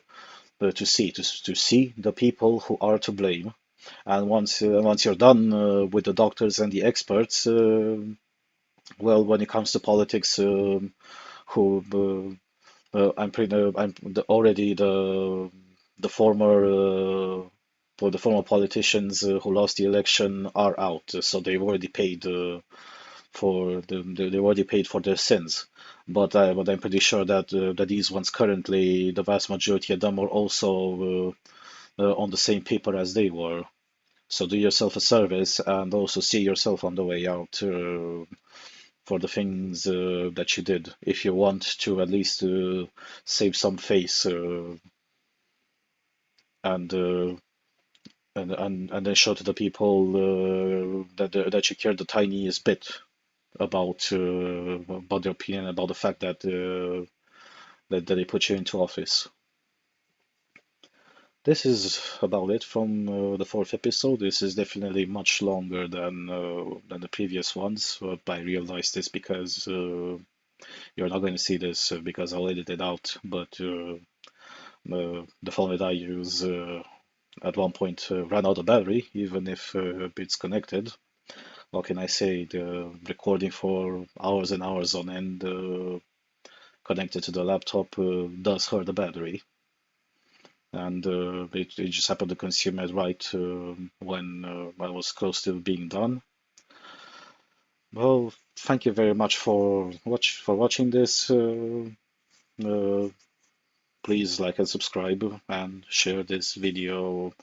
see the people who are to blame. And once you're done with the doctors and the experts, well, when it comes to politics, who already the former the former politicians who lost the election are out, so they've already paid they've already paid for their sins. But I'm pretty sure that these ones currently, the vast majority of them, are also on the same paper as they were. So do yourself a service and also see yourself on the way out for the things that you did, if you want to at least save some face and, uh, and then show to the people that you care the tiniest bit about their opinion, about the fact that they put you into office. This is about it from the fourth episode. This is definitely much longer than the previous ones, but I realized this because you're not going to see this because I'll edit it out. But the phone that I use at one point ran out of battery, even if it's connected. What can I say? The recording for hours and hours on end connected to the laptop does hurt the battery, and it just happened to consume it right when I was close to being done. Well, thank you very much for watching this. Uh, Please like and subscribe and share this video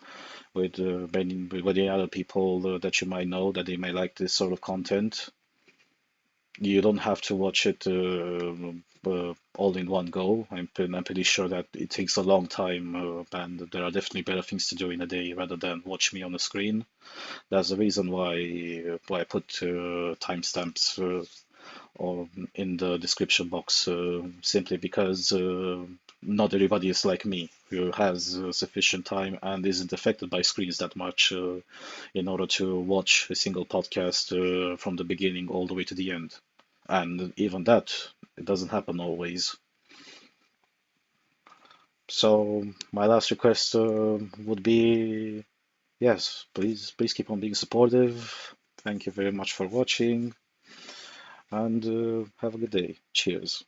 with with the other people that you might know that they may like this sort of content. You don't have to watch it all in one go. I'm pretty sure that it takes a long time, and there are definitely better things to do in a day rather than watch me on the screen. That's the reason why I put timestamps or in the description box, simply because not everybody is like me, who has sufficient time and isn't affected by screens that much in order to watch a single podcast from the beginning all the way to the end. And even that, it doesn't happen always. So my last request would be, yes, please keep on being supportive. Thank you very much for watching, and have a good day. Cheers.